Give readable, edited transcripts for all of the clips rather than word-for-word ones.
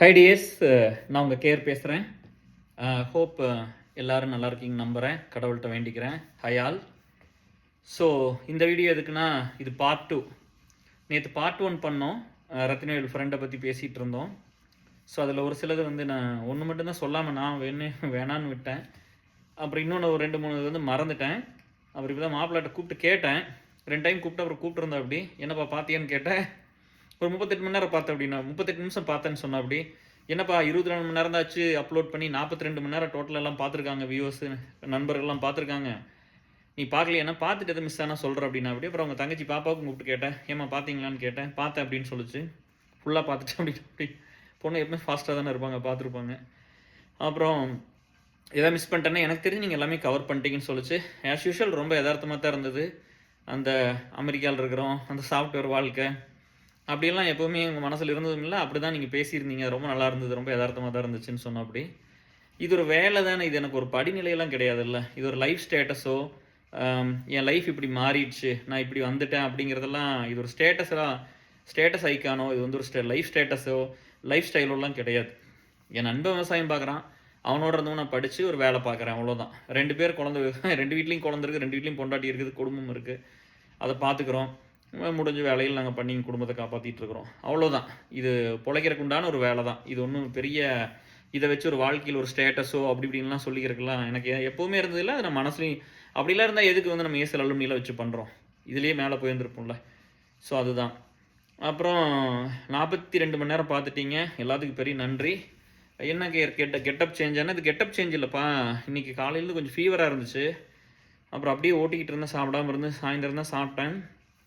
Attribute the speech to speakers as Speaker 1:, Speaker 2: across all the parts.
Speaker 1: High tears, நான் உங்கள் care பேசுகிறேன். ஹோப் எல்லோரும் நல்லா இருக்கீங்கன்னு நம்புகிறேன். கடவுள்கிட்ட வேண்டிக்கிறேன். High all. ஸோ இந்த வீடியோ எதுக்குன்னா, இது பார்ட் 2. நேற்று பார்ட் 1 பண்ணோம். ரத்னவேல் ஃப்ரெண்டை பற்றி பேசிகிட்டு இருந்தோம். ஸோ அதில் ஒரு சிலது வந்து நான் ஒன்று மட்டும்தான் சொல்லாமல் நான் வேணான்னு விட்டேன். அப்புறம் இன்னொன்று ஒரு 2-3 வந்து மறந்துட்டேன். அப்புறம் இப்போ தான் மாப்பிள்ளாட்ட கூப்பிட்டு கேட்டேன். 2 டைம் கூப்பிட்டு அப்புறம் கூப்பிட்டுருந்தா அப்படி என்னப்பா பார்த்தியான்னு கேட்டேன். ஒரு 38 மணி நேரம் பார்த்தேன் அப்படின்னா 38 நிமிஷம் பார்த்தேன்னு சொன்னா அப்படி என்னப்பா 24 மணி நேரம் தாச்சு அப்லோட் பண்ணி 42 மணி நேரம் டோட்டல் எல்லாம் பார்த்துருக்காங்க. வியூவர்ஸ் நண்பர்கள்லாம் பார்த்துருக்காங்க. நீ பார்க்கலையா பார்த்துட்டு எதை மிஸ் ஆனால் சொல்கிற அப்படின்னா அப்படி. அப்புறம் அவங்க தங்கச்சி பாப்பாவுக்கு கூப்பிட்டு கேட்டேன், ஏமா பார்த்தீங்களான்னு கேட்டேன். பார்த்தேன் அப்படின்னு சொல்லிச்சு. ஃபுல்லாக பார்த்துட்டேன் அப்படி பொண்ணு எப்பவுமே ஃபாஸ்ட்டாக தானே இருப்பாங்க, பார்த்துருப்பாங்க. அப்புறம் எதாவது மிஸ் பண்ணிட்டேன்னா எனக்கு தெரிஞ்சு நீங்கள் எல்லாமே கவர் பண்ணிட்டீங்கன்னு சொல்லிச்சு. ஆஸ் யூஷுவல் ரொம்ப யதார்த்தமாக தான் இருந்தது. அந்த அமெரிக்காவில் இருக்கிறோம், அந்த சாஃப்ட்வேர் வாழ்க்கை அப்படியெல்லாம் எப்போவுமே உங்கள் மனசில் இருந்ததும் இல்லை. அப்படி தான் நீங்கள் பேசியிருந்தீங்க. ரொம்ப நல்லா இருந்தது, ரொம்ப யதார்த்தமாக தான் இருந்துச்சுன்னு சொன்னால் அப்படி. இது ஒரு வேலை தானே, இது எனக்கு ஒரு படிநிலையெல்லாம் கிடையாதுல்ல. இது ஒரு லைஃப் ஸ்டேட்டஸோ, என் லைஃப் இப்படி மாறிடுச்சு, நான் இப்படி வந்துட்டேன் அப்படிங்கிறதெல்லாம் இது ஒரு ஸ்டேட்டஸ் ஐக்கானோ, இது வந்து ஒரு லைஃப் ஸ்டேட்டஸோ லைஃப் ஸ்டைலோலாம் கிடையாது. என் நண்பன் விவசாயம் பார்க்குறான், அவனோட இருந்தவன் நான் படித்து ஒரு வேலை பார்க்குறேன், அவ்வளோதான். 2 பேர் குழந்தை, 2 வீட்லேயும் குழந்தை இருக்குது, 2 வீட்லேயும் பொண்டாட்டி இருக்குது, குடும்பம் இருக்குது, அதை பார்த்துக்குறோம். முடிஞ்ச வேலையில் நாங்கள் பண்ணி குடும்பத்தை காப்பாற்றிட்டு இருக்கிறோம், அவ்வளோதான். இது பிழைக்கிறதுக்கு உண்டான ஒரு வேலை தான். இது ஒன்றும் பெரிய இதை வச்சு ஒரு வாழ்க்கையில் ஒரு ஸ்டேட்டஸோ அப்படி இப்படின்லாம் சொல்லிக்கிறதுலாம் எனக்கு எப்போவுமே இருந்ததில்லை. அது நம்ம மனசுலையும் அப்படிலாம் இருந்தால் எதுக்கு வந்து நம்ம ஏசல் அலுமினியில் வச்சு பண்ணுறோம், இதுலேயே மேலே போயிருந்துருப்போம்ல. ஸோ அதுதான். அப்புறம் 42 மணி நேரம் பார்த்துட்டீங்க, எல்லாத்துக்கும் பெரிய நன்றி. என்ன கெட்டப் சேஞ்ச் ஆனால் இது கெட்டப் சேஞ்ச் இல்லைப்பா. இன்றைக்கி காலையிலேருந்து கொஞ்சம் ஃபீவராக இருந்துச்சு. அப்புறம் அப்படியே ஓட்டிக்கிட்டு இருந்தேன், சாப்பிடாமல் இருந்து சாயந்தரம் தான் சாப்பிட்டேன்.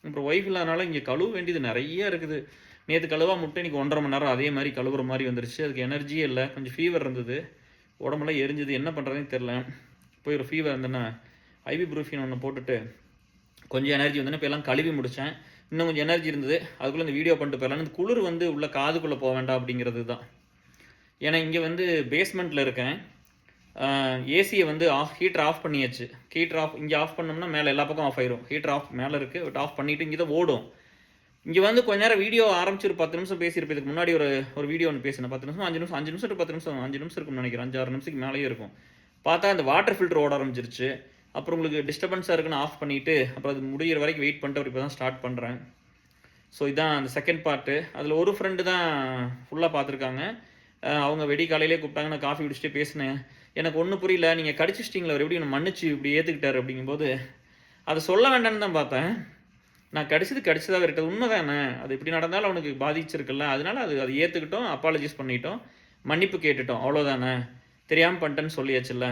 Speaker 1: அப்புறம் ஒய்ஃப் இல்லாதனால இங்கே கழுவ வேண்டியது நிறைய இருக்குது. நேற்று கழுவா முட்டை இன்றைக்கி 1.5 மணி நேரம் அதே மாதிரி கழுவுற மாதிரி வந்துருச்சு. அதுக்கு எனர்ஜியே இல்லை, கொஞ்சம் ஃபீவர் இருந்தது, உடம்புலாம் எரிஞ்சுது, என்ன பண்ணுறதுன்னு தெரில. போய் ஒரு ஃபீவர் இருந்தேன்னா ஐபிப்ரூஃபின் ஒன்று போட்டுட்டு கொஞ்சம் எனர்ஜி வந்தோன்னே இப்போ எல்லாம் கழுவி முடித்தேன். இன்னும் கொஞ்சம் எனர்ஜி இருந்தது, அதுக்குள்ளே இந்த வீடியோ பண்ணிட்டு போயிடலாம். இந்த குளிர் வந்து உள்ள காதுக்குள்ளே போக வேண்டாம் அப்படிங்கிறது தான். ஏன்னா இங்கே வந்து பேஸ்மெண்ட்டில் இருக்கேன். ஏசியை வந்து ஹீட்டர் ஆஃப் பண்ணியாச்சு. ஹீட்டர் ஆஃப் இங்கே ஆஃப் பண்ணோம்னா மேலே எல்லா பக்கம் ஆஃப் ஆயிரும். ஹீட்டர் ஆஃப் மேலே இருக்குது, பட் ஆஃப் பண்ணிவிட்டு இங்கே தான் ஓடும். இங்கே வந்து கொஞ்ச நேரம் வீடியோ ஆரம்பிச்சு ஒரு 10 நிமிஷம் பேசியிருப்பேன். இதுக்கு முன்னாடி ஒரு வீடியோ ஒன்று பேசினேன். 10 நிமிஷம் 5 நிமிஷம் 5 நிமிஷம் டு 10 நிமிஷம் 5 நிமிஷம் இருக்கும்னு நினைக்கிறேன். 5-6 நிமிஷத்துக்கு மேலேயே இருக்கும். பார்த்தா அந்த வாட்டர் ஃபில்டர் ஓட ஆரம்பிச்சிருச்சு. அப்புறம் உங்களுக்கு டிஸ்டர்பன்ஸாக இருக்குன்னு ஆஃப் பண்ணிவிட்டு அப்புறம் அது முடிகிற வரைக்கும் வெயிட் பண்ணிட்டு இப்போ தான் ஸ்டார்ட் பண்ணுறேன். ஸோ இதான் அந்த செகண்ட் பார்ட்டு. அதில் ஒரு ஃப்ரெண்டு தான் ஃபுல்லாக பார்த்துருக்காங்க. அவங்க வெடி காலையிலே கூப்பிட்டாங்க, நான் காஃபி குடிச்சிட்டே பேசினேன். எனக்கு ஒன்றும் புரியல, நீங்கள் கடிச்சிச்சிட்டிங்களா, அவர் எப்படி என்னை மன்னிச்சு இப்படி ஏற்றுக்கிட்டார் அப்படிங்கும்போது அதை சொல்ல வேண்டாம்னு தான் பார்த்தேன். நான் கடிச்சதாக இருக்கிறது உண்மை தானே, அது இப்படி நடந்தாலும் அவனுக்கு பாதிச்சிருக்குல்ல, அதனால அது ஏற்றுக்கிட்டோம், அப்பாலஜைஸ் பண்ணிட்டோம், மன்னிப்பு கேட்டுட்டோம், அவ்வளோதானே. தெரியாமல் பண்ணிட்டேன்னு சொல்லியாச்சுல்ல.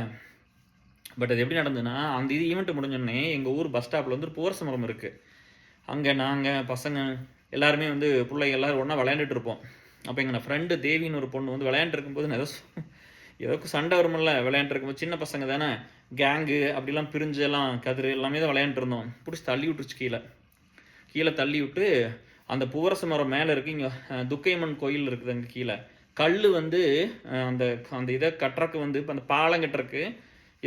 Speaker 1: பட் அது எப்படி நடந்ததுன்னா, அந்த ஈவெண்ட்டு முடிஞ்சோடனே எங்கள் ஊர் பஸ் ஸ்டாப்பில் வந்து ஒரு பூவரச மரம் இருக்குது. அங்கே நாங்கள் பசங்க எல்லாருமே வந்து பிள்ளைங்க எல்லோரும் ஒன்றா விளையாண்டுட்டு இருப்போம். அப்போ எங்கள் ஃப்ரெண்டு தேவின்னு ஒரு பொண்ணு வந்து விளையாண்டுருக்கும்போது ஏதோ சண்டை வருமில்ல, விளையாண்டுருக்கும்போது சின்ன பசங்க தானே, கேங்கு அப்படிலாம் பிரிஞ்சு எல்லாம் கதிர் எல்லாமே தான் விளையாண்டுருந்தோம். பிடிச்சி தள்ளி விட்டுருச்சு, கீழே தள்ளி விட்டு அந்த பூவரச மரம் மேலே இருக்குது. இங்கே துக்கையம்மன் கோயில் இருக்குது, அங்கே கீழே கல் வந்து அந்த அந்த இதை கட்டுறக்கு வந்து இப்போ அந்த பாலம் கட்டுறக்கு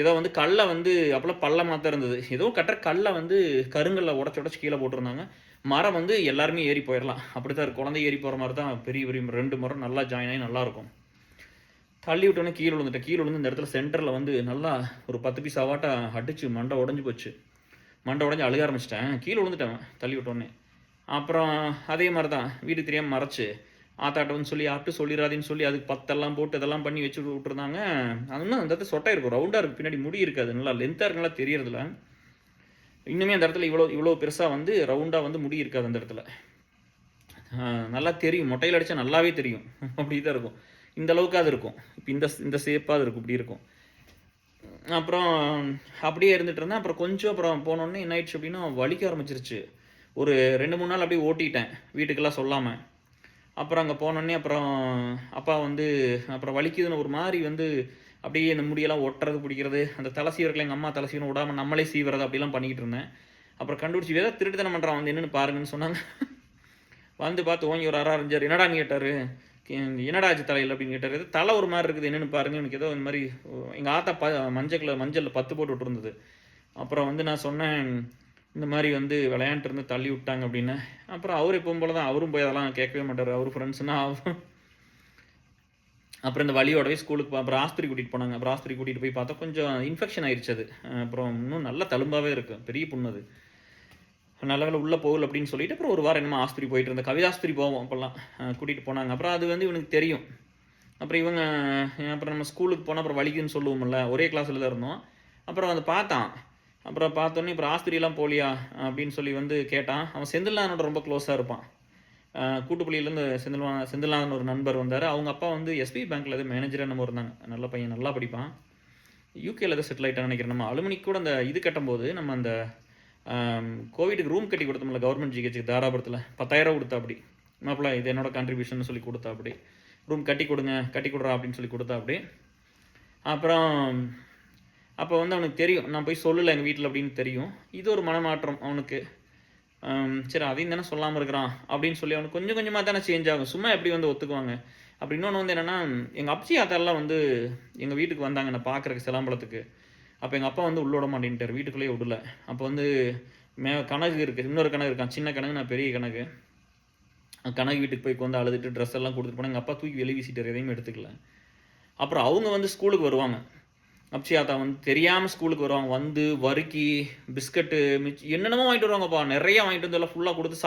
Speaker 1: ஏதோ வந்து கல்லை வந்து அப்போல்லாம் பள்ளமாக தான் இருந்தது, ஏதோ கட்டுற கல்லை வந்து கருங்கல்ல உடச்சி கீழே போட்டிருந்தாங்க. மரம் வந்து எல்லாருமே ஏறி போயிடலாம், அப்படி தான் குழந்தை ஏறி போகிற மாதிரி தான். பெரிய 2 மரம் நல்லா ஜாயின் ஆகி நல்லாயிருக்கும். தள்ளி விட்டோன்னே கீழே விழுந்து இந்த இடத்துல சென்டரில் வந்து நல்லா ஒரு 10 பீஸ் அவாட்டா அடிச்சு மண்டை உடஞ்சி போச்சு. மண்டை உடஞ்சி அழுக ஆரம்பிச்சிட்டேன், கீழே விழுந்துட்டேன் தள்ளி விட்டோன்னே. அப்புறம் அதே மாதிரி தான் வீட்டுக்கு தெரியாமல் மறைச்சு ஆத்தாட்டம்னு சொல்லி யார்ட்டும் சொல்லிடாதின்னு சொல்லி அதுக்கு பத்தெல்லாம் போட்டு இதெல்லாம் பண்ணி வச்சு விட்டுருந்தாங்க. அது இன்னும் அந்த இடத்துல சொட்டாக இருக்கும், ரவுண்டாக இருக்குது, பின்னாடி முடி இருக்காது, நல்லா லென்த்தாக இருக்கு, நல்லா தெரியறதில்ல. இன்னுமே அந்த இடத்துல இவ்வளோ பெருசாக வந்து ரவுண்டாக வந்து முடி இருக்காது அந்த இடத்துல. நல்லா தெரியும், மொட்டையில் அடித்தா நல்லாவே தெரியும், அப்படி தான் இருக்கும். இந்த அளவுக்கு அது இருக்கும், இப்போ இந்த ஷேப்பாக அது இருக்கும், இப்படி இருக்கும். அப்புறம் அப்படியே இருந்துகிட்டு இருந்தேன். அப்புறம் அப்புறம் போனோடனே என்ன ஆயிடுச்சு அப்படின்னா வலிக்க ஆரம்பிச்சிருச்சு. ஒரு 2-3 நாள் அப்படியே ஓட்டிட்டேன் வீட்டுக்கெல்லாம் சொல்லாமல். அப்புறம் அங்கே போனோடனே அப்புறம் அப்பா வந்து அப்புறம் வலிக்குதுன்னு ஒரு மாதிரி வந்து அப்படியே இந்த முடியெல்லாம் ஒட்டுறது பிடிக்கிறது, அந்த தலை சீவரத்தில் எங்கள் அம்மா தலை சீவனை விடாமல் நம்மளே சீவுறது அப்படிலாம் பண்ணிக்கிட்டு இருந்தேன். அப்புறம் கண்டுபிடிச்சி ஏதாவது திருட்டுத்தனம் பண்ணுறான் வந்து என்னென்னு பாருங்கன்னு சொன்னாங்க. வந்து பார்த்து ஓங்கி ஒரு அரைஞ்சார். என்னடான்னு கேட்டார், என்னடா ஆச்சு தலையில் அப்படின்னு கேட்டார். ஏதோ தலை ஒரு மாதிரி இருக்குது, என்னென்னு பாருங்கள். எனக்கு ஏதோ இந்த மாதிரி எங்கள் ஆத்தா மஞ்சளில் 10 போட்டு விட்டுருந்தது. அப்புறம் வந்து நான் சொன்னேன், இந்த மாதிரி வந்து விளையாண்டு இருந்து தள்ளி விட்டாங்க அப்படின்னு. அப்புறம் அவர் எப்பவும் போல தான், அவரும் போய் அதெல்லாம் கேட்கவே மாட்டார். அவர் ஃப்ரெண்ட்ஸ்னால் அப்புறம் இந்த வலியோடவே ஸ்கூலுக்கு அப்புறம் ஆஸ்பத்திரி கூட்டிகிட்டு போனாங்க. அப்புறம் ஆஸ்பத்திரி கூட்டிகிட்டு போய் பார்த்தா கொஞ்சம் இன்ஃபெக்ஷன் ஆயிடுச்சு அது. அப்புறம் இன்னும் நல்ல தழும்பாகவே இருக்குது, பெரிய புண்ணு அது. நல்ல வேளை உள்ளே போகல அப்படின்னு சொல்லிட்டு அப்புறம் ஒரு வாரம் என்னமோ ஆஸ்பத்திரி போயிட்டு இருந்தேன். கவிதாஸ்பத்திரி போவோம் அப்போல்லாம், கூட்டிகிட்டு போனாங்க. அப்புறம் அது வந்து இவனுக்கு தெரியும். அப்புறம் இவங்க அப்புறம் நம்ம ஸ்கூலுக்கு போனால் அப்புறம் வலிக்குன்னு சொல்லுவோம்ல, ஒரே கிளாஸில் தான் இருந்தோம். அப்புறம் வந்து பார்த்தான். அப்புறம் பார்த்தோன்னே அப்புறம் ஆஸ்பத்திரிலாம் போகலையா அப்படின்னு சொல்லி வந்து கேட்டான். அவன் செந்தில்நாதனோட ரொம்ப க்ளோஸாக இருப்பான். கூட்டுப்பள்ளியிலேருந்து செந்தில்நாதன் ஒரு நண்பர் வந்தார். அவங்க அப்பா வந்து எஸ்பிஐ பேங்க்கில் எதுவும் மேனேஜராக நம்ம இருந்தாங்க. நல்ல பையன், நல்லா படிப்பான். யூகேல எதாவது செட்டில் ஆகிட்டான்னு நினைக்கிறேன். நம்ம அலுமினிக்கு கூட அந்த இது கட்டும்போது நம்ம அந்த கோவிடுக்கு ரூம் கட்டி கொடுத்தோம்ல கவர்மெண்ட் ஜிஹெச்சுக்கு தாராபுரத்தில் 10,000 கொடுத்தா அப்படி. மாப்பிள்ள இது என்னோட கான்ட்ரிபியூஷன் சொல்லி கொடுத்தா அப்படி. ரூம் கட்டி கொடுறா அப்படின்னு சொல்லி கொடுத்தா அப்படி. அப்புறம் அப்போ வந்து அவனுக்கு தெரியும், நான் போய் சொல்லலை எங்கள் வீட்டில் அப்படின்னு தெரியும். இது ஒரு மனமாற்றம் அவனுக்கு. சரி அதையும் தானே சொல்லாமல் இருக்கிறான் அப்படின்னு சொல்லி அவனுக்கு கொஞ்சம் கொஞ்சமாக தானே சேஞ்ச் ஆகும். சும்மா எப்படி வந்து ஒத்துக்குவாங்க. அப்படி இன்னொன்று வந்து என்னென்னா, எங்கள் அப்பச்சி ஆத்தாலாம் வந்து எங்கள் வீட்டுக்கு வந்தாங்க நான் பார்க்குறக்கு சிலாம்பலத்துக்கு. அப்போ எங்கள் அப்பா வந்து உள்ள விட மாட்டேன்ட்டார், வீட்டுக்குள்ளேயே விடல. அப்போ வந்து கனகு இருக்குது, இன்னொரு கனகு இருக்கான், சின்ன கனகு, நான் பெரிய கனகு. கனகு வீட்டுக்கு போய் வந்து அழுதுட்டு ட்ரெஸ் எல்லாம் கொடுத்துட்டு போனால் எங்கள் அப்பா தூக்கி வெளியே வீசிட்டார், எதையுமே எடுத்துக்கல. அப்புறம் அவங்க வந்து ஸ்கூலுக்கு வருவாங்க. அப்பச்சி ஆத்தா வந்து தெரியாமல் ஸ்கூலுக்கு வருவாங்க. வந்து வறுக்கி பிஸ்கட்டு என்னென்னமோ வாங்கிட்டு வருவாங்கப்பா. நிறையா வாங்கிட்டு வந்து எல்லாம் ஃபுல்லாக கொடுத்து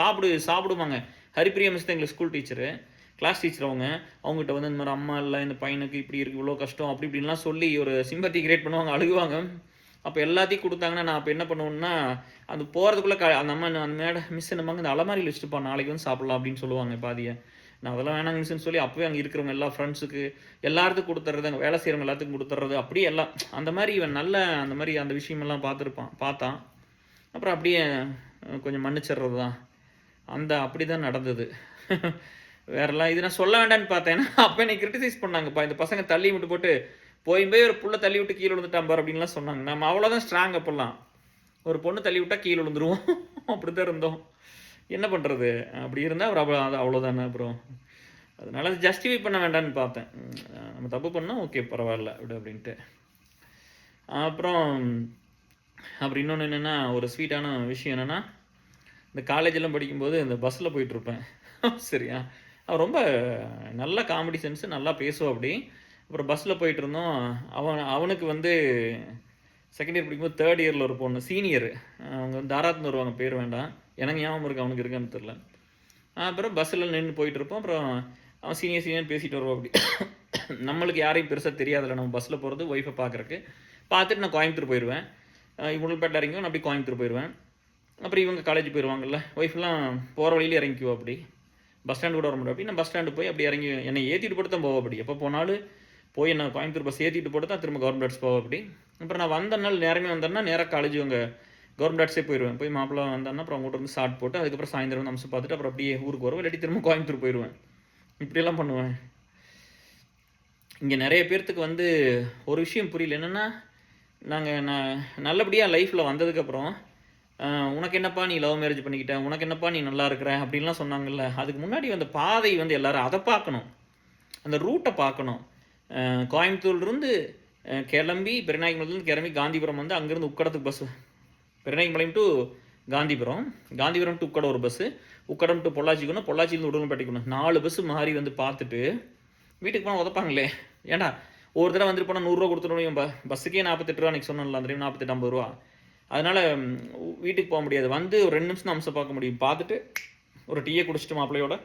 Speaker 1: சாப்பிடுவாங்க. ஹரிப்பிரியா மிஸ் தான் எங்களுக்கு ஸ்கூல் டீச்சரு, கிளாஸ் டீச்சர். அவங்ககிட்ட வந்து இந்த மாதிரி அம்மா இல்லை, இந்த பையனுக்கு இப்படி இருக்குது, இவ்வளோ கஷ்டம் அப்படி இப்படின்லாம் சொல்லி ஒரு சிம்பத்தி கிரியேட் பண்ணுவாங்க, அழுகுவாங்க. அப்போ எல்லாத்தையும் கொடுத்தாங்கன்னா நான் அப்போ என்ன பண்ணுவேன்னா, அது போகிறதுக்குள்ளே அந்த அம்மா அந்த மிஸ் என்னம்பாங்க, இந்த அலமாரியில் வச்சுட்டுப்பா, நாளைக்கு வந்து சாப்பிட்லாம் அப்படின்னு சொல்லுவாங்க பாதியை. நான் அதெல்லாம் வேணாங்க மிஸ்ன்னு சொல்லி அப்போவே அங்கே இருக்கிறவங்க எல்லா ஃப்ரெண்ட்ஸுக்கு எல்லாத்துக்கும் கொடுத்துட்றது, அங்கே வேலை செய்கிறவங்க எல்லாத்துக்கும் கொடுத்துட்றது, அப்படியே எல்லாம் அந்த மாதிரி இவன் நல்ல அந்த மாதிரி அந்த விஷயமெல்லாம் பார்த்தான். அப்புறம் அப்படியே கொஞ்சம் மன்னிச்சிட்றது தான். அப்படி தான் நடந்தது. வேறெல்லாம் இது நான் சொல்ல வேண்டான்னு பார்த்தேன். அப்போ என்னை கிரிட்டிசைஸ் பண்ணாங்கப்பா, இந்த பசங்க தள்ளி விட்டு போட்டு போய் ஒரு புள்ள தள்ளி விட்டு கீழே விழுந்துட்டான் பார் அப்படின்லாம் சொன்னாங்க. நம்ம அவ்வளோதான் ஸ்ட்ராங். அப்போல்லாம் ஒரு பொண்ணு தள்ளி விட்டால் கீழே விழுந்துருவோம். அப்படி தான் இருந்தோம். என்ன பண்ணுறது, அப்படி இருந்தால் அப்புறம் அவ்வளோதானே. அப்புறம் அதனால அது ஜஸ்டிஃபை பண்ண வேண்டாம்னு பார்த்தேன். நம்ம தப்பு பண்ணால் ஓகே பரவாயில்ல அப்படின்ட்டு. அப்புறம் இன்னொன்று என்னென்னா, ஒரு ஸ்வீட்டான விஷயம் என்னென்னா, இந்த காலேஜெல்லாம் படிக்கும்போது இந்த பஸ்ஸில் போயிட்டுருப்பேன். சரியா, அவன் ரொம்ப நல்ல காமெடி சென்ஸு, நல்லா பேசுவான் அப்படி. அப்புறம் பஸ்ஸில் போயிட்டு இருந்தோம். அவனுக்கு வந்து செகண்ட் இயர் படிக்கும்போது தேர்ட் இயரில் ஒரு பொண்ணு சீனியர், அவங்க வந்து தாராத்னு வருவாங்க, பேர் வேண்டாம், எனக்கு ஞாபகம் இருக்குது, அவனுக்கு இருக்கான்னு தெரில. அப்புறம் பஸ்ஸில் நின்று போயிட்டு இருப்போம். அப்புறம் அவன் சீனியர் பேசிட்டு வருவான் அப்படி. நம்மளுக்கு யாரையும் பெருசாக தெரியாதில்ல, நம்ம பஸ்ஸில் போகிறது ஒய்ஃபை பார்க்குறக்கு. பார்த்துட்டு நான் கோயம்புத்தூர் போயிடுவேன். முழுப்பேட்டில் இறங்கியும் நான் அப்படி கோயம்புத்தூர் போயிடுவேன். அப்புறம் இவங்க காலேஜ் போயிடுவாங்கல்ல, ஒய்ஃபெல்லாம் போகிற வழியிலே இறங்கிக்குவோம் அப்படி. பஸ் ஸ்டாண்டு கூட வர முடியும் அப்படி. நான் பஸ் ஸ்டாண்டு போய் அப்படி இறங்கி என்னை ஏற்றிட்டு போட்டு தான் போவோம் அப்படி. எப்போ போனாலும் போய் நான் கோயம்புத்தூர் பஸ் ஏற்றிட்டு போட்டு தான் திரும்ப கவர்மெண்ட் ஆர்ட்ஸ் போவோம் அப்படி. அப்புறம் நான் வந்த நாள் நேரமே வந்தேன்னா நேராக காலேஜ் இவங்க கவர்மெண்ட் ஆர்ட்ஸே போயிடுவேன். போய் மாப்பிள்ளை வந்தேன்னா அப்புறம் அவங்கள்ட்ட வந்து ஷார்ட் போட்டு அதுக்கப்புறம் சாயந்தரம் வந்து அம்சம் பார்த்துட்டு அப்புறம் அப்படியே ஊருக்கு வருவேன், இல்லாட்டி திரும்ப கோயம்புத்தூர் போயிடுவேன். இப்படியெல்லாம் பண்ணுவேன். இங்கே நிறைய பேர்த்துக்கு வந்து ஒரு விஷயம் புரியல. என்னென்னா, நான் நல்லபடியாக லைஃப்பில் வந்ததுக்கப்புறம் உனக்கு என்னப்பா நீ லவ் மேரேஜ் பண்ணிக்கிட்ட, உனக்கு என்னப்பா நீ நல்லா இருக்கிற அப்படின்லாம் சொன்னாங்கல்ல. அதுக்கு முன்னாடி அந்த பாதை வந்து எல்லோரும் அதை பார்க்கணும், அந்த ரூட்டை பார்க்கணும். கோயம்புத்தூர்லேருந்து கிளம்பி பெருநாயகமலையிலேருந்து கிளம்பி காந்திபுரம் வந்து அங்கேருந்து உக்கடத்துக்கு bus, Perunayakamalayam to Gandhipuram, Gandhipuram to Ukkadam ஒரு பஸ்ஸு, உக்கடம் டு பொள்ளாச்சிக்கணும், பொள்ளாச்சியிலேருந்து உடுமல்பேட்டைக்கணும், 4 பஸ்ஸு மாறி வந்து பார்த்துட்டு வீட்டுக்கு போனால் உதப்பாங்களே. ஏன்டா ஒரு தடவை வந்துட்டு போனால் 100 ரூபா கொடுத்துருவோம், பஸ்ஸுக்கே 48 ரூபா அன்றைக்கி சொன்னல, அந்த 48-50 ரூபா. அதனால் வீட்டுக்கு போக முடியாது. வந்து ஒரு 2 நிமிஷம் தான் அம்சம் பார்க்க முடியும். பார்த்துட்டு ஒரு டீயை குடிச்சிட்டு மாப்பிள்ளையோட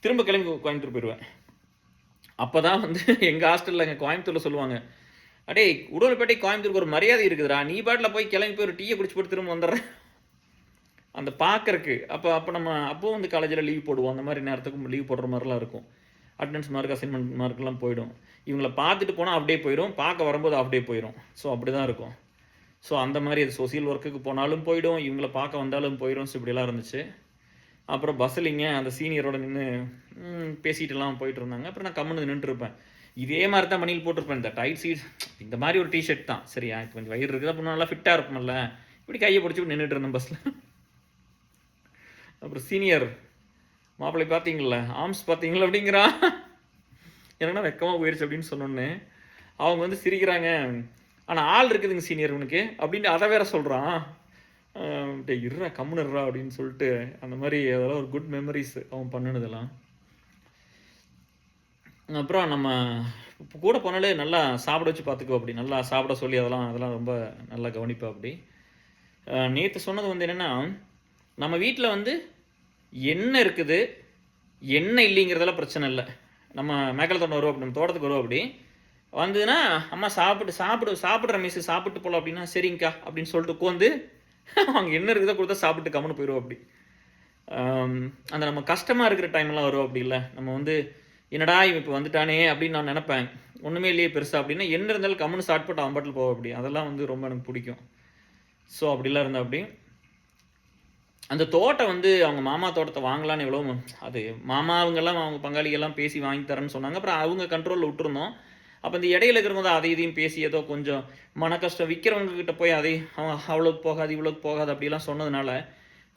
Speaker 1: திரும்ப கிளம்பி கோயம்புத்தூர் போயிடுவேன். அப்போ தான் வந்து எங்கள் ஹாஸ்டலில் எங்கள் கோயம்புத்தூரில் சொல்லுவாங்க, அடே உடுமல்பேட்டை கோயம்புத்தூருக்கு ஒரு மரியாதை இருக்குதுடா, நீ பாட்டில் போய் கிளம்பி போய் ஒரு டீயை குடிச்சு போட்டு திரும்ப வந்துடுறேன் அந்த பார்க்கறக்கு. அப்போ நம்ம அப்போது வந்து காலேஜில் லீவ் போடுவோம். அந்த மாதிரி நேரத்துக்கு லீவ் போடுற மாதிரிலாம் இருக்கும். அட்டெண்டன்ஸ் மார்க், அசைன்மெண்ட் மார்க்கெலாம் போயிடும். இவங்களை பார்த்துட்டு போனால் அப்படியே போயிடும், பார்க்க வரும்போது அப்படியே போயிடும். ஸோ அப்படி தான் இருக்கும். ஸோ அந்த மாதிரி அது சோசியல் ஒர்க்குக்கு போனாலும் போயிடும், இவங்களை பார்க்க வந்தாலும் போயிடும். ஸோ இப்படிலாம் இருந்துச்சு. அப்புறம் பஸ்ஸிலிங்க அந்த சீனியரோட நின்று பேசிகிட்டுலாம் போயிட்டு இருந்தாங்க. அப்புறம் நான் கம்முன்னு நின்றுருப்பேன். இதே மாதிரி தான் மணியில் போட்டிருப்பேன், இந்த டைட் சீட், இந்த மாதிரி ஒரு டிஷர்ட் தான். சரியா, கொஞ்சம் வயிறு இருக்குது, அப்புறம் நல்லா ஃபிட்டாக இருக்கும்ல, இப்படி கையை பிடிச்சி நின்றுட்டு இருந்தேன் பஸ்ஸில். அப்புறம் சீனியர் மாப்பிள்ளை பார்த்தீங்களா, ஆம்ஸ் பார்த்தீங்களா அப்படிங்கிறான். என்னன்னா வெக்கமாக போயிடுச்சு அப்படின்னு சொன்னோன்னே அவங்க வந்து சிரிக்கிறாங்க. ஆனால் ஆள் இருக்குதுங்க சீனியர் உனக்கு அப்படின்னு அதை வேற சொல்கிறான். இருறா கம்முனுறா அப்படின்னு சொல்லிட்டு அந்த மாதிரி அதெல்லாம் ஒரு குட் மெமரிஸ் அவன் பண்ணினதெல்லாம். அப்புறம் நம்ம இப்போ கூட போனாலே நல்லா சாப்பிட வச்சு பார்த்துக்கோ அப்படி, நல்லா சாப்பிட சொல்லி அதெல்லாம் ரொம்ப நல்லா கவனிப்பா அப்படி. நேற்று சொன்னது வந்து என்னென்னா, நம்ம வீட்டில் வந்து என்ன இருக்குது என்ன இல்லைங்கிறதெல்லாம் பிரச்சனை இல்லை. நம்ம மேக்கல் தோட்டம் வருவோம் அப்படி, நம்ம தோட்டத்துக்கு வருவோம் அப்படி வந்ததுன்னா, அம்மா சாப்பிட்ற மிஸ் சாப்பிட்டு போகலாம் அப்படின்னா, சரிங்கக்கா அப்படின்னு சொல்லிட்டு உட்காந்து அவங்க என்ன இருக்குதோ கொடுத்தா சாப்பிட்டு கம்முன்னு போயிடுவோம் அப்படி. அந்த நம்ம கஷ்டமாக இருக்கிற டைம்லாம் வரும் அப்படி இல்லை, நம்ம வந்து என்னடா இவன் இப்போ வந்துட்டானே அப்படின்னு நான் நினப்பேன், ஒன்றுமே இல்லையே பெருசாக அப்படின்னா என்ன இருந்தாலும் கம்முன்னு ஸ்டார்ட் போட்டு அவன் பாட்டில் போவோம் அப்படி. அதெல்லாம் வந்து ரொம்ப எனக்கு பிடிக்கும். ஸோ அப்படிலாம் இருந்தால் அப்படி. அந்த தோட்டம் வந்து அவங்க மாமா தோட்டத்தை வாங்கலான்னு எவ்வளோ, அது மாமா அவங்கெல்லாம் அவங்க பங்காளிகள்லாம் பேசி வாங்கி தரேன்னு சொன்னாங்க. அப்புறம் அவங்க கண்ட்ரோலில் விட்டுருந்தோம். அப்போ இந்த இடையில இருக்கிறவங்க அதை இதையும் பேசி ஏதோ கொஞ்சம் மன கஷ்டம், விற்கிறவங்ககிட்ட போய் அதை அவன் அவ்வளோக்கு போகாது இவ்வளோக்கு போகாது அப்படிலாம் சொன்னதுனால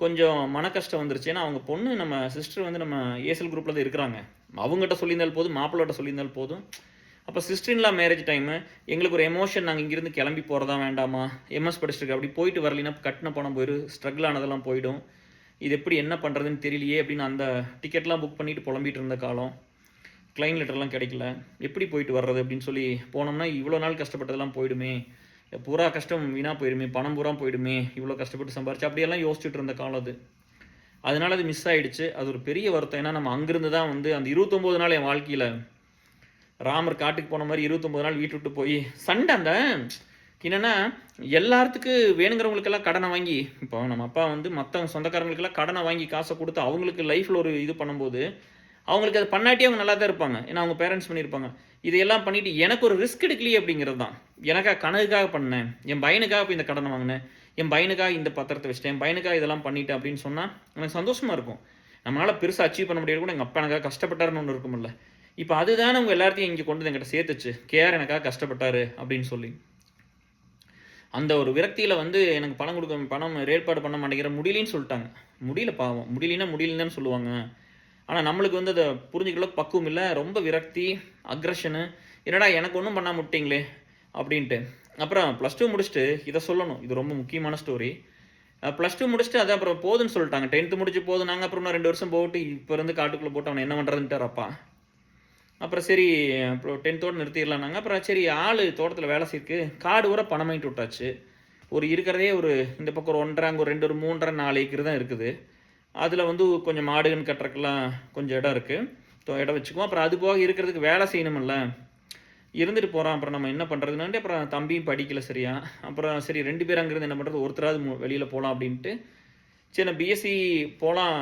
Speaker 1: கொஞ்சம் மன கஷ்டம் வந்துருச்சு. ஏன்னா அவங்க பொண்ணு நம்ம சிஸ்டர் வந்து நம்ம ஏசல் குரூப்பில் தான் இருக்கிறாங்க. அவங்ககிட்ட சொல்லியிருந்தால் போதும், மாப்பிள்ளோட்ட சொல்லியிருந்தால் போதும். அப்போ சிஸ்டர்லாம் மேரேஜ் டைமு எங்களுக்கு ஒரு எமோஷன், நாங்கள் இங்கேருந்து கிளம்பி போகிறதா வேண்டாமா, எம்எஸ் படிச்சுருக்கு அப்படி போயிட்டு வரலினா கட்டின பணம் போயிடும், ஸ்ட்ரகிள் ஆனதெல்லாம் போயிடும், இது எப்படி என்ன பண்ணுறதுன்னு தெரியலையே அப்படின்னு அந்த டிக்கெட்லாம் புக் பண்ணிவிட்டு புலம்பிகிட்டு இருந்த காலம். கிளைன் லெட்டர்லாம் கிடைக்கல, எப்படி போயிட்டு வர்றது அப்படின்னு சொல்லி போனோம்னா இவ்வளோ நாள் கஷ்டப்பட்டதெல்லாம் போயிடுமே, பூரா கஷ்டம் வீணாக போயிடுமே, பணம் பூரா போயிடுமே, இவ்வளோ கஷ்டப்பட்டு சம்பாரிச்சு அப்படியெல்லாம் யோசிச்சுட்டு இருந்த காலம் அது. அதனால அது மிஸ் ஆகிடுச்சு. அது ஒரு பெரிய வருத்தம். ஏன்னா நம்ம அங்கேருந்து தான் வந்து அந்த 29 நாள் என் வாழ்க்கையில் ராமர் காட்டுக்கு போன மாதிரி 29 நாள் வீட்டு விட்டு போய் சண்டை. அந்த என்னென்னா எல்லாத்துக்கு வேணுங்கிறவங்களுக்கெல்லாம் கடனை வாங்கி, இப்போ நம்ம அப்பா வந்து மற்ற சொந்தக்காரங்களுக்கெல்லாம் கடனை வாங்கி காசை கொடுத்து அவங்களுக்கு லைஃப்பில் ஒரு இது பண்ணும்போது அவங்களுக்கு அதை பண்ணாட்டி அவங்க நல்லா தான் இருப்பாங்க. ஏன்னா அவங்க பேரண்ட்ஸ் பண்ணியிருப்பாங்க. இதையெல்லாம் பண்ணிவிட்டு எனக்கு ஒரு ரிஸ்க் எடுக்கலையே அப்படிங்கிறது தான். எனக்காக கனவுக்காக பண்ணேன், என் பையனுக்காக இப்போ இந்த கடனை வாங்கினேன், என் பையனுக்காக இந்த பத்திரத்தை வச்சிட்டேன், என் பையனுக்காக இதெல்லாம் பண்ணிட்டேன் அப்படின்னு சொன்னால் எனக்கு சந்தோஷமாக இருக்கும். நம்மளால் பெருசாக அச்சீவ் பண்ண முடியாது கூட, எங்கள் அப்பா எனக்காக கஷ்டப்பட்டாருன்னு ஒன்று இருக்குமில்ல. இப்போ அதுதானே அவங்க எல்லாத்தையும் இங்கே கொண்டு என்கிட்ட சேர்த்துச்சு, கேஆர் எனக்காக கஷ்டப்பட்டாரு அப்படின்னு சொல்லி. அந்த ஒரு விரக்தியில் வந்து எனக்கு பணம் ஏற்பாடு பண்ண மாட்டேங்கிற, முடியலன்னு சொல்லிட்டாங்க. முடியல, பாவம், முடியலன்னு சொல்லுவாங்க. ஆனால் நம்மளுக்கு வந்து அதை புரிஞ்சுக்கலாம் பக்குவம் இல்லை, ரொம்ப விரக்தி, அக்ரஷனு, என்னடா எனக்கு ஒன்றும் பண்ணாம விட்டீங்களே அப்படின்ட்டு. அப்புறம் +2 முடிச்சுட்டு இதை சொல்லணும், இது ரொம்ப முக்கியமான ஸ்டோரி. +2 முடிச்சுட்டு அதை அப்புறம் போதுன்னு சொல்லிட்டாங்க. 10th முடிச்சு போதும். நாங்கள் அப்புறம் 2 வருஷம் போட்டு இப்போ இருந்து காட்டுக்குள்ளே போட்டு அவனை என்ன பண்ணுறதுன்ட்டார் அப்பா. அப்புறம் சரி அப்புறம் 10th நிறுத்திடலான்னாங்க. அப்புறம் சரி ஆள் தோட்டத்தில் வேலை செய்யிருக்கு, காடு கூட பணம் வாங்கிட்டு விட்டாச்சு. ஒரு இருக்கிறதே ஒரு இந்த பக்கம் ஒரு 1.5, அங்கே ஒரு 2, ஒரு 3.5, 4 ஏக்கர் தான் இருக்குது. அதில் வந்து கொஞ்சம் மாடுகன்னு கட்டுறதுக்கெல்லாம் கொஞ்சம் இடம் இருக்குது, இடம் வச்சுக்குவோம். அப்புறம் அது போக இருக்கிறதுக்கு வேலை செய்யணுமில்ல, இருந்துட்டு போகிறான். அப்புறம் நம்ம என்ன பண்ணுறதுன்னு அப்புறம் தம்பியும் படிக்கலை சரியா. அப்புறம் சரி 2 பேர் அங்கேருந்து என்ன பண்ணுறது, ஒருத்தராவது வெளியில் போகலாம் அப்படின்ட்டு சரி நான் பிஎஸ்சி போகலாம்.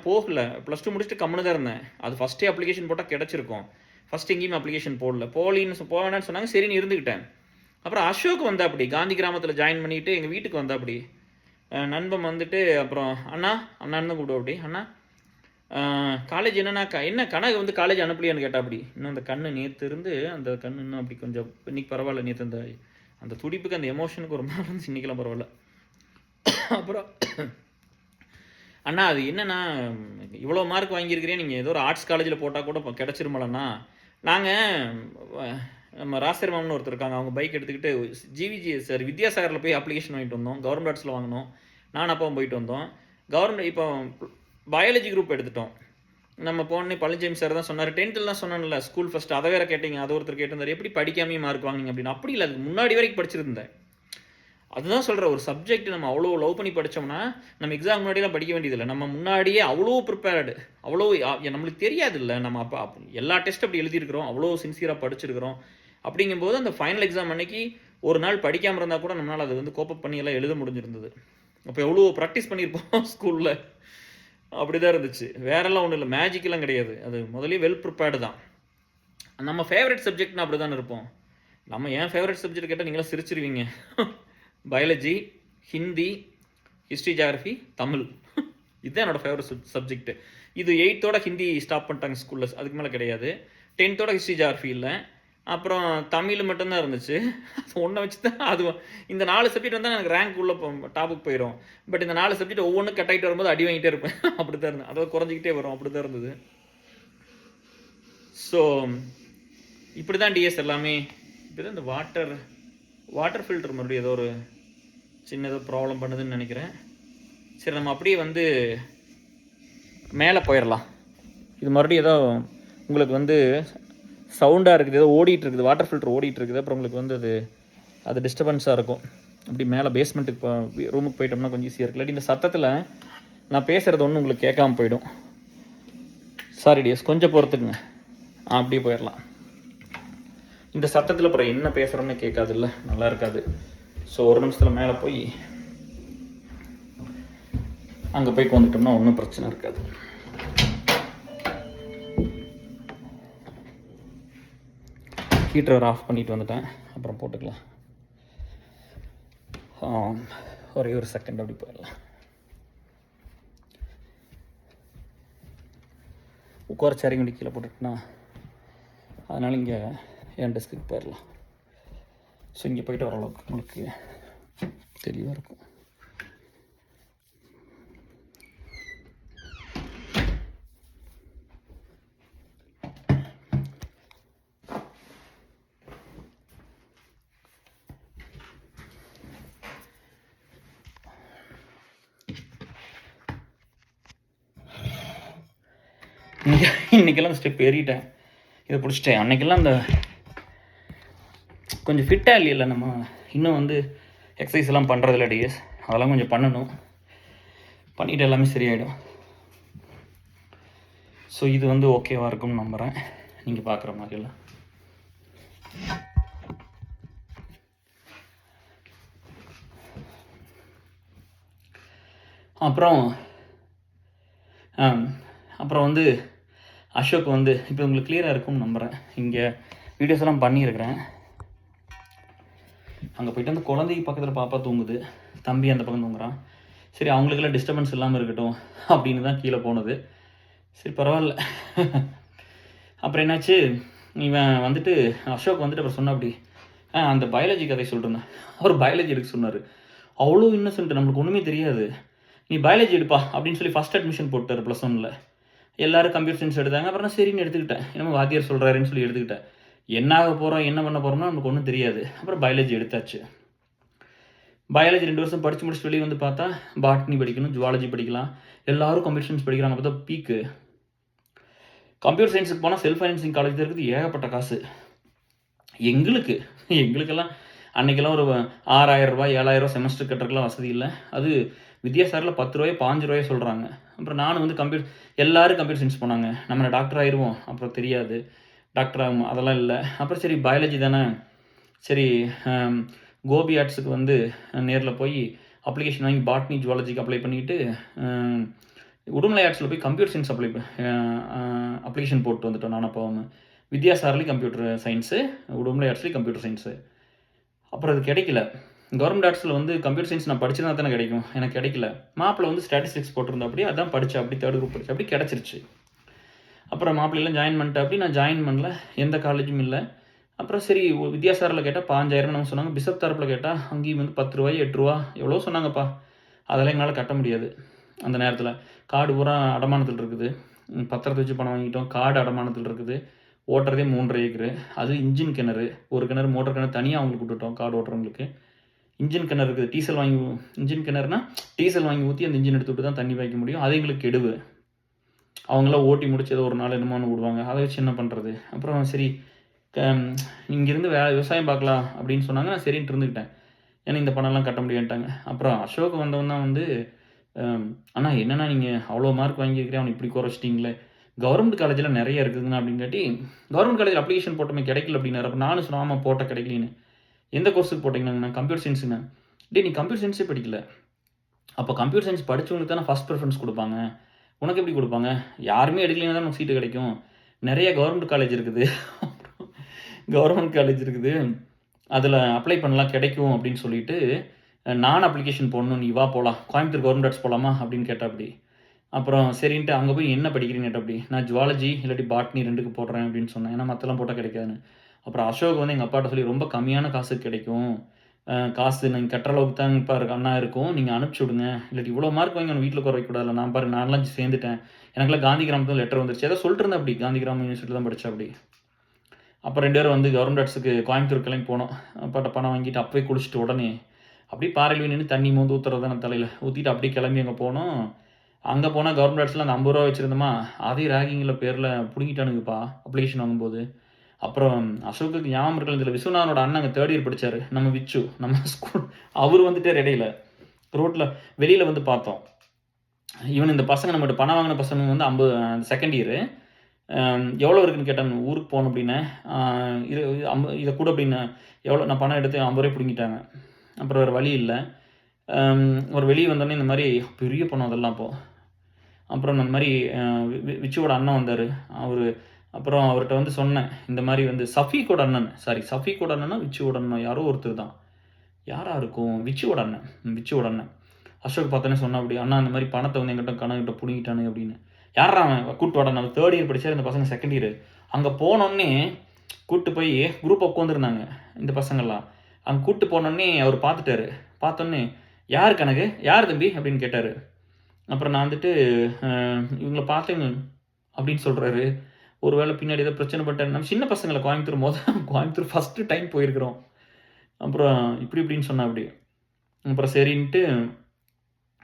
Speaker 1: போகல, +2 முடிச்சுட்டு கம்முன்னு தான் இருந்தேன். அது ஃபஸ்ட்டே அப்ளிகேஷன் போட்டால் கிடச்சிருக்கும். ஃபஸ்ட் எங்கேயுமே அப்ளிகேஷன் போகலின்னு போவேன்னு சொன்னாங்க. சரின்னு இருந்துக்கிட்டேன். அப்புறம் அசோக் வந்தா அப்படி காந்தி கிராமத்தில் ஜாயின் பண்ணிவிட்டு எங்கள் வீட்டுக்கு வந்தா அப்படி நண்பன் வந்துட்டு, அப்புறம் அண்ணான்னு தான் கூப்பிடுவோம் அப்படி. அண்ணா காலேஜ் என்னன்னா என்ன கனகு வந்து காலேஜ் அனுப்பலையான்னு கேட்டா அப்படி. இன்னும் அந்த கண்ணு நேற்று இருந்து அந்த கண்ணு இன்னும் அப்படி கொஞ்சம் இன்னைக்கு பரவாயில்ல. நேற்று அந்த துடிப்புக்கு அந்த எமோஷனுக்கு ஒரு மாதிரி இருந்துச்சு, இன்றைக்கெல்லாம் பரவாயில்ல. அப்புறம் அண்ணா அது என்னன்னா இவ்வளோ மார்க் வாங்கியிருக்கிறேன், நீங்கள் ஏதோ ஒரு ஆர்ட்ஸ் காலேஜில் போட்டால் கூட இப்போ கிடச்சிருமலண்ணா. நாங்கள் நம்ம ராசர் மாமன் ஒருத்தர் இருக்காங்க, அவங்க பைக் எடுத்துக்கிட்டு GVGS வித்யாசாகரில் போய் அப்ளிகேஷன் வாங்கிட்டு வந்தோம். கவர்மெண்ட் ஆர்ட்ஸில் வாங்கினோம், நான் அப்பாவும் போயிட்டு வந்தோம். கவர்மெண்ட் இப்போ பயாலஜி குரூப் எடுத்துட்டோம். நம்ம போனே பழனிசாமி சார் தான் சொன்னார், 10th தான் சொன்னான்ல ஸ்கூல் ஃபஸ்ட்டு, அதை வேறு கேட்டிங்க. அது ஒருத்தர் கேட்டிருந்தார், எப்படி படிக்காமே மார்க் வாங்கினீங்க அப்படின்னு. அப்படி இல்லை, அதுக்கு முன்னாடி வரைக்கும் படிச்சிருந்தேன். அதுதான் சொல்கிறேன், ஒரு சப்ஜெக்ட் நம்ம அவ்வளோ லவ் பண்ணி படித்தோம்னா நம்ம எக்ஸாம் முன்னாடியெலாம் படிக்க வேண்டியதில்லை. நம்ம முன்னாடியே அவ்வளோ ப்ரிப்பேர்டு, அவ்வளோ நம்மளுக்கு தெரியாது இல்லை, நம்ம அப்போ எல்லா டெஸ்ட் அப்படி எழுதியிருக்கிறோம், அவ்வளோ சின்சியராக படிச்சிருக்கிறோம். அப்படிங்கும்போது அந்த ஃபைனல் எக்ஸாம் அன்னைக்கு ஒரு நாள் படிக்காமல் இருந்தால் கூட நம்மளால் அது வந்து கோப்பப் பண்ணி எல்லாம் எழுத முடிஞ்சிருந்தது. அப்போ எவ்வளோ ப்ராக்டிஸ் பண்ணியிருப்போம் ஸ்கூலில். அப்படி தான் இருந்துச்சு, வேறெல்லாம் ஒன்றும் இல்லை, மேஜிக்கெல்லாம் கிடையாது. அது முதலே வெல் ப்ரிப்பேர்டு தான். நம்ம ஃபேவரட் சப்ஜெக்ட்னா அப்படி தான் இருப்போம். நம்ம ஏன் ஃபேவரட் சப்ஜெக்ட் கேட்டால் நீங்களாம் சிரிச்சிருவீங்க. Biology, Hindi, history, geography, Tamil, இதுதான் என்னோடய ஃபேவரட் சப்ஜெக்ட்டு. இது 8th ஹிந்தி ஸ்டாப் பண்ணிட்டாங்க ஸ்கூலில், அதுக்கு மேலே கிடையாது. 10th ஹிஸ்ட்ரி, ஜியாகிரஃபி இல்லை. அப்புறம் தமிழ் மட்டும்தான் இருந்துச்சு. ஒன்றை வச்சு தான் அது இந்த 4 சப்ஜெக்ட் வந்தால் எனக்கு ரேங்க் உள்ள டாப்புக்கு போயிடும். பட் இந்த 4 சப்ஜெக்ட் ஒவ்வொன்றும் கட் ஆகிட்டு வரும்போது அடி வாங்கிட்டே இருப்பேன். அப்படி தான் இருந்தேன், அதாவது குறைஞ்சிக்கிட்டே வரும், அப்படி தான் இருந்தது. ஸோ இப்படி தான் டிஎஸ் எல்லாமே. இப்படி தான் இந்த வாட்டர் ஃபில்டர் மறுபடியும் ஏதோ ஒரு சின்னதோ ப்ராப்ளம் பண்ணுதுன்னு நினைக்கிறேன். சரி நம்ம அப்படியே வந்து மேலே போயிடலாம். இது மறுபடியும் ஏதோ உங்களுக்கு வந்து சவுண்டாக இருக்குது, ஏதோ ஓடிட்டு இருக்குது, வாட்டர் ஃபில்டர் ஓடிட்டு இருக்குது. அப்புறம் உங்களுக்கு வந்து அது டிஸ்டர்பன்ஸாக இருக்கும். அப்படி மேலே பேஸ்மெண்ட்டுக்கு ரூமுக்கு போயிட்டோம்னா கொஞ்சம் ஈஸியாக இருக்கு. இல்லாட்டி இந்த சத்தத்தில் நான் பேசுகிறது ஒன்றும் உங்களுக்கு கேட்காம போயிடும். சாரி டியர்ஸ், கொஞ்சம் பொறுத்துக்குங்க. அப்படியே போயிடலாம். இந்த சத்தத்தில் அப்புறம் என்ன பேசுகிறோம்னு கேட்காது, இல்லை நல்லா இருக்காது. ஸோ ஒரு நிமிஷத்தில் மேலே போய் அங்கே போய் வந்துட்டோம்னா ஒன்றும் பிரச்சனை இருக்காது. ஹீட்டர் ஆஃப் பண்ணிட்டு வந்துட்டேன், அப்புறம் போட்டுக்கலாம். ஒரே ஒரு செகண்ட் அப்படி போயிடலாம். உட்கார சேரிங் வண்டி கீழே போட்டுட்டுனா அதனால் இங்கே என் டெஸ்க்குக்கு போயிடலாம். ஸோ இங்கே போயிட்டு ஓரளவுக்கு உங்களுக்கு தெளிவாக இருக்கும். இன்றைக்கெல்லாம் அந்த ஸ்டெப் ஏறிட்டேன், இதை பிடிச்சிட்டேன். அன்றைக்கெல்லாம் அந்த கொஞ்சம் ஃபிட்டாக இல்லையில்ல, நம்ம இன்னும் வந்து எக்ஸசைஸ் எல்லாம் பண்ணுறதில்ல டிஎஸ். அதெல்லாம் கொஞ்சம் பண்ணணும், பண்ணிவிட்டு எல்லாமே சரியாயிடும். ஸோ இது வந்து ஓகேவாக இருக்கும்னு நம்புகிறேன், நீங்கள் பார்க்குற மாதிரிலாம். அப்புறம் வந்து அசோக் வந்து இப்போ உங்களுக்கு கிளியராக இருக்கும்னு நம்புகிறேன். இங்கே வீடியோஸ் எல்லாம் பண்ணியிருக்கிறேன். அங்கே போய்ட்டு அந்த குழந்தைக்கு பக்கத்தில் பாப்பா தூங்குது, தம்பி அந்த பக்கம் தூங்குறான். சரி அவங்களுக்கெல்லாம் டிஸ்டர்பன்ஸ் இல்லாமல் இருக்கட்டும் அப்படின்னு தான் கீழே போனது. சரி பரவாயில்ல. அப்புறம் என்னாச்சு, இவன் வந்துட்டு அசோக் வந்துட்டு அப்புறம் சொன்ன அப்படி அந்த பயாலஜி கதை சொல்லிட்டுருந்தேன். அவர் பயாலஜி எடுக்க சொன்னார். அவ்வளோ இன்னசென்ட், நம்மளுக்கு ஒன்றுமே தெரியாது. நீ பயாலஜி எடுப்பா அப்படின்னு சொல்லி ஃபஸ்ட் அட்மிஷன் போட்டார் +1. எல்லோரும் கம்ப்யூட்டர் சயின்ஸ் எடுத்தாங்க. அப்புறம் நான் சரின்னு எடுத்துக்கிட்டேன், என்னமோ வாத்தியார் சொல்கிறாருன்னு சொல்லி எடுத்துக்கிட்டேன். என்ன ஆக போகிறோம் என்ன பண்ண போகிறோம்னா நமக்கு ஒன்றும் தெரியாது. அப்புறம் பயாலஜி எடுத்தாச்சு. பயாலஜி 2 வருஷம் படித்து முடிச்சுட்டு வெளியே வந்து பார்த்தா பாட்னி படிக்கணும், ஜுவாலஜி படிக்கலாம். எல்லோரும் கம்ப்யூட்டர் சயின்ஸ் படிக்கிறாங்க. அப்போ தான் பீக்கு. கம்ப்யூட்டர் சயின்ஸுக்கு போனால் செல்ஃப் ஃபைனான்சிங் காலேஜ் தான் இருக்குது, ஏகப்பட்ட காசு. எங்களுக்கெல்லாம் அன்றைக்கெல்லாம் ஒரு 6000 ரூபா 7000 செமஸ்டர் கட்டுறதுக்குலாம் வசதி இல்லை. அது வித்யாசாரில் 10 ரூபாய் 5 ரூபாய் சொல்கிறாங்க. அப்புறம் நானும் வந்து எல்லோரும் கம்ப்யூட்டர் சயின்ஸ் போனாங்க. நம்ம டாக்டர் ஆயிடுவோம், அப்புறம் தெரியாது டாக்டர் ஆகும், அதெல்லாம் இல்லை. அப்புறம் சரி பயாலஜி தானே, சரி கோபி ஆர்ட்ஸுக்கு வந்து நேரில் போய் அப்ளிகேஷன் வாங்கி பாட்னி ஜுவாலஜிக்கு அப்ளை பண்ணிவிட்டு உடுமலை ஆர்ட்ஸில் போய் கம்ப்யூட்டர் சயின்ஸ் அப்ளிகேஷன் போட்டு வந்துட்டோம். நான் அப்போ வித்யாசாரிலையும் கம்ப்யூட்டர் சயின்ஸு, உடுமலை ஆர்ட்ஸ்லேயும் கம்ப்யூட்டர் சயின்ஸு. அப்புறம் அது கிடைக்கல. கவர்மெண்ட் ஆர்ட்ஸில் வந்து கம்ப்யூட்டர் சயின்ஸ் நான் படிச்சிருந்தா தானே கிடைக்கும், எனக்கு கிடைக்கல. மாப்பிள்ளை வந்து ஸ்டாட்டிஸ்டிக்ஸ் போட்டிருந்தா அப்படி, அதான் படித்தேன். அப்படி 3rd குரூப் படிச்சு அப்படி கிடச்சிருச்சு. அப்புறம் மாப்பிள்ளைலாம் ஜாயின் பண்ணிட்டேன். அப்படி நான் ஜாயின் பண்ணல, எந்த காலேஜும் இல்லை. அப்புறம் சரி வித்யாசாரில் கேட்டால் 5000 நம்ம சொன்னாங்க. பிஷப் தரப்பில் கேட்டால் அங்கேயும் வந்து 10 ரூபாய் 8 ரூபா எவ்வளோ சொன்னாங்கப்பா. அதெல்லாம் எங்களால் கட்ட முடியாது அந்த நேரத்தில். கார்டு பூரா அடமானத்தில் இருக்குது, பத்திரத்தை வச்சு பணம் வாங்கிட்டோம். கார்டு அடமானத்தில் இருக்குது, ஓட்டுறதே 3.5 ஏக்கரு. அது இன்ஜின் கிணறு, ஒரு கிணறு மோட்டர் கிணறு தனியாக அவங்களுக்கு விட்டுட்டோம். கார்டு ஓட்டுறவங்களுக்கு இன்ஜின் கிணறு இருக்குது. இன்ஜின் கிணறுனா டீசல் வாங்கி ஊற்றி அந்த இன்ஜின் எடுத்து விட்டு தான் தண்ணி வைக்க முடியும். அது எங்களுக்கு கெடுவு. அவங்களாம் ஓட்டி முடிச்சது ஒரு நாள் என்னமோன்னு விடுவாங்க, அதை வச்சு என்ன பண்ணுறது. அப்புறம் சரி இங்கேருந்து விவசாயம் பார்க்கலாம் அப்படின்னு சொன்னாங்க. நான் சரின்ட்டு இருந்துக்கிட்டேன், ஏன்னா இந்த பணம்லாம் கட்ட முடியாட்டாங்க. அப்புறம் அசோக் வந்தவன் தான் வந்து அண்ணா என்னென்னா நீங்கள் அவ்வளோ மார்க் வாங்கியிருக்கிறேன், அவனை இப்படி குறைச்சிட்டிங்களே, கவர்மெண்ட் காலேஜில் நிறைய இருக்குதுங்க அப்படின்னு கேட்டி, கவர்மெண்ட் காலேஜில் அப்ளிகேஷன் போட்டோமே கிடைக்கல அப்படின்னாரு. அப்போ நானும் சொன்னேன் ஆமாம் போட்டால் கிடைக்கலின்னு. எந்த கோர்ஸுக்கு போட்டிங்கண்ணா? நான் கம்ப்யூட்டர் சயின்ஸுங்க. நீ கம்ப்யூட்டர் சயின்ஸே படிக்கல. அப்போ கம்ப்யூட்டர் சயின்ஸ் படித்தவங்களுக்கு தானே ஃபஸ்ட் ப்ரிஃபரன்ஸ் கொடுப்பாங்க, உனக்கு எப்படி கொடுப்பாங்க? யாருமே எடுக்கலைன்னா தான் உனக்கு சீட்டு கிடைக்கும். நிறைய கவர்மெண்ட் காலேஜ் இருக்குது, அதில் அப்ளை பண்ணலாம் கிடைக்கும் அப்படின்னு சொல்லிட்டு நான் அப்ளிகேஷன் போடணும், நீ வா போகலாம், கோயம்புத்தூர் கவர்மெண்ட் ஆர்ட்ஸ் போகலாமா அப்படின்னு கேட்டால் அப்படி. அப்புறம் சரின்ட்டு அங்கே போய் என்ன படிக்கிறீங்க கேட்டால் அப்படி. நான் ஜுவாலஜி இல்லாட்டி பாட்னி 2க்கு போடுறேன் அப்படின்னு சொன்னேன், ஏன்னா மற்றெல்லாம் போட்டால் கிடைக்காதுன்னு. அப்புறம் அசோக் வந்து எங்கள் அப்பாட்ட சொல்லி ரொம்ப கம்மியான காசுக்கு கிடைக்கும், காசு நீங்கள் கட்டுற அளவுக்கு தான் இப்போ அண்ணா இருக்கும், நீங்கள் அனுப்பிச்சி விடுங்க, இல்லாட்டி இவ்வளோ மார்க் வாங்கி அவன் வீட்டில் குறை வைக்கூடாது. நான் பாரு நான்லாம் சேர்ந்துட்டேன், எனக்குலாம் காந்தி கிராமத்தில் லெட்டர் வந்துருச்சு, ஏதோ சொல்லிட்டு இருந்தேன் அப்படி. காந்தி கிராம யூனிவர்சிட்டியில் தான் படித்தேன் அப்படி. அப்போ 2 பேரும் வந்து கவர்மெண்ட் ஆர்ட்ஸுக்கு கோயம்புத்தூர் கிளம்பி போனோம். அப்பாட்ட பணம் வாங்கிட்டு அப்போயே குளிச்சுட்டு உடனே அப்படியே பாறையில் நின்று தண்ணி மோந்து ஊற்றுறது நான் தலையில் ஊற்றிட்டு அப்படியே கிளம்பி அங்கே போனோம். அங்கே போனால் கவர்மெண்ட் ஆர்ட்ஸில் அந்த 50 ரூபா வச்சுருந்தோமா, அதே ரேகிங்கில் பேரில் பிடிங்கிட்டானுங்கப்பா அப்ளிகேஷன் வாங்கும்போது. அப்புறம் அசோக்குக்கு ஞாபகம் இருக்கல, இதில் விஸ்வநாதனோட அண்ணன் அங்கே 3rd இயர் படித்தார், நம்ம விச்சு, நம்ம ஸ்கூல். அவர் வந்துட்டு இடையில ரோட்டில் வெளியில் வந்து பார்த்தோம். ஈவன் இந்த பசங்க நம்மகிட்ட பணம் வாங்கின பசங்க வந்து 50 2nd இயரு. எவ்வளோ இருக்குன்னு கேட்டாங்க. ஊருக்கு போகணும் அப்படின்னேன். இதை கூட அப்படின்னு எவ்வளோ, நான் பணம் எடுத்து 50 ரூபாய் பிடுங்கிட்டாங்க. அப்புறம் வேறு வழி இல்லை. ஒரு வெளியே வந்தோடனே இந்த மாதிரி பெரிய பணம் அதெல்லாம் அப்போது. அப்புறம் இந்த மாதிரி விச்சுவோட அண்ணன் வந்தார். அப்புறம் அவர்கிட்ட வந்து சொன்னேன், இந்த மாதிரி வந்து சஃபீக்கோட அண்ணனா விச்சுவோட அண்ணன் யாரோ ஒருத்தர் தான், யாராக இருக்கும், விச்சுவோட அண்ணன். அசோக் பார்த்தோன்னே சொன்னா அப்படி, அண்ணா இந்த மாதிரி பணத்தை வந்து எங்கிட்ட கணக்கிட்ட பிடிங்கிட்டானு அப்படின்னு. யாரா அவன், கூப்பிட்டு வாடா. நான் 3rd இயர் படித்தார், இந்த பசங்க 2nd இயர். அங்கே போனோடனே கூப்பிட்டு போய் குரூப் உட்காந்துருந்தாங்க இந்த பசங்கள்லாம். அங்கே கூப்பிட்டு போனோடனே அவர் பார்த்துட்டாரு. பார்த்தோன்னே யார் கணக்கு, யார் தம்பி அப்படின்னு கேட்டார். அப்புறம் நான் வந்துட்டு இவங்கள பார்த்தேங்க அப்படின்னு சொல்கிறாரு. ஒரு வேளை பின்னாடி ஏதோ பிரச்சனை பண்ணிட்டேன். நம்ம சின்ன பசங்களை கோயம்புத்தூர் ஃபஸ்ட்டு டைம் போயிருக்கிறோம். அப்புறம் இப்படின்னு சொன்னா அப்படி. அப்புறம் சரின்ட்டு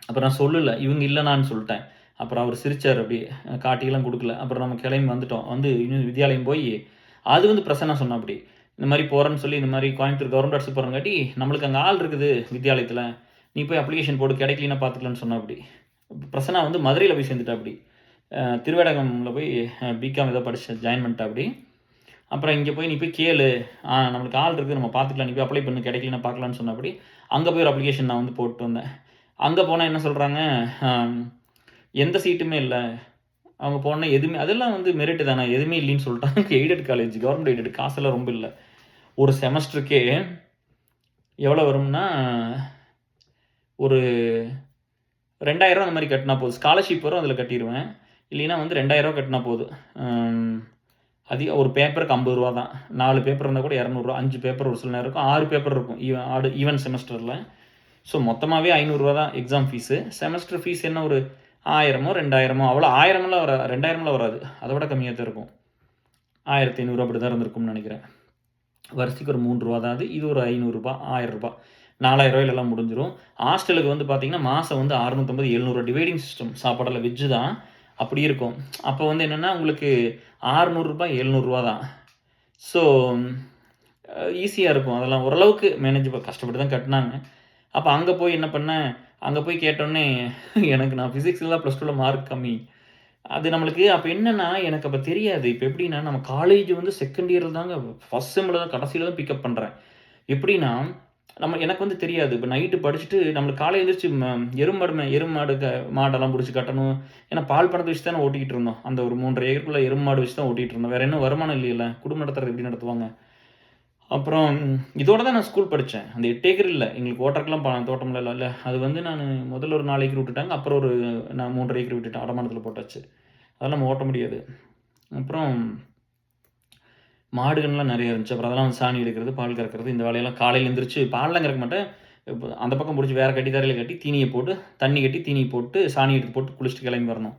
Speaker 1: அப்புறம் நான் சொல்லலை, இவங்க இல்லைனான்னு சொல்லிட்டேன். அப்புறம் அவர் சிரித்தார், அப்படி காட்டிலாம் கொடுக்கல. அப்புறம் நம்ம கிளம்பி வந்துட்டோம். வந்து இன்னும் வித்யாலயம் போய் அது வந்து பிரசன்னா சொன்னா அப்படி, இந்த மாதிரி போகிறேன்னு சொல்லி, இந்த மாதிரி கோயம்புத்தூர் கவர்மெண்ட் ஆர்ட்ஸ் போகிறங்காட்டி நம்மளுக்கு அங்கே ஆள் இருக்குது வித்யாலயத்தில், நீ போய் அப்ளிகேஷன் போட்டு கிடைக்கலன்னா பார்த்துக்கலான்னு சொன்னா அப்படி. பிரசன்னா வந்து மதுரையில் போய் சேர்ந்துட்டா அப்படி. திருவேடகமில் போய் பிகாம் ஏதோ படிச்சு ஜாயின் பண்ணிட்டா அப்படி. அப்புறம் இங்கே போய் நீ போய் கேளு, நம்மளுக்கு ஆள் இருக்குது, நம்ம பார்த்துக்கலாம், நீ போய் அப்ளை பண்ணு, கிடைக்கலன்னா பார்க்கலான்னு சொன்ன அப்படி. அங்கே போய் ஒரு அப்ளிகேஷன் நான் வந்து போட்டு வந்தேன். அங்கே போனால் என்ன சொல்கிறாங்க, எந்த சீட்டுமே இல்லை. அவங்க போனால் எதுவுமே, அதெல்லாம் வந்து மெரிட்டு தானே, எதுவுமே இல்லைன்னு சொல்லிட்டாங்க. எய்டட் காலேஜ், கவர்மெண்ட் எய்டட், காசெல்லாம் ரொம்ப இல்லை. ஒரு செமஸ்டருக்கே எவ்வளோ வரும்னா ஒரு 2000 அந்த மாதிரி கட்டினா போதும். ஸ்காலர்ஷிப் வரும், அதில் கட்டிடுவேன். இல்லைன்னா வந்து 2000 கட்டினா போதும். ஒரு பேப்பருக்கு 50 ரூபா தான். 4 பேப்பர் இருந்தால் கூட 200 5 பேப்பர் ஒரு சில நேரம் இருக்கும், 6 பேப்பர் இருக்கும் ஈவன் செமஸ்டரில். ஸோ மொத்தமாகவே 500 தான் எக்ஸாம் ஃபீஸு. செமஸ்டர் ஃபீஸ் என்ன ஒரு 1000 2000 அவ்வளோ, 2000 வராது, அதை விட கம்மியாக தான் இருக்கும். 1500 அப்படி தான் இருந்திருக்கும்னு நினைக்கிறேன். வருஷத்துக்கு ஒரு 3 ரூபா தான் அது. இது ஒரு 500 ரூபா, 1000 ரூபா, 4000 ரூபாயிலெல்லாம் முடிஞ்சிடும். ஹாஸ்டலுக்கு வந்து பார்த்திங்கன்னா மாதம் வந்து 650 700 டிவைடிங் சிஸ்டம், சாப்பாடெல்லாம் வெஜ்ஜு தான், அப்படி இருக்கும். அப்போ வந்து என்னென்னா உங்களுக்கு 600 ரூபாய் 700 தான். ஸோ ஈஸியாக இருக்கும், அதெல்லாம் ஓரளவுக்கு மேனேஜ், கஷ்டப்பட்டு தான் கட்டினாங்க. அப்போ அங்கே போய் என்ன பண்ணேன், அங்கே போய் கேட்டோடனே எனக்கு, நான் ஃபிசிக்ஸ்லாம் +2 மார்க் கம்மி. அது நம்மளுக்கு அப்போ என்னென்னா, எனக்கு அப்போ தெரியாது. இப்போ எப்படின்னா, நம்ம காலேஜ் வந்து 2nd இயரில் தாங்க, ஃபஸ்ட் செம்மில் தான், கடைசியில் தான் பிக்கப் பண்ணுறேன். எப்படின்னா எனக்கு வந்து தெரியாது. இப்போ நைட்டு படிச்சுட்டு நம்மளுக்கு காலையில் எழுந்திரிச்சு மாடெல்லாம் பிடிச்சி கட்டணும். ஏன்னா பால் பணத்தை வச்சு தானே ஓட்டிக்கிட்டு இருந்தோம். அந்த ஒரு 3.5 ஏக்கருக்குள்ளே மாடு வச்சு தான் ஓட்டிகிட்டு இருந்தோம். வேறு என்ன வருமானம் இல்லையில்ல, குடும்பம் நடத்துறது எப்படி நடத்துவாங்க. அப்புறம் இதோட தான் நான் ஸ்கூல் படித்தேன். அந்த 8 ஏக்கர் இல்லை, எங்களுக்கு ஓட்டருக்கெல்லாம் தோட்டம்லாம் இல்லை. அது வந்து நான் முதல்ல ஒரு 4 ஏக்கர் விட்டுட்டாங்க, அப்புறம் நான் 3.5 ஏக்கர் விட்டுட்டேன், அடமானத்தில் போட்டாச்சு. அதெல்லாம் நம்ம ஓட்ட முடியாது. அப்புறம் மாடுகள்லாம் நிறைய இருந்துச்சு. அப்புறம் அதெல்லாம் வந்து சாணி எடுக்கிறது, பால் கறக்கிறது, இந்த வேலையெல்லாம் காலையில் எழுந்திரிச்சு, பால்லாம் கறக்க மாட்டேன், இப்போ அந்த பக்கம் பிடிச்சி வேறு தரையில் கட்டி தீனியை போட்டு, தண்ணி கட்டி தீனியை போட்டு, சாணி எடுத்து போட்டு குளிச்சுட்டு கிளம்பி வரணும்.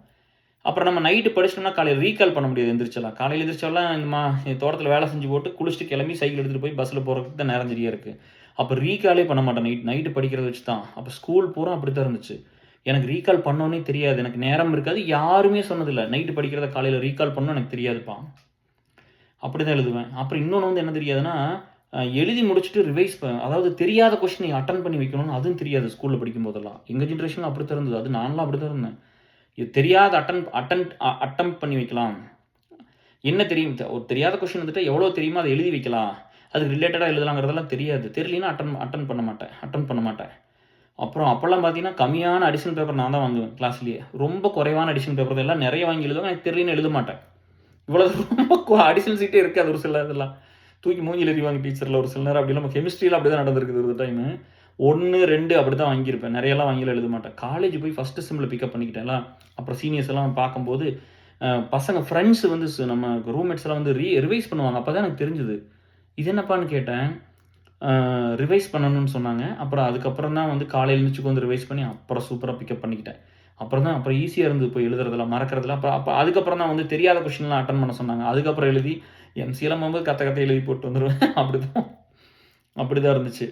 Speaker 1: அப்புறம் நம்ம நைட்டு படிச்சிட்டோம்னா காலையில் ரீகால் பண்ண முடியாது. எழுந்திரிச்சலாம் காலையில் எழுந்திரிச்சாலாம் இந்த தோட்டத்தில் வேலை செஞ்சு போட்டு குளிச்சுட்டு கிளம்பி சைக்கிள் எடுத்துகிட்டு போய் பஸ்ஸில் போகிறதுக்கு தான் நேரம் சரியாக இருக்குது. அப்போ ரீகாலே பண்ண மாட்டேன், நைட்டு படிக்கிறத வச்சு தான். அப்போ ஸ்கூல் பூரா அப்படி தான் இருந்துச்சு. எனக்கு ரீகால் பண்ணோன்னே தெரியாது, எனக்கு நேரம் இருக்காது, யாருமே சொன்னதில்லை. நைட்டு படிக்கிறத காலையில் ரீகால் பண்ணணும் எனக்கு தெரியாதுப்பா, அப்படி தான் எழுதுவேன். அப்புறம் இன்னொன்று வந்து என்ன தெரியாதுன்னா, எழுதி முடிச்சுட்டு ரிவைஸ் அதாவது தெரியாத கொஸ்டினை அட்டன் பண்ணி வைக்கணும்னு அதுவும் தெரியாது ஸ்கூலில் படிக்கும் போதெல்லாம். எங்கள் ஜென்ரேஷனில் அப்படி தான் இருந்தது, அது நான்லாம் அப்படி தான் இருந்தேன். இது தெரியாத அட்டம் பண்ணி வைக்கலாம். என்ன தெரியும், ஒரு தெரியாத கொஸ்டின் வந்துட்டு எவ்வளோ தெரியுமோ அதை எழுதி வைக்கலாம், அதுக்கு ரிலேட்டடாக எழுதலாங்கிறதெல்லாம் தெரியாது. தெரியலனா அட்டன் பண்ண மாட்டேன். அப்புறம் அப்போல்லாம் பார்த்தீங்கன்னா கம்மியான அடிஷனல் பேப்பர் நான் தான் வாங்குவேன் கிளாஸ்லேயே. ரொம்ப குறைவான அடிஷனல் பேப்பர் எல்லாம் நிறைய வாங்கி எழுதுவேன், எனக்கு தெரியலன்னு எழுத மாட்டேன். இவ்வளோ ரொம்ப அடிஷனல் சீட்டே இருக்காது. ஒரு சில இதெல்லாம் தூக்கி மூஞ்சி எழுதிவாங்க டீச்சரில். ஒரு சில நேரம் அப்படி நம்ம கெமிஸ்ட்ரியில் அப்படி தான் நடந்திருக்குது. ஒரு டைமு 1 2 அப்படி தான் வாங்கியிருப்பேன், நிறையெல்லாம் வாங்கிலாம் எழுத மாட்டேன். காலேஜ் போய் ஃபஸ்ட்டு செம்மில் பிக்கப் பண்ணிக்கிட்டேன்ல. அப்புறம் சீனியர்ஸ் எல்லாம் பார்க்கும்போது பசங்க ஃப்ரெண்ட்ஸ் வந்து நம்ம ரூம்மேட்ஸ் எல்லாம் வந்து ரிவைஸ் பண்ணுவாங்க. அப்போ தான் எனக்கு தெரிஞ்சுது, இது என்னப்பான்னு கேட்டேன். ரிவைஸ் பண்ணணும்னு சொன்னாங்க. அதுக்கப்புறம் தான் வந்து காலையில் எழுந்திரிச்சு வந்து ரிவைஸ் பண்ணி அப்புறம் சூப்பராக பிக்கப் பண்ணிக்கிட்டேன். அப்புறம் ஈஸியாக இருந்தது போய் எழுதுறதுலாம், மறக்கிறதுலாம். அதுக்கப்புறம் தான் வந்து தெரியாத கொஸ்டின்லாம் அட்டன் பண்ண சொன்னாங்க. அதுக்கப்புறம் எழுதி எம்சிஎல்லாம் போகும்போது கத்த எழுதி போட்டு வந்துடுவேன். அப்படி தான் இருந்துச்சு.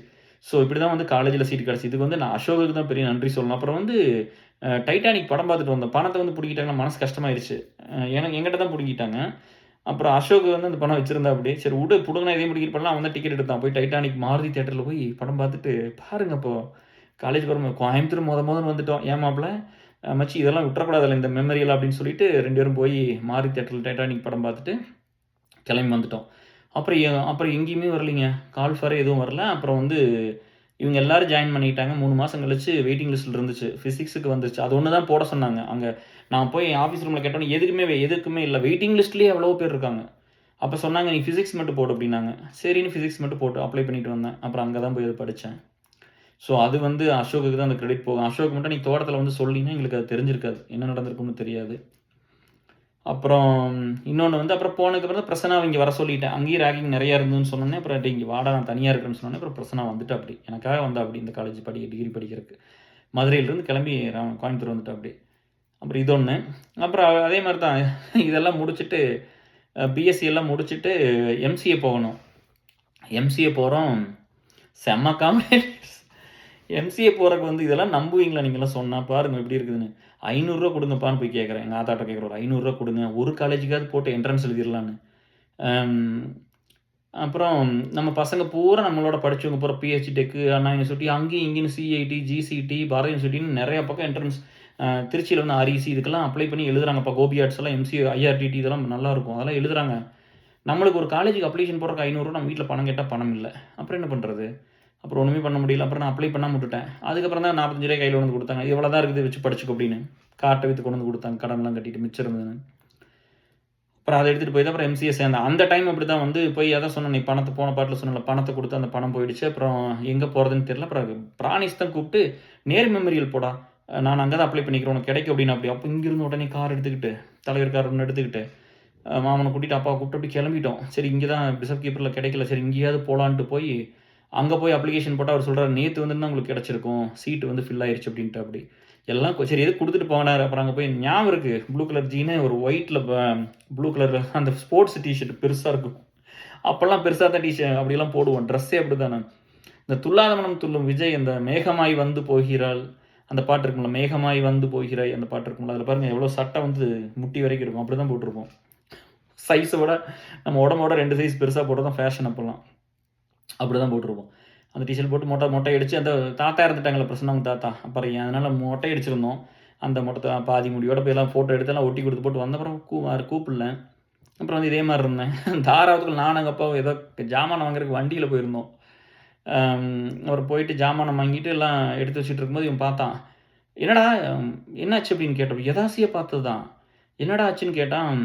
Speaker 1: ஸோ இப்படி தான் வந்து காலேஜில் சீட் கிடச்சி. இதுக்கு வந்து நான் அசோகுக்கு தான் பெரிய நன்றி சொல்லணும். அப்புறம் வந்து டைட்டானிக் படம் பார்த்துட்டு வந்தேன். பணத்தை வந்து பிடிக்கிட்டாங்கன்னா மனசு கஷ்டமாயிருச்சு. என்கிட்ட தான் பிடிக்கிட்டாங்க. அப்புறம் அசோக் வந்து அந்த பணம் வச்சிருந்தா அப்படி சரி விடு புடுங்கினா இதையும் பிடிக்கிட்டு பண்ணலாம். அவன் தான் டிக்கெட் எடுத்தான். போய் டைட்டானிக் மாருதி தியேட்டரில் போய் படம் பார்த்துட்டு பாருங்க இப்போ காலேஜ் போகிற கோயம்புத்தூர் முதல்ல வந்துட்டோம். ஏன் மாப்பிள்ள மச்சி இதெல்லாம் விட்டுறக்கூடாதுல்ல இந்த மெமரியெல்லாம் அப்படின்னு சொல்லிட்டு 2 பேரும் போய் மாருதி தியேட்டரில் டைட்டானிக் படம் பார்த்துட்டு கிளம்பி வந்துட்டோம். அப்புறம் எங்கேயுமே வரலைங்க. கால் ஃபார் எதுவும் வரல. அப்புறம் வந்து இவங்க எல்லாரும் ஜாயின் பண்ணிட்டாங்க. 3 மாதம் கழிச்சு வெயிட்டிங் லிஸ்ட்டில் இருந்துச்சு. ஃபிசிக்ஸுக்கு வந்துச்சு. அது ஒன்று தான் போட சொன்னாங்க. அங்கே நான் போய் ஆஃபீஸ் ரூமில் கேட்டோன்னே எதுக்குமே இல்லை. வெயிட்டிங் லிஸ்ட்லேயே எவ்வளோ பேர் இருக்காங்க. அப்போ சொன்னாங்க நீ ஃபிசிக்ஸ் மட்டும் போடு அப்படின்னாங்க. சரின்னு ஃபிசிக்ஸ் மட்டும் போட்டு அப்ளை பண்ணிட்டு வந்தேன். அப்புறம் அங்கே தான் போய் அது படித்தேன். ஸோ அது வந்து அசோக்குக்கு தான் அந்த கிரெடிட் போகும். அசோக் மட்டும் நீ தோட்டத்தில் வந்து சொல்லினா எங்களுக்கு அது தெரிஞ்சிருக்காது. என்ன நடந்திருக்குன்னு தெரியாது. அப்புறம் இன்னொன்று வந்து அப்புறம் போனதுக்கப்புறம் தான் பிரசனாவை இங்கே வர சொல்லிட்டேன். அங்கேயும் ரேகிங் நிறையா இருந்துன்னு சொன்னோன்னே அப்புறம் இங்கே வாடா நான் தனியாக இருக்கிறேன்னு சொன்னோன்னே அப்புறம் பிரசனா வந்துட்டு அப்படி எனக்காக வந்தா அப்படி இந்த காலேஜ் டிகிரி படிக்கிறதுக்கு மதுரையிலேருந்து கிளம்பி கோயம்புத்தூர் வந்துட்டு அப்படி. அப்புறம் இது ஒன்று. அப்புறம் அதே மாதிரி தான் இதெல்லாம் முடிச்சுட்டு பிஎஸ்சி எல்லாம் முடிச்சுட்டு எம்சிஏ போகணும். எம்சிஏ போகிறோம். செம்ம காமெடி. எம்சிஏ போகிறக்கு வந்து இதெல்லாம் நம்புவீங்களா நீங்களாம் சொன்னால் பாருங்கள் எப்படி இருக்குதுன்னு. 500 ரூபா கொடுங்கப்பான்னு போய் கேட்குறேன். எங்கள் ஆத்தாட்ட கேட்குற ஒரு 500 ரூபா கொடுங்க ஒரு காலேஜுக்காவது போட்டு என்ட்ரன்ஸ் எழுதிடலான்னு. அப்புறம் நம்ம பசங்க பூரா நம்மளோட படித்தவங்க பூரா பிஹெச்டி டெக்கு அண்ணா யூனிவர்சிட்டி அங்கேயும் இங்கேயும் சிஐடி ஜிசிடி பாரத யூனிவர்சிட்டின்னு நிறையா பக்கம் என்ட்ரன்ஸ் திருச்சியில் வந்து ஆர்இசி இதுக்கெல்லாம் அப்ளை பண்ணி எழுதுறாங்கப்பா. கோபி ஆர்ட்ஸ் எல்லாம் எம்சி ஐஆர்டிடி இதெல்லாம் நல்லாயிருக்கும். அதெல்லாம் எழுதுறாங்க. நம்மளுக்கு ஒரு காலேஜுக்கு அப்ளிகேஷன் போடுறக்கு 500 ரூபா நம்ம வீட்டில் பணம் கேட்டால் பணம் இல்லை. அப்புறம் என்ன பண்ணுறது? அப்புறம் ஒன்றுமே பண்ண முடியல. அப்புறம் நான் அப்ளை பண்ணாமல் விட்டுட்டேன். அதுக்கப்புறம் தான் 45 ரூபாய் கையில் வந்து கொடுத்தாங்க. இவ்வளோ தான் இருக்குது வச்சு படிச்சுக்கோ அப்படின்னு காட்டை விற்று கொண்டு வந்து கொடுத்தாங்க. கடன்லாம் கட்டிட்டு மிச்சம் இருந்ததுன்னு. அப்புறம் அதை எடுத்துகிட்டு போய் தான் அப்புறம் எம்சிஏ சேர்ந்தேன். அந்த டைம் அப்படி தான் வந்து போய் அதான் சொன்னேன் நீ பணத்தை போன பாட்டில் சொன்னல பணத்தை கொடுத்து அந்த பணம் போயிடுச்சு. அப்புறம் எங்கே போகிறதுன்னு தெரியல. அப்புறம் பிராணிஸ் தான் கூப்பிட்டு நேர் மெமரியல் போடா நான் அங்கே தான் அப்ளை பண்ணிக்கிறேன் உனக்கு கிடைக்கும் அப்படின்னு அப்படி. அப்போ இங்கேருந்து உடனே கார் எடுத்துக்கிட்டு தலைவர் கார் ஒன்று எடுத்துக்கிட்டு மாமனை கூட்டிகிட்டு அப்பாவை கூப்பிட்டு அப்படி கிளம்பிட்டோம். சரி இங்கே தான் பிசப் கீப்பரில் கிடைக்கல. சரி இங்கேயாவது போகலான்ட்டு போய் அங்கே போய் அப்ளிகேஷன் போட்டால் அவர் சொல்கிறார் நேற்று வந்து தான் உங்களுக்கு கிடச்சிருக்கும் சீட்டு வந்து ஃபில் ஆயிடுச்சு அப்படின்ட்டு அப்படி எல்லாம் சரி எது கொடுத்துட்டு போனார். அப்புறம் அங்கே போய் ஞாபகம் இருக்குது ப்ளூ கலர் ஜீனு ஒரு ஒயிட்டில் ப்ளூ கலரில் அந்த ஸ்போர்ட்ஸ் டிஷர்ட் பெருசாக இருக்கும். அப்போல்லாம் பெருசாக தான் டிஷர்ட் அப்படிலாம் போடுவோம். ட்ரெஸ்ஸே அப்படி தானே. இந்த துல்லாதமனம் துள்ளும் விஜய் அந்த மேகமாய் வந்து போகிறாள் அந்த பாட்டு இருக்கும்ல மேகமாய் வந்து போகிறாய் அந்த பாட்டு இருக்கும்ல அதில் பாருங்கள் எவ்வளோ சட்டை வந்து முட்டி வரைக்கும் இருக்கும். அப்படி தான் போட்டிருப்போம். சைஸை விட நம்ம உடம்போட 2 சைஸ் பெருசாக போட்டு தான் ஃபேஷன் அப்போல்லாம் அப்படி தான் போட்டிருப்போம். அந்த டிஷர்ட் போட்டு மொட்டை அடித்து அந்த தாத்தா இருந்துட்டாங்களே பிரசன்னா அவங்க தாத்தா அப்புறம் அதனால் மொட்டை அடிச்சிருந்தோம். அந்த மொட்டை பாதி முடியோட போய் எல்லாம் ஃபோட்டோ எடுத்தெல்லாம் ஒட்டி கொடுத்து போட்டு வந்த அப்புறம் கூப்பிடல. அப்புறம் வந்து இதே மாதிரி இருந்தேன். தாராவதுக்கு நானும் எங்கள் அப்பாவும் ஏதோ ஜாமான் வாங்குறதுக்கு வண்டியில் போயிருந்தோம். அப்புறம் போயிட்டு ஜாமானை வாங்கிட்டு எல்லாம் எடுத்து வச்சுட்டு இருக்கும்போது இவன் பார்த்தான். என்னடா என்னாச்சு அப்படின்னு கேட்டப்போ எதாசியாக பார்த்தது தான். என்னடா ஆச்சுன்னு கேட்டான்.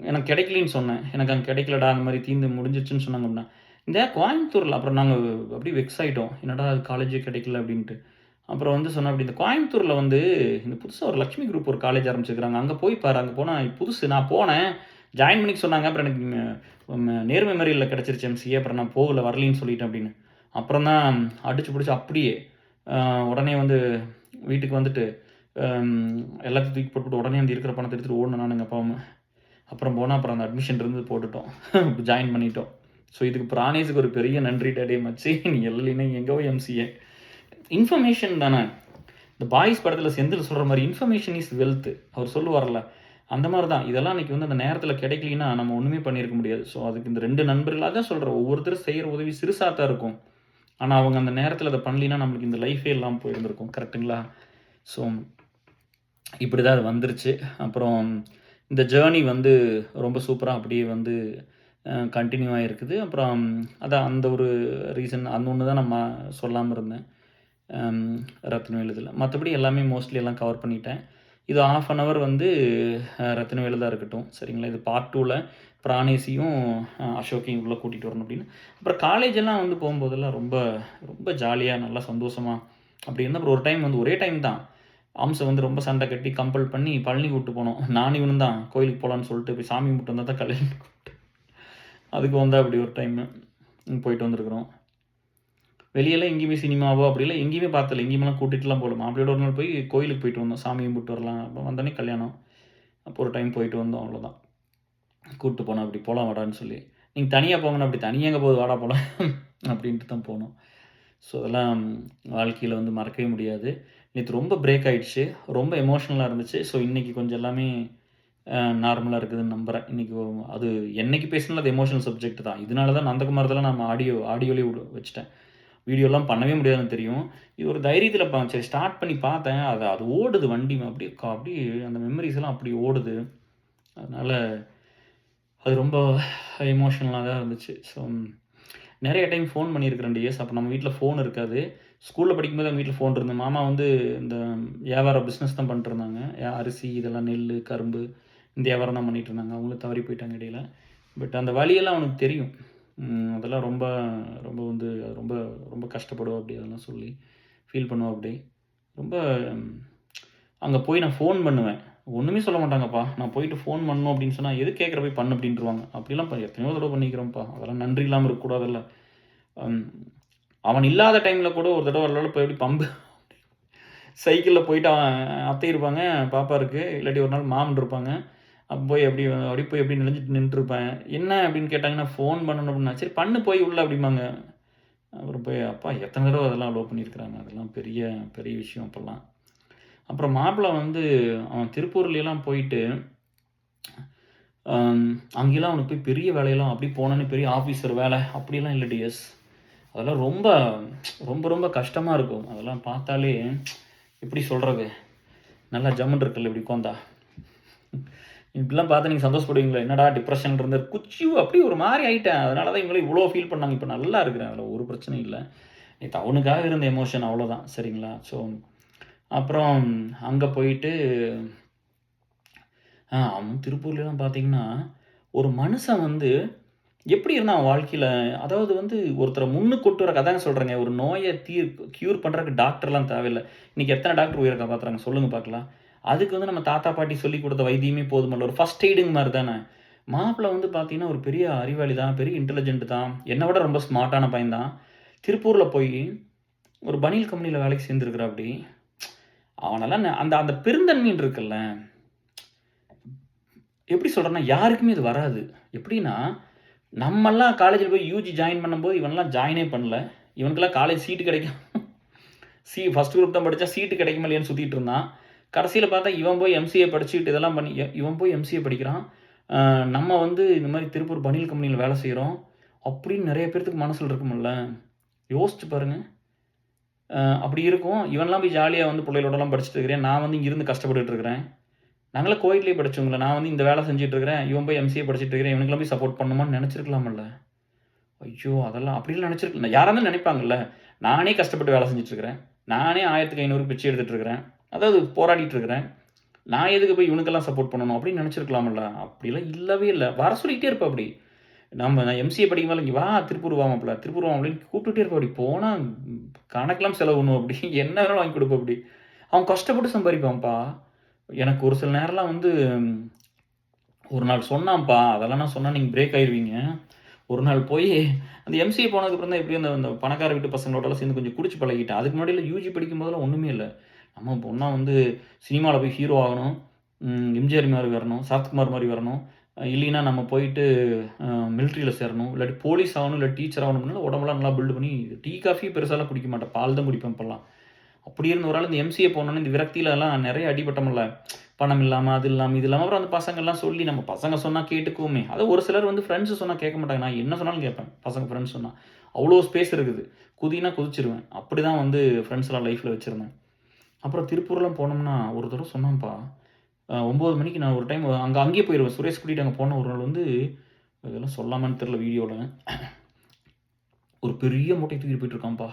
Speaker 1: எனக்கு கிடைக்கலன்னு சொன்னேன். எனக்கு அங்கே கிடைக்கலடா அந்த மாதிரி தீர்ந்து முடிஞ்சிச்சுன்னு சொன்னாங்க அப்படின்னா இந்த கோயம்புத்தூரில் அப்புறம் நாங்கள் அப்படியே வெக்ஸ் ஆகிட்டோம். என்னடா அது காலேஜே கிடைக்கல அப்படின்ட்டு. அப்புறம் வந்து சொன்னேன் அப்படி இந்த கோயம்புத்தூரில் வந்து இந்த புதுசாக ஒரு லக்ஷ்மி குரூப் ஒரு காலேஜ் ஆரம்பிச்சிருக்கிறாங்க. அங்கே போய் பாரு. அங்கே போனால் புதுசு நான் போனேன் ஜாயின் பண்ணிக்க சொன்னாங்க. அப்புறம் எனக்கு நேர் மெமரியில் கிடச்சிருச்சு எம்சிஏ. அப்புறம் நான் போகல வரலின்னு சொல்லிட்டேன் அப்படின்னு. அப்புறம் தான் அடிச்சு பிடிச்சி அப்படியே உடனே வந்து வீட்டுக்கு வந்துட்டு எல்லாத்தையும் தூக்கி போட்டு உடனே வந்து இருக்கிற பணத்தை எடுத்துகிட்டு ஓடணும் நான் எங்கள் அப்பாவும். அப்புறம் போனால் அப்புறம் அந்த அட்மிஷன் இருந்து போட்டுட்டோம். ஜாயின் பண்ணிட்டோம். ஸோ இதுக்கு பிராணேஸுக்கு ஒரு பெரிய நன்றி டேடே மச்சி. நீ எல்லாம் எங்கோ எம்சிஏ இன்ஃபர்மேஷன் தானே. இந்த பாய்ஸ் படத்தில் செந்தில் சொல்கிற மாதிரி இன்ஃபர்மேஷன் இஸ் வெல்த் அவர் சொல்லுவார்ல அந்த மாதிரி தான். இதெல்லாம் இன்றைக்கி வந்து அந்த நேரத்தில் கிடைக்கலனா நம்ம ஒன்றுமே பண்ணியிருக்க முடியாது. ஸோ அதுக்கு இந்த 2 நண்பர்களாக தான் சொல்கிறேன். ஒவ்வொருத்தரும் செய்கிற உதவி சிறுசாக தான் இருக்கும். ஆனால் அவங்க அந்த நேரத்தில் அதை பண்ணலினா நம்மளுக்கு இந்த லைஃபே இல்லாமல் போயிருந்திருக்கும். கரெக்டுங்களா? ஸோ இப்படி தான் அது வந்துருச்சு. அப்புறம் இந்த ஜேர்னி வந்து ரொம்ப சூப்பராக அப்படியே வந்து கண்டினியூ ஆகிருக்குது. அப்புறம் அதான் அந்த ஒரு ரீசன் அந்த ஒன்று தான் நம்ம சொல்லாமல் இருந்தேன் ரத்னவேல் இதில். மற்றபடி எல்லாமே மோஸ்ட்லி எல்லாம் கவர் பண்ணிட்டேன். இது 1/2 hour வந்து ரத்னவேல் தான் இருக்கட்டும். சரிங்களா? இது பார்ட் 2ல் பிராணேசியும் அசோக்கையும் உள்ளே கூட்டிகிட்டு வரணும் அப்படின்னு. அப்புறம் காலேஜெல்லாம் வந்து போகும்போதெல்லாம் ரொம்ப ரொம்ப ஜாலியாக நல்லா சந்தோஷமாக அப்படி இருந்தால் அப்புறம் ஒரு டைம் வந்து ஒரே டைம் தான் அம்சை வந்து ரொம்ப சண்டை கட்டி கம்பல் பண்ணி பழனி கூப்பிட்டு போனோம். நானும் இவனும் தான் கோயிலுக்கு போகலான்னு சொல்லிட்டு போய் சாமி கும்பிட்டு வந்தால் தான் கல்யாணம். அதுக்கு வந்தால் அப்படி ஒரு டைமு போயிட்டு வந்துருக்குறோம். வெளியெல்லாம் எங்கேயுமே சினிமாவோ அப்படிலாம் எங்கேயுமே பார்த்தல. எங்கேயுமே கூட்டிகிட்டுலாம் போகல. மாப்பிள்ளையோட ஒரு நாள் போய் கோயிலுக்கு போயிட்டு வந்தோம். சாமி கும்பிட்டு வரலாம். அப்போ வந்தோடனே கல்யாணம். அப்போ ஒரு டைம் போயிட்டு வந்தோம். அவ்வளோதான். கூப்பிட்டு போனோம். அப்படி போகலாம் வாடான்னு சொல்லி. நீங்கள் தனியாக போங்கன்னு அப்படி தனியாக எங்கே போகுது வாடா போகலாம் அப்படின்ட்டு தான் போனோம். ஸோ அதெல்லாம் வாழ்க்கையில் வந்து மறக்கவே முடியாது. நேற்று ரொம்ப பிரேக் ஆகிடுச்சு. ரொம்ப எமோஷ்னலாக இருந்துச்சு. ஸோ இன்றைக்கி கொஞ்சம் எல்லாமே நார்மலாக இருக்குதுன்னு நம்புகிறேன். இன்றைக்கி அது என்னைக்கு பேசினாலும் அது எமோஷனல் சப்ஜெக்ட் தான். இதனால தான் நந்தகுமாரதெல்லாம் நம்ம ஆடியோலேயே வச்சுட்டேன். வீடியோலாம் பண்ணவே முடியாதுன்னு தெரியும். இது ஒரு தைரியத்தில் சரி ஸ்டார்ட் பண்ணி பார்த்தேன். அது ஓடுது வண்டி அப்படியே அந்த மெமரிஸ்லாம் அப்படி ஓடுது. அதனால் அது ரொம்ப எமோஷனலாக தான் இருந்துச்சு. ஸோ நிறைய டைம் ஃபோன் பண்ணியிருக்கிறேன் டிஎஸ். அப்போ நம்ம வீட்டில் ஃபோன் இருக்காது. ஸ்கூலில் படிக்கும்போது எங்கள் வீட்டில் ஃபோன் இருந்தது. மாமா வந்து இந்த வியாபாரம் பிஸ்னஸ் தான் பண்ணிட்டுருந்தாங்க. அரிசி இதெல்லாம் நெல், கரும்பு இந்த வியாபாரம் தான் பண்ணிகிட்டு இருந்தாங்க. அவங்களும் தவறி போயிட்டாங்க இடையில. பட் அந்த வழியெல்லாம் அவனுக்கு தெரியும். அதெல்லாம் ரொம்ப ரொம்ப வந்து ரொம்ப ரொம்ப கஷ்டப்படுவோம் அப்படி அதெல்லாம் சொல்லி ஃபீல் பண்ணுவோம் அப்படி. ரொம்ப அங்கே போய் நான் ஃபோன் பண்ணுவேன். ஒன்றுமே சொல்ல மாட்டாங்கப்பா. நான் போயிட்டு ஃபோன் பண்ணணும் அப்படின்னு சொன்னால் எது கேட்குற போய் பண்ணு அப்படின்ட்டுருவாங்க. அப்படிலாம் எத்தனையோ தடவை பண்ணிக்கிறோம்ப்பா. அதெல்லாம் நன்றி இல்லாமல் இருக்கக்கூடாதுல்ல. அவன் இல்லாத டைமில் கூட ஒரு தடவை வரலால போய் எப்படி பம்பு சைக்கிளில் போயிட்டு அவன் அத்தை இருப்பாங்க, பாப்பா இருக்குது, இல்லாட்டி ஒரு நாள் மாமன் இருப்பாங்க. அப்போ போய் அப்படி போய் எப்படி நினைஞ்சிட்டு நின்றுருப்பேன். என்ன அப்படின்னு கேட்டாங்கன்னா ஃபோன் பண்ணணும் அப்படின்னா சரி பண்ணு போய் உள்ள அப்படிம்பாங்க. அப்புறம் போய் அப்பா எத்தனை தடவை அதெல்லாம் அலோவ் பண்ணியிருக்கிறாங்க. அதெல்லாம் பெரிய பெரிய விஷயம் அப்போல்லாம். அப்புறம் மாப்பிள்ளை வந்து அவன் திருப்பூர்லாம் போயிட்டு அங்கெல்லாம் அவனுக்கு போய் பெரிய வேலையெல்லாம் அப்படி போனோன்னே பெரிய ஆஃபீஸர் வேலை அப்படிலாம் இல்லை டிஎஸ். அதெல்லாம் ரொம்ப ரொம்ப ரொம்ப கஷ்டமாக இருக்கும். அதெல்லாம் பார்த்தாலே எப்படி சொல்கிறது, நல்லா ஜம்முன் இருக்குல்ல இப்படி உட்காந்தா. இப்படிலாம் பார்த்து நீங்கள் சந்தோஷப்படுவீங்களா? என்னடா டிப்ரெஷன் இருந்தார் குச்சி அப்படி ஒரு மாதிரி ஆகிட்டேன். அதனால தான் இவங்களும் இவ்வளோ ஃபீல் பண்ணாங்க. இப்போ நல்லா இருக்கிறேன், அதில் ஒரு பிரச்சனையும் இல்லை. நேற்று அவனுக்காக இருந்த எமோஷன் அவ்வளோதான். சரிங்களா? ஸோ அப்புறம் அங்கே போயிட்டு அவன் திருப்பூர்லாம் பார்த்தீங்கன்னா ஒரு மனுஷன் வந்து எப்படி இருந்தான் வாழ்க்கையில். அதாவது வந்து ஒருத்தரை முன்னுக்கு கொண்டு வர கதாங்க சொல்கிறேங்க. ஒரு நோயை க்யூர் பண்ணுறதுக்கு டாக்டர்லாம் தேவையில்லை. இன்றைக்கி எத்தனை டாக்டர் உயிரை காப்பாற்றுறாங்க சொல்லுங்கள் பார்க்கலாம். அதுக்கு வந்து நம்ம தாத்தா பாட்டி சொல்லி கொடுத்த வைத்தியமே போதுமல்ல. ஒரு ஃபஸ்ட் எய்டுங்க மாதிரி தானே. மாப்பிள்ளை வந்து பார்த்தீங்கன்னா ஒரு பெரிய அறிவாளி தான், பெரிய இன்டெலிஜென்ட் தான், என்னை விட ரொம்ப ஸ்மார்ட்டான பையன் தான். திருப்பூரில் போய் ஒரு பனியல் கம்பெனியில் வேலைக்கு சேர்ந்துருக்குறா. அப்படி அவனெல்லாம் அந்த அந்த பெருந்தன்மைன்னு இருக்குல்ல, எப்படி சொல்கிறேன்னா யாருக்குமே இது வராது. எப்படின்னா நம்மெல்லாம் காலேஜில் போய் யூஜி ஜாயின் பண்ணும்போது இவனெல்லாம் ஜாயினே பண்ணல. இவனுக்கெல்லாம் காலேஜ் சீட்டு கிடைக்கும். ஃபஸ்ட் குரூப் தான் படித்தா சீட்டு கிடைக்குமா இல்லையான்னு சுற்றிட்டு இருந்தான். கடைசியில் பார்த்தா இவன் போய் எம்சிஏ படிச்சுட்டு இதெல்லாம் பண்ணி இவன் போய் எம்சிஏ படிக்கிறான். நம்ம வந்து இந்த மாதிரி திருப்பூர் பனியல் கம்பெனியில் வேலை செய்கிறோம் அப்படின்னு நிறைய பேர்த்துக்கு மனசில் இருக்குமில்ல. யோசிச்சு பாருங்கள். அப்படி இருக்கும். இவன்லாம் போய் ஜாலியாக வந்து பிள்ளைகளோடலாம் படிச்சுட்டு இருக்கிறேன். நான் வந்து இங்கிருந்து கஷ்டப்பட்டுட்டு இருக்கிறேன். நாங்களாம் கோயிட்லேயே படித்தவங்கள. நான் வந்து இந்த வேலை செஞ்சுட்டு இருக்கிறேன், இவன் போய் எம்சிஏ படிச்சுட்டு இருக்கிறேன், இவனுக்குலாம் போய் சப்போர்ட் பண்ணுமான்னு நினச்சிருக்கலாமல்ல. ஐயோ அதெல்லாம் அப்படிலாம் நினச்சிருக்கலாம். யாராக இருந்தாலும் நினைப்பாங்கல்ல. நானே கஷ்டப்பட்டு வேலை செஞ்சுட்ருக்கிறேன், நானே 1500 பிச்சை எடுத்துகிட்டு இருக்கிறேன், அதாவது போராடிட்டு இருக்கிறேன், நான் எதுக்கு போய் இவனுக்கெல்லாம் சப்போர்ட் பண்ணணும் அப்படின்னு நினச்சிருக்கலாமல்ல. அப்படிலாம் இல்லவே இல்லை. வர சொல்லிக்கிட்டே இருப்பேன். அப்படி நான் எம்சிஏ படிக்கும் போது இங்கே வா திருப்பூர் வாமாப்பில் திருப்பூர் வாமா அப்படின்னு கூப்பிட்டுட்டே இருப்பேன். அப்படி போனால் கணக்கெல்லாம் செலவுணும். அப்படி என்ன வேணாலும் வாங்கி கொடுப்பேன். அப்படி அவன் கஷ்டப்பட்டு சம்பாதிப்பான்ப்பா. எனக்கு ஒரு சில நேரம்லாம் வந்து ஒரு நாள் சொன்னான்ப்பா, அதெல்லாம் நான் சொன்னால் நீங்கள் பிரேக் ஆயிடுவீங்க. ஒரு நாள் போய் அந்த எம்சிஏ போனதுக்கப்புறம் தான் எப்படியும் அந்த பணக்கார வீட்டு பசங்களோடலாம் சேர்ந்து கொஞ்சம் குடிச்சு பழகிட்டேன். அதுக்கு முன்னாடியில் யூஜி படிக்கும் போதெல்லாம் ஒன்றுமே இல்லை. நம்ம பொண்ணா வந்து சினிமாவில் போய் ஹீரோ ஆகணும், எம்ஜிஆர் மாதிரி வரணும், சரத்குமார் மாதிரி வரணும், இல்லைன்னா நம்ம போயிட்டு மிலிட்ரியில் சேரணும், இல்லாட்டி போலீஸ் ஆகணும், இல்லை டீச்சர் ஆகணும்னால உடம்புலாம் நல்லா பில்டு பண்ணி டீ காஃபி பெருசாலாம் குடிக்க மாட்டேன், பால் தான் குடிப்பேன் இப்போல்லாம். அப்படி இருந்த ஒரு ஆள் இந்த எம்சிஏ போனோன்னு இந்த விரக்தியிலலாம் நிறைய அடிபட்டமில்ல. பணம் இல்லாமல் அது இல்லாமல் இது இல்லாமல் அப்புறம் அந்த பசங்கள்லாம் சொல்லி நம்ம பசங்க சொன்னால் கேட்டுக்குவோமே. அதை ஒரு சிலர் வந்து ஃப்ரெண்ட்ஸு சொன்னால் கேட்க மாட்டாங்க. நான் என்ன சொன்னாலும் கேட்பேன். பசங்க ஃப்ரெண்ட்ஸ் சொன்னால் அவ்வளோ ஸ்பேஸ் இருக்குது. குதினா குதிச்சிருவேன். அப்படி தான் வந்து ஃப்ரெண்ட்ஸ்லாம் லைஃப்பில் வச்சுருந்தேன். அப்புறம் திருப்பூர்லாம் போனோம்னா ஒரு தடவை சொன்னான்ப்பா, 9 மணிக்கு நான் ஒரு டைம் அங்கேயே போயிடுவேன். சுரேஷ் கூட்டிகிட்டு அங்கே போன ஒரு நாள் வந்து இதெல்லாம் சொல்லாமான்னு தெரில வீடியோவில், ஒரு பெரிய மூட்டை தூக்கிட்டு போயிட்டுருக்கான்ப்பா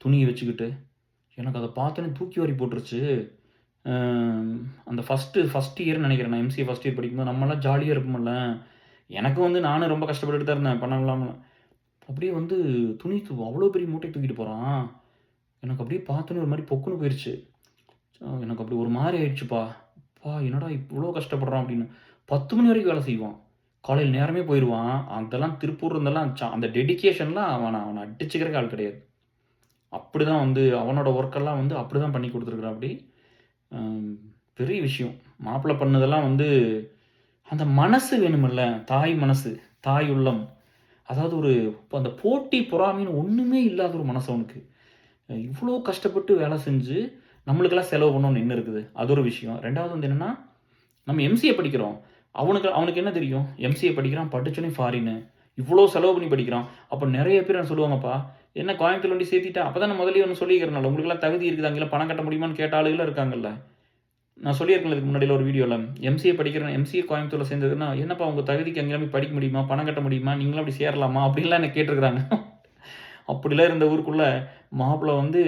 Speaker 1: துணியை வச்சுக்கிட்டு. எனக்கு அதை பார்த்தோன்னே தூக்கி வாரி போட்டுருச்சு. அந்த ஃபஸ்ட் இயர்னு நினைக்கிறேன். நான் எம்சிஏ ஃபஸ்ட் இயர் படிக்கும்போது நம்மளாம் ஜாலியாக இருப்போம்ல. எனக்கு வந்து நானும் ரொம்ப கஷ்டப்பட்டுட்டு தான் இருந்தேன் பணம் இல்லாமல். அப்படியே வந்து துணி அவ்வளோ பெரிய மூட்டை தூக்கிட்டு போகிறான். எனக்கு அப்படியே பார்த்தோன்னே ஒரு மாதிரி பொக்குன்னு போயிடுச்சு. எனக்கு அப்படி ஒரு மாதிரி ஆயிடுச்சுப்பா. என்னடா இவ்வளோ கஷ்டப்படுறான் அப்படின்னு. 10 மணி வரைக்கும் வேலை செய்வான். காலையில் நேரமே போயிடுவான். அதெல்லாம் திருப்பூர் இருந்தெல்லாம் அந்த டெடிக்கேஷன்லாம் அவனை அடிச்சுக்கிறக்கு ஆள் கிடையாது. அப்படி தான் வந்து அவனோட ஒர்க்கெல்லாம் வந்து அப்படி தான் பண்ணி கொடுத்துருக்குறான். அப்படி பெரிய விஷயம். மாப்பிள்ளை பண்ணதெல்லாம் வந்து அந்த மனசு வேணுமில்ல, தாய் மனசு, தாய் உள்ளம். அதாவது ஒரு அந்த போட்டி பொறாமைன்னு ஒன்றுமே இல்லாத ஒரு மனசு அவனுக்கு. இவ்வளோ கஷ்டப்பட்டு வேலை செஞ்சு நம்மளுக்கெல்லாம் செலவு பண்ணணும்னு என்ன இருக்குது, அது ஒரு விஷயம். ரெண்டாவது வந்து என்னென்னா நம்ம எம்சிஏ படிக்கிறோம். அவனுக்கு என்ன தெரியும்? எம்சிஏ படிக்கிறான், படிச்சோனே ஃபாரின்னு. இவ்வளோ செலவு பண்ணி படிக்கிறான். அப்போ நெறைய பேர் என்ன சொல்லுவாங்கப்பா, என்ன கோயம்புத்தூர்ல கொண்டு சேர்த்திட்டா? அப்ப தான் நான் முதல்லயே ஒண்ணு சொல்லிக்கிறேன்ல, உங்களுக்கெல்லாம் தகுதி இருக்குது, அங்கெல்லாம் பணம் கட்ட முடியுமான்னு கேட்ட ஆளுகலாம் இருக்காங்கல்ல. நான் சொல்லியிருக்கேன்ல இதுக்கு முன்னாடில ஒரு வீடியோல. எம்சிஏ படிக்கிறேன், எம்சிஏ கோயம்புத்தூர்ல சேர்ந்ததுன்னா, என்னப்பா உங்க தகுதிக்கு அங்கேலாம் போய் படிக்க முடியுமா? பணம் கட்ட முடியுமா? நீங்களும் அப்படி சேரலாமா? அப்படின்லாம் என்ன கேட்டுருக்காங்க. அப்படிலாம் இருந்த ஊருக்குள்ள மாப்பிள வந்து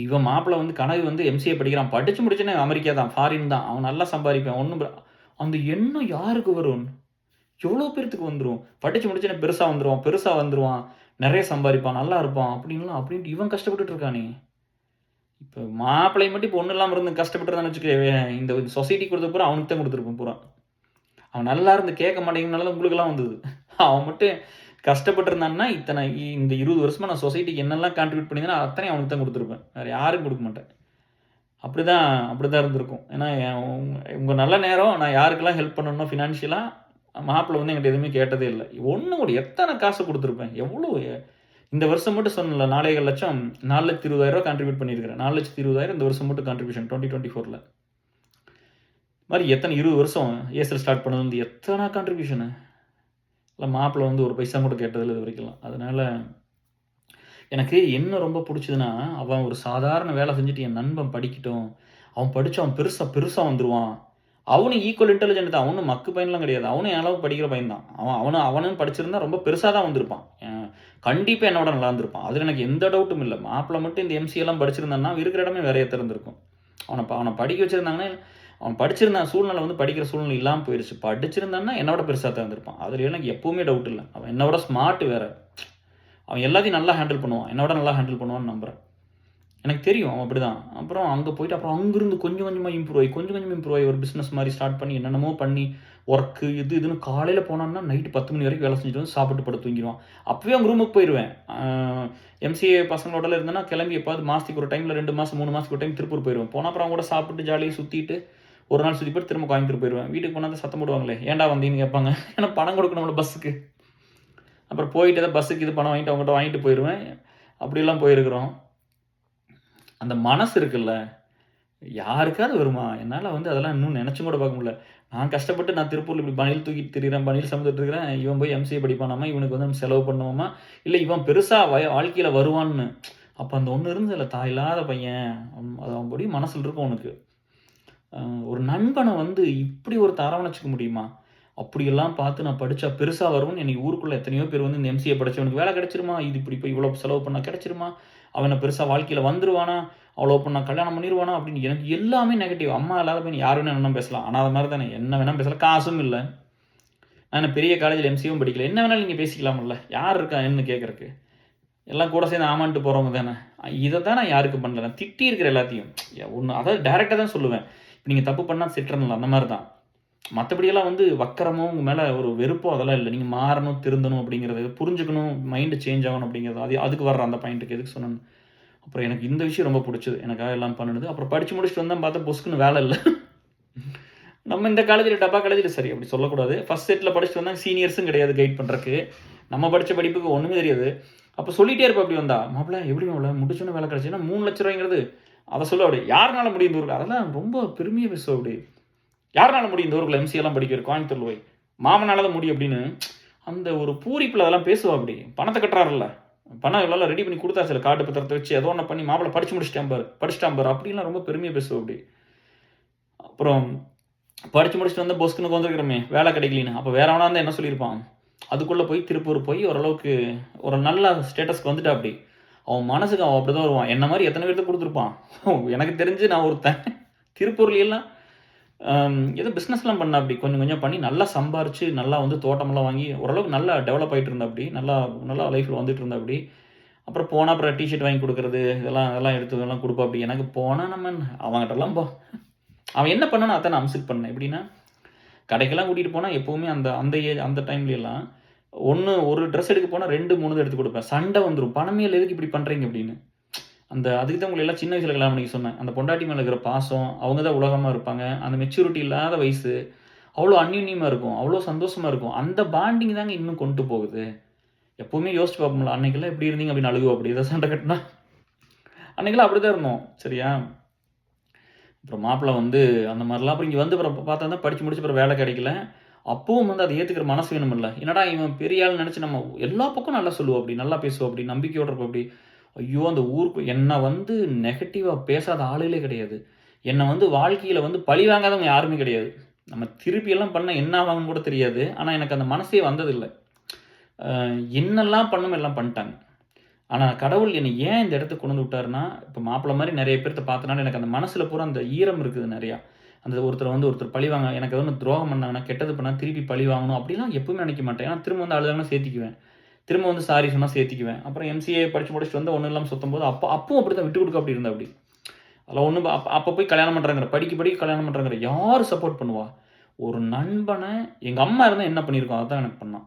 Speaker 1: இவன் மாப்பிள வந்து கனவு வந்து எம்சிஏ படிக்கிறான். படிச்சு முடிச்சோனே அமெரிக்கா தான், ஃபாரின் தான். அவன் நல்லா சம்பாரிப்பான். அந்த எண்ணம் யாருக்கு வரும்? எவ்வளோ பேத்துக்கு வந்துரும். படிச்சு முடிச்சோனே பெருசா வந்துருவான். நெறைய சம்பாரிப்பான், நல்லா இருப்பான் அப்படின்ட்டு இவன் கஷ்டப்பட்டுட்டு இருக்கானே. இப்ப மாப்பிள்ளை மட்டும் இப்ப ஒண்ணும் இல்லாம இருந்து கஷ்டப்பட்டுருந்தான்னு வச்சுக்கயேன், இந்த சொசைட்டி குடுத்தது பூரா அவனுக்கு தான் குடுத்துருப்போம் பூரா. அவன் நல்லா இருந்து கேட்க மாட்டேங்கிறனால தான் உங்களுக்கெல்லாம் வந்தது. அவன் மட்டும் கஷ்டப்பட்டுருந்தான்னா, இந்த 20 வருஷமா நான் சொசைட்டிக்கு என்னெல்லாம் கான்ட்ரிபியூட் பண்ணியிருந்தேனோ அத்தனையும் அவனுக்கு தான் குடுத்துருப்பேன். வேற யாருக்கும் குடுக்க மாட்டேன். அப்படிதான் இருந்திருக்கும். ஏன்னா உங்க நல்ல நேரம் நான் யாருக்கெல்லாம் ஹெல்ப் பண்ணணும்னோ ஃபினான்ஷியலா, மாப்பிள்ளை வந்து என்கிட்ட எதுவுமே கேட்டதே இல்ல. ஒண்ணு கூட எத்தனை காசு குடுத்துருப்பேன். எவ்வளோ இந்த வருஷம் மட்டும் சொன்னேன்ல 4,00,000 4,20,000 கான்ட்ரிபியூட் பண்ணியிருக்கிறேன். 4,20,000 இந்த வருஷம் மட்டும் கான்ட்ரிபியூஷன் 2024ல. மாதிரி எத்தனை 20 வருஷம் ஏசல் ஸ்டார்ட் பண்ணது வந்து எத்தனை கான்ட்ரிபியூஷனு. இல்லை மாப்பிள்ளை வந்து ஒரு பைசா கூட கேட்டதில்லை இது வரைக்கும். அதனால எனக்கு என்ன ரொம்ப பிடிச்சதுன்னா, அவன் ஒரு சாதாரண வேலை செஞ்சுட்டு என் நண்பன் படிக்கட்டும், அவன் படிச்சு அவன் பெருசா வந்துருவான். அவனும் ஈக்குவல் இன்டெலிஜென்ட் தான். அவனும் மக்கு பையன்லாம் கிடையாது. அவனும் என் அளவுக்கு படிக்கிற பையன் தான். அவனும் படிச்சிருந்தா ரொம்ப பெருசா தான் வந்திருப்பான். கண்டிப்பா என்னோட நல்லா இருந்திருப்பான். அதுல எனக்கு எந்த டவுட்டும் இல்லை. மாப்பிள்ளை மட்டும் இந்த எம்சிஏ எல்லாம் படிச்சிருந்தான்னா இருக்கிற இடமே வேறையா திறந்திருக்கும். அவனை படிக்க வச்சிருந்தாங்கன்னா, அவன் படிச்சிருந்தான் சூழ்நிலை வந்து படிக்கிற சூழ்நிலை இல்லாமல் போயிடுச்சு. படிச்சிருந்தான்னா என்னோட பெருசாக தான் இருந்திருப்பான். அதில் எனக்கு எப்பவுமே டவுட் இல்லை. அவன் என்னோட ஸ்மார்ட் வேற. அவன் எல்லாத்தையும் நல்லா ஹேண்டில் பண்ணுவான். என்னோட நல்லா ஹேண்டில் பண்ணுவான்னு நம்புறேன். எனக்கு தெரியும் அவன் அப்படிதான். அப்புறம் அங்கே போயிட்டு அப்புறம் அங்கிருந்து கொஞ்சம் கொஞ்சமாக இம்ப்ரூவ் ஆகி ஒரு பிஸ்னஸ் மாதிரி ஸ்டார்ட் பண்ணி என்னென்னமோ பண்ணி ஒர்க்கு இதுன்னு காலையில் போனான்னா நைட்டு 10 மணி வரைக்கும் வேலை செஞ்சுட்டு வந்து சாப்பிட்டு படுத்து தூங்கிடுவான். அப்போவே அவங்க ரூமுக்கு போயிடுவேன். எம்சிஏ பசங்களோட இருந்தேன்னா கிளம்பி எப்பாவது மாதத்துக்கு ஒரு டைமில் 2 மாதம் 3 மாதத்துக்கு ஒரு டைம் திருப்பூர் போயிடுவேன். போனால் அப்புறம் அவங்க கூட சாப்பிட்டு ஜாலியாக சுற்றிட்டு ஒரு நாள் சுற்றி போட்டு திரும்ப கோயம்புத்தூர் போயிடுவேன். வீட்டுக்கு போனால் தான் சத்தம் போடுவாங்களே, ஏன்டா வந்தீங்கன்னு கேட்பாங்க. ஏன்னா பணம் கொடுக்கணும்ல பஸ்ஸுக்கு. அப்புறம் போயிட்டு தான் பஸ்ஸுக்கு இது பணம் வாங்கிட்டு அவங்ககிட்ட வாங்கிட்டு போயிடுவேன். அப்படிலாம் போயிருக்கிறோம். அந்த மனசு இருக்குல்ல, யாருக்காவது வருமா? என்னால் வந்து அதெல்லாம் இன்னும் நினச்சும் கூட பார்க்க முடியல. நான் கஷ்டப்பட்டு நான் திருப்பூரில் இப்படி பணியில் தூக்கிட்டு திரிகிறேன், பணியில் சுமந்துட்டு இருக்கிறேன். இவன் போய் எம்சிஏ படிப்பானாமா, இவனுக்கு வந்து நம்ம செலவு பண்ணுவோமா, இல்லை இவன் பெருசாக வாழ்க்கையில் வருவான்னு. அப்போ அந்த ஒன்று இருந்ததில்ல, தாயில்லாத பையன். அது அவன் படி மனசில் இருக்கும் அவனுக்கு. ஒரு நண்பனை வந்து இப்படி ஒரு அரவணைச்சிக்க முடியுமா? அப்படியெல்லாம் பார்த்து நான் படித்தா பெருசாக வரும்னு எனக்கு ஊருக்குள்ளே எத்தனையோ பேர் வந்து இந்த எம்சிஏ படித்தவனுக்கு வேலை கிடைச்சிருமா, இது இப்படி போய் இவ்வளோ செலவு பண்ணால் கிடைச்சிருமா, அவனை பெருசாக வாழ்க்கையில் வந்துருவானா, அவ்வளோ பண்ணா கல்யாணம் பண்ணிடுவானா அப்படின்னு எனக்கு எல்லாமே நெகட்டிவ். அம்மா இல்லாத பையன் யார் வேணா என்ன பேசலாம். ஆனால் அது மாதிரி தானே என்ன வேணால் பேசலாம். காசும் இல்லை. நான் பெரிய காலேஜில் எம்சிஏவும் படிக்கல. என்ன வேணாலும் நீங்கள் பேசிக்கலாம்ல. யார் இருக்கா என்ன கேட்குறக்கு? எல்லாம் கூட சேர்ந்து ஆமான்ட்டு போகிறவங்க தானே. இதை தான் நான் யாருக்கு பண்ணல. நான் திட்டி இருக்கிற எல்லாத்தையும் ஒன்று அதாவது டேரெக்டாக தான் சொல்லுவேன். இப்போ நீங்கள் தப்பு பண்ணால் திட்டுறதில்ல, அந்த மாதிரி தான். மற்றபடியெல்லாம் வந்து வக்கரமோ உங்கள் மேலே ஒரு வெறுப்போ அதெல்லாம் இல்லை. நீங்கள் மாறணும், திருந்தணும் அப்படிங்கிறது, புரிஞ்சுக்கணும், மைண்டு சேஞ்ச் ஆகணும் அப்படிங்கிறது, அதுக்கு வர்ற அந்த பாயிண்ட்டுக்கு எதுக்கு சொன்னேன். அப்புறம் எனக்கு இந்த விஷயம் ரொம்ப பிடிச்சது. எனக்காக எல்லாம் பண்ணுது. அப்புறம் படித்து முடிச்சுட்டு வந்தால் பார்த்தா பொஸ்க்குன்னு வேலை இல்லை. நம்ம இந்த காலேஜில் டப்பா காலேஜில் சரி அப்படி சொல்லக்கூடாது. ஃபஸ்ட் செட்டில் படிச்சுட்டு வந்தால் சீனியர்ஸும் கிடையாது கைட் பண்ணுறக்கு. நம்ம படித்த படிப்புக்கு ஒன்றுமே தெரியாது. அப்போ சொல்லிகிட்டே இருப்போம். அப்படி வந்தா மாப்பிள்ள எப்படி மாப்பிள்ள முடிச்சோன்னு வேலை கிடச்சின்னா 3 லட்ச ரூபாய்ங்கிறது அதை சொல்ல அப்படி யாருனால முடியும் ஊருக்கு. அதெல்லாம் ரொம்ப பெருமையாக பேசுவோம். அப்படி யாருனால முடியும் இந்த ஊருக்குள்ள எம்சிஎல்லாம் படிக்கிற கோயம்புத்தூர்ல போய் மாமனால தான் முடியும் அப்படின்னு அந்த ஒரு பூரிப்பில் அதெல்லாம் பேசுவோம். அப்படி பணத்தை கட்டுறாருல்ல, பணம் எல்லாம் ரெடி பண்ணி கொடுத்தா சில காட்டு பத்திரத்தை வச்சு ஏதோ ஒன்று பண்ணி மாப்பிள்ள படிச்சுட்டாம் பாரு அப்படின்லாம் ரொம்ப பெருமையாக பேசுவோம். அப்படி அப்புறம் படித்து முடிச்சுட்டு வந்து பொஸ்க்குன்னு வந்துருக்கிறோமே வேலை கிடைக்கலின்னு. அப்போ வேற அவனா இருந்தால் என்ன சொல்லியிருப்பான்? அதுக்குள்ளே போய் திருப்பூர் போய் ஓரளவுக்கு ஒரு நல்ல ஸ்டேட்டஸ்க்கு வந்துட்டா. அப்படி அவன் மனசுக்கு அவன் அப்படி தான் வருவான். என்ன மாதிரி எத்தனை பேர்த்த கொடுத்துருப்பான். எனக்கு தெரிஞ்சு நான் ஒருத்தன் திருப்பூர்லாம் ஏதோ பிஸ்னஸ்லாம் பண்ண அப்படி கொஞ்சம் பண்ணி நல்லா சம்பாரிச்சு நல்லா வந்து தோட்டமெல்லாம் வாங்கி ஓரளவுக்கு நல்லா டெவலப் ஆகிட்டு இருந்தா. அப்படி நல்லா லைஃப்பில் வந்துட்டு இருந்தா. அப்படி அப்புறம் போனால் அப்புறம் டிஷர்ட் வாங்கி கொடுக்குறது இதெல்லாம் எடுத்து கொடுப்பா. அப்படி எனக்கு போனால் நம்ம அவங்ககிட்டலாம் அவன் என்ன பண்ணானோ அதான் நான் அம்சிட் பண்ணேன். எப்படின்னா கடைக்கெல்லாம் கூட்டிகிட்டு போனால் எப்போவுமே அந்த டைம்லாம் ஒரு ட்ரெஸ் எடுக்க போனால் 2-3 எடுத்து கொடுப்பேன். சண்டை வந்துடும். பணமே இல்லை, எதுக்கு இப்படி பண்ணுறீங்க அப்படின்னு. அதுக்கு தான் உங்களை எல்லாம் சின்ன வயசில் கல்யாணம் பண்ணி சொன்னேன். அந்த பொண்டாட்டி மேலே இருக்கிற பாசம், அவங்க தான் உலகமாக இருப்பாங்க. அந்த மெச்சூரிட்டி இல்லாத வயசு அவ்வளோ அந்யுன்யமாக இருக்கும், அவ்வளோ சந்தோஷமாக இருக்கும். அந்த பாண்டிங் தாங்க இன்னும் கொண்டு போகுது. எப்போவுமே யோசிச்சு பார்ப்போம்ல, அன்னைக்கெல்லாம் எப்படி இருந்தீங்க அப்படின்னு அழுகுவோம். அப்படி இதை சண்டை கட்டினா அன்னைக்கெல்லாம் அப்படி தான் இருந்தோம். சரியா? அப்புறம் மாப்பிள்ளை வந்து அந்த மாதிரிலாம் அப்புறம் இங்கே வந்து அப்புறம் பார்த்தா தான் படித்து முடிச்சு அப்புறம் வேலை கிடைக்கல. அப்பவும் வந்து அதை ஏற்றுக்கிற மனசு வேணுமில்ல. என்னடா இவன் பெரிய ஆள்னு நினச்சி நம்ம எல்லா பக்கம் நல்லா சொல்லுவோம் அப்படி, நல்லா பேசுவோம் அப்படி, நம்பிக்கையோட இருப்போம் அப்படி. ஐயோ! அந்த ஊருக்கு என்னை வந்து நெகட்டிவாக பேசாத ஆளுகளே கிடையாது. என்னை வந்து வாழ்க்கையில் வந்து பழி வாங்காதவங்க யாருமே கிடையாது. நம்ம திருப்பியெல்லாம் பண்ண என்ன ஆவாங்கன்னு கூட தெரியாது. ஆனால் எனக்கு அந்த மனசே வந்ததில்லை. என்னெல்லாம் பண்ணணுமோ எல்லாம் பண்ணிட்டாங்க. ஆனால் கடவுள் என்னை ஏன் இந்த இடத்துக்கு கொண்டு வந்து விட்டாருன்னா, இப்போ மாப்பிள்ளை மாதிரி நிறைய பேர்த்த பார்த்தனால எனக்கு அந்த மனசில் பூரா அந்த ஈரம் இருக்குது நிறையா. அந்த ஒருத்தர் பழி வாங்க எனக்கு ஏதோ ஒன்று துரோகம் பண்ணாங்கன்னா, கெட்டது பண்ணால் திருப்பி பழி வாங்கணும் அப்படிலாம் எப்பவுமே நினைக்க மாட்டேன். ஏன்னா திரும்ப வந்து அழுதாங்கன்னா சேர்த்திக்குவேன். திரும்ப வந்து சாரி சொன்னால் சேர்த்திக்குவேன். அப்புறம் எம்சிஏ படித்து முடிச்சுட்டு வந்து ஒன்றும் இல்லாமல் சுற்றும்போது அப்பவும் அப்படி தான் விட்டு கொடுக்க அப்படி இருந்தா அப்படி. அதில் ஒன்றும் அப்போ போய் கல்யாணம் பண்ணுறாங்கிற படிக்க கல்யாணம் பண்ணுறாங்கிற யார் சப்போர்ட் பண்ணுவா? ஒரு நண்பனை எங்கள் அம்மா இருந்தால் என்ன பண்ணியிருக்கோம் அதான் எனக்கு பண்ணான்.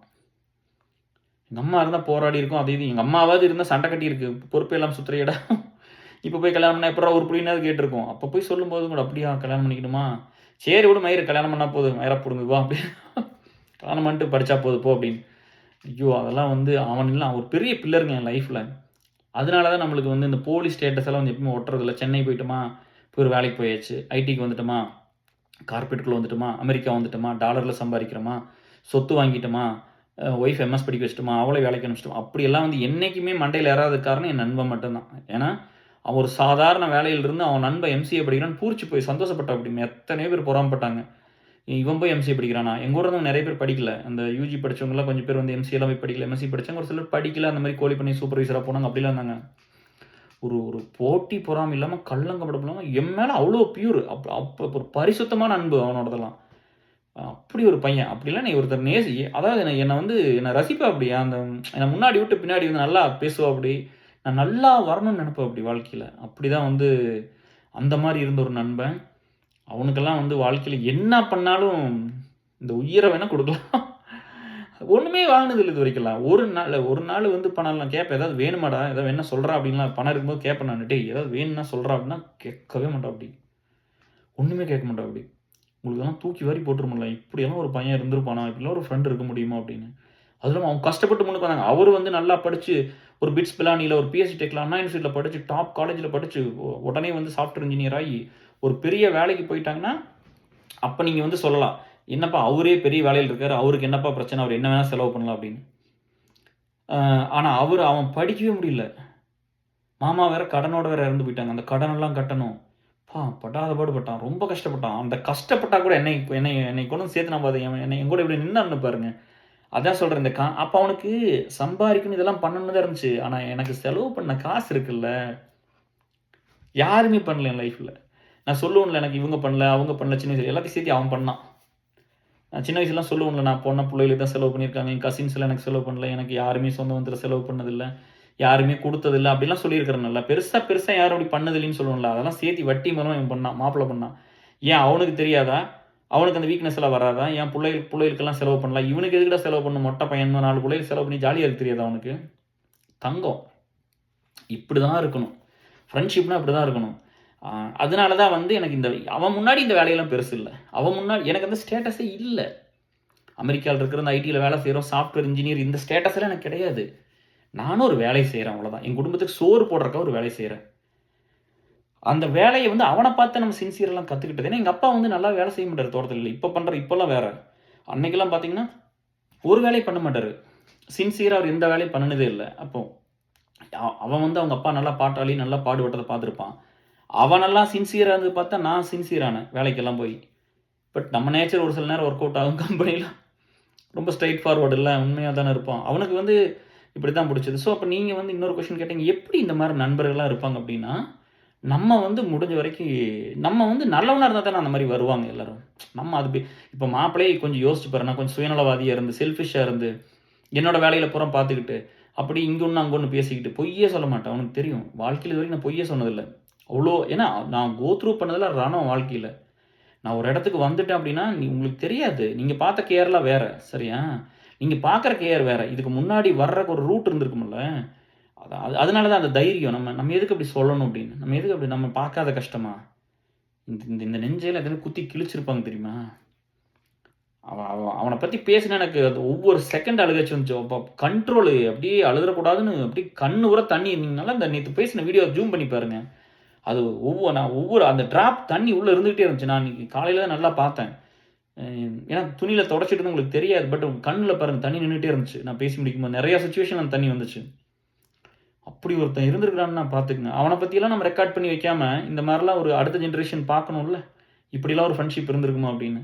Speaker 1: எங்கள் அம்மா இருந்தால் போராடி இருக்கும். அது இது எங்கள் அம்மாவாவது இருந்தால் சண்டை கட்டியிருக்கு. பொறுப்பு எல்லாம் சுற்றுறியடா, இப்போ போய் கல்யாணம் பண்ணால் எப்படா ஒரு புள்ளினாவது கேட்டிருக்கோம். அப்போ போய் சொல்லும்போது கூட அப்படியா கல்யாணம் பண்ணிக்கணுமா, சரி விடு மயிறு கல்யாணம் பண்ணால் போதும், மயிரா பிடுங்கு வா அப்படி, கல்யாணம் பண்ணிட்டு படித்தா போதும் போ அப்படின்னு. ஐயோ அதெல்லாம் வந்து அவன் இல்லை, ஒரு பெரிய பில்லருங்க என் லைஃப்பில். அதனால தான் நம்மளுக்கு வந்து இந்த போலி ஸ்டேட்டஸ் எல்லாம் வந்து எப்பவுமே ஒட்டுறதில்ல. சென்னை போயிட்டோமா, போய் ஒரு வேலைக்கு போயாச்சு, ஐடிக்கு வந்துட்டோமா, கார்பரேட்டுக்குள்ளே வந்துட்டோமா, அமெரிக்கா வந்துட்டோமா, டாலரில் சம்பாதிக்கிறோமா, சொத்து வாங்கிட்டோமா, ஒய்ஃப் எம்எஸ் படிக்க வச்சுட்டோமா, அவளை வேலைக்கு அனுப்பிச்சிட்டோமா, அப்படியெல்லாம் வந்து என்றைக்குமே மண்டையில் ஏறாத காரணம் என் நண்பன் மட்டும்தான். ஏன்னா அவன் ஒரு சாதாரண வேலையிலிருந்து அவன் நண்பன் எம்சிஏ படிக்கிறான்னு பூரிச்சு போய் சந்தோஷப்பட்ட. அப்படின்னு எத்தனை பேர் பொறாமப்பட்டாங்க, இவன் போய் எம்சிஏ படிக்கிறானா. எங்கள் ஊரில் இருந்தவங்க நிறைய பேர் படிக்கல. அந்த யூஜி படித்தவங்களாம் கொஞ்சம் பேர் வந்து எம்சிஏலாம் போய் படிக்கல, எம்எஸ்சி படித்தாங்க. ஒரு சிலர் படிக்கல, அந்த மாதிரி கோழி பண்ணி சூப்பர்வைசராக போனாங்க, அப்படிலாம் இருந்தாங்க. ஒரு போட்டி பொறாமை இல்லாமல் கள்ளங்கப்படம் இல்லாமல் என் மேலே அவ்வளோ பியூர். அப்போ ஒரு பரிசுத்தமான அன்பு அவனோடதெல்லாம். அப்படி ஒரு பையன். அப்படிலாம் நீ ஒருத்தர் நேசி, அதாவது என்னை வந்து என்னை ரசிப்பா அப்படி, அந்த என்னை முன்னாடி விட்டு பின்னாடி வந்து நல்லா பேசுவா அப்படி, நான் நல்லா வரணும்னு நினைப்பேன் அப்படி வாழ்க்கையில். அப்படி தான் வந்து அந்த மாதிரி இருந்த ஒரு நண்பன். அவனுக்கெல்லாம் வந்து வாழ்க்கையில் என்ன பண்ணாலும் இந்த உயிரை வேணால் கொடுக்கலாம். ஒன்றுமே வாங்கினதில்லை இது வரைக்கலாம். ஒரு நாள் வந்து பணம் நான் கேட்பேன், ஏதாவது வேணுமாடா, ஏதாவது வேணா சொல்கிறா அப்படின்லாம் பணம் இருக்கும்போது கேட்பேன் நான். டேய் ஏதாவது வேணும்னா சொல்கிறா அப்படின்னா கேட்கவே மாட்டா அப்படி, ஒன்றுமே கேட்க மாட்டா அப்படி. உங்களுக்கெல்லாம் தூக்கி வாரி போட்டுருமில்ல, இப்படியெல்லாம் ஒரு பையன் இருந்திருப்பானா, இப்படிலாம் ஒரு ஃப்ரெண்ட் இருக்க முடியுமா அப்படின்னு. அது இல்லாமல் அவங்க கஷ்டப்பட்டு முன்னுக்கு வந்தாங்க. அவர் வந்து நல்லா படித்து ஒரு பிட்ஸ் பிலானியில் ஒரு பிஎஸ்சி டெக்கில் அண்ணா யூனிவர்சிட்டியில் படித்து டாப் காலேஜில் படித்து உடனே வந்து சாஃப்ட்வேர் இன்ஜினியர் ஆகி ஒரு பெரிய வேலைக்கு போயிட்டாங்கன்னா, அப்போ நீங்கள் வந்து சொல்லலாம், என்னப்பா அவரே பெரிய வேலையில் இருக்கார், அவருக்கு என்னப்பா பிரச்சனை, அவர் என்ன வேணால் செலவு பண்ணலாம் அப்படின்னு. ஆனால் அவன் படிக்கவே முடியல. மாமா வேற கடனோட வேற இறந்து போயிட்டாங்க. அந்த கடனெல்லாம் கட்டணும். படாத பாடுபட்டான், ரொம்ப கஷ்டப்பட்டான். அந்த கஷ்டப்பட்டா கூட என்னை கொண்டு வந்து சேர்த்து நான் பார்த்தேன், என்னை என் கூட இப்படி நின்னான்னு பாருங்க. அதான் சொல்கிறேன், இந்த அப்போ அவனுக்கு சம்பாதிக்கணும் இதெல்லாம் பண்ணணுன்னு தான் இருந்துச்சு. ஆனால் எனக்கு செலவு பண்ண காசு இருக்குல்ல, யாருமே பண்ணல என் லைஃப்பில். நான் சொல்லுவேன்ல, எனக்கு இவங்க பண்ணல அவங்க பண்ணல, சின்ன வயசுல எல்லாத்தையும் சேர்த்து அவன் பண்ணான். நான் சின்ன வயசுலாம் சொல்லுவேன்ல, நான் பொண்ணை பிள்ளைகளுக்கு தான் செலவு பண்ணியிருக்காங்க, என் கசின்ஸ் எல்லாம் எனக்கு செலவு பண்ணல, எனக்கு யாருமே சொந்த வந்து செலவு பண்ணதில்லை, யாருமே கொடுத்ததில்லை அப்படிலாம் சொல்லியிருக்கிறேன்ல. பெருசாக யாரும் அப்படி பண்ணதில்லைன்னு சொல்லுவோம்ல, அதெல்லாம் சேர்த்து வட்டி மூலமாக இவன் பண்ணான், மாப்பிள்ளை பண்ணான். ஏன் அவனுக்கு தெரியாதா, அவனுக்கு அந்த வீக்னஸ் எல்லாம் வராதா, ஏன் பிள்ளைகளுக்கெல்லாம் செலவு பண்ணலாம், இவனுக்கு எதுக்கிட்ட செலவு பண்ணணும், மொட்டை பையன் 4 பிள்ளைகளுக்கு செலவு பண்ணி ஜாலியாக இருக்கு தெரியாதா அவனுக்கு. தங்கம் இப்படி தான் இருக்கணும், ஃப்ரெண்ட்ஷிப்னா இப்படி தான் இருக்கணும். அதனால தான் வந்து எனக்கு அவன் முன்னாடி இந்த வேலையெல்லாம் பெருசு இல்லை. அவன் முன்னாடி எனக்கு அந்த ஸ்டேட்டஸே இல்லை. அமெரிக்காவில் இருக்கிற அந்த ஐடியில் வேலை செய்கிறோம், சாஃப்ட்வேர் இன்ஜினியர், இந்த ஸ்டேட்டஸ்லாம் எனக்கு கிடையாது. நானும் ஒரு வேலை செய்கிறேன், அவ்வளோதான். என் குடும்பத்துக்கு சோறு போடுறக்காக ஒரு வேலை செய்கிறேன். அந்த வேலையை வந்து அவனை பார்த்து நம்ம சின்சியரெல்லாம் கற்றுக்கிட்டது. ஏன்னா எங்கள் அப்பா வந்து நல்லா வேலை செய்ய மாட்டார் தோட்டத்தில். இப்போல்லாம் வேறு. அன்னைக்கெல்லாம் பார்த்தீங்கன்னா ஒரு வேலையை பண்ண மாட்டார். சின்சியராக அவர் எந்த வேலையும் பண்ணினதே இல்லை. அப்போது அவன் வந்து அவங்க அப்பா நல்லா பாட்டாளி, நல்லா பாடுபட்டதை பார்த்துருப்பான். அவனெல்லாம் சின்சியராக இருந்து பார்த்தா நான் சின்சியரானேன் வேலைக்கெல்லாம் போய். பட் நம்ம நேச்சர் ஒரு சில நேரம் ஒர்க் அவுட் ஆகும் கம்பெனியில். ரொம்ப ஸ்ட்ரைட் ஃபார்வர்டு இல்லை, உண்மையாக தானே இருப்பான். அவனுக்கு வந்து இப்படி தான் பிடிச்சது. ஸோ அப்போ நீங்கள் வந்து இன்னொரு கொஷின் கேட்டீங்க, எப்படி இந்த மாதிரி நண்பர்கள்லாம் இருப்பாங்க அப்படின்னா, நம்ம வந்து முடிஞ்ச வரைக்கும் நம்ம வந்து நல்லவனாக இருந்தால் தானே அந்த மாதிரி வருவாங்க எல்லோரும். நம்ம அது இப்போ மாப்பிள்ளையே கொஞ்சம் யோசிச்சு பாரு, நான் கொஞ்சம் சுயநலவாதியாக இருந்து செல்ஃபிஷாக இருந்து என்னோடய வேலையில் பூரா பார்த்துக்கிட்டு அப்படி இங்கே ஒன்று அங்கே ஒன்று பேசிக்கிட்டு பொய்யே சொல்ல மாட்டேன். அவனுக்கு தெரியும் வாழ்க்கையில் இது வரைக்கும் நான் பொய்யே சொன்னதில்லை அவ்வளோ. ஏன்னா நான் கோத்ரூ பண்ணதெல்லாம் ரணம் வாழ்க்கையில். நான் ஒரு இடத்துக்கு வந்துட்டேன் அப்படின்னா உங்களுக்கு தெரியாது. நீங்கள் பார்த்த கேர்லா வேறு, சரியா? நீங்கள் பார்க்குற கேர் வேறு. இதுக்கு முன்னாடி வர்றக்கு ஒரு ரூட் இருந்திருக்கும்ல. அதனால தான் அந்த தைரியம். நம்ம எதுக்கு அப்படி சொல்லணும் அப்படின்னு, நம்ம எதுக்கு அப்படி நம்ம பார்க்காத கஷ்டமா, இந்த நெஞ்சையில் எதுவும் குத்தி கிழிச்சிருப்பாங்க தெரியுமா. அவனை பற்றி பேசினா எனக்கு அது ஒவ்வொரு செகண்ட் அழுகச்சு வந்துச்சு. அப்போ கண்ட்ரோலு அப்படியே அழுதுறக்கூடாதுன்னு அப்படியே கண்ணு உர தண்ணி. நீங்கள் நல்லா இந்த நேற்று பேசின வீடியோ ஜூம் பண்ணி பாருங்கள். அது ஒவ்வொரு அந்த ட்ராப் தண்ணி உள்ளே இருந்துகிட்டே இருந்துச்சு. நான் இன்னைக்கு காலையில் தான் நல்லா பார்த்தேன். ஏன்னா துணியில் தொடச்சிட்டு உங்களுக்கு தெரியாது. பட் கண்ணில் பாருங்க தண்ணி நின்றுட்டே இருந்துச்சு. நான் பேசி முடிக்கும்போது நிறையா சுச்சுவேஷன் அந்த தண்ணி வந்துச்சு. அப்படி ஒருத்தன் இருந்திருக்கிறான்னு நான் பார்த்துக்குங்க. அவனை பற்றியெல்லாம் நம்ம ரெக்கார்ட் பண்ணி வைக்காம இந்த மாதிரிலாம் ஒரு அடுத்த ஜென்ரேஷன் பார்க்கணும்ல. இப்படிலாம் ஒரு ஃப்ரெண்ட்ஷிப் இருந்திருக்குமா அப்படின்னு.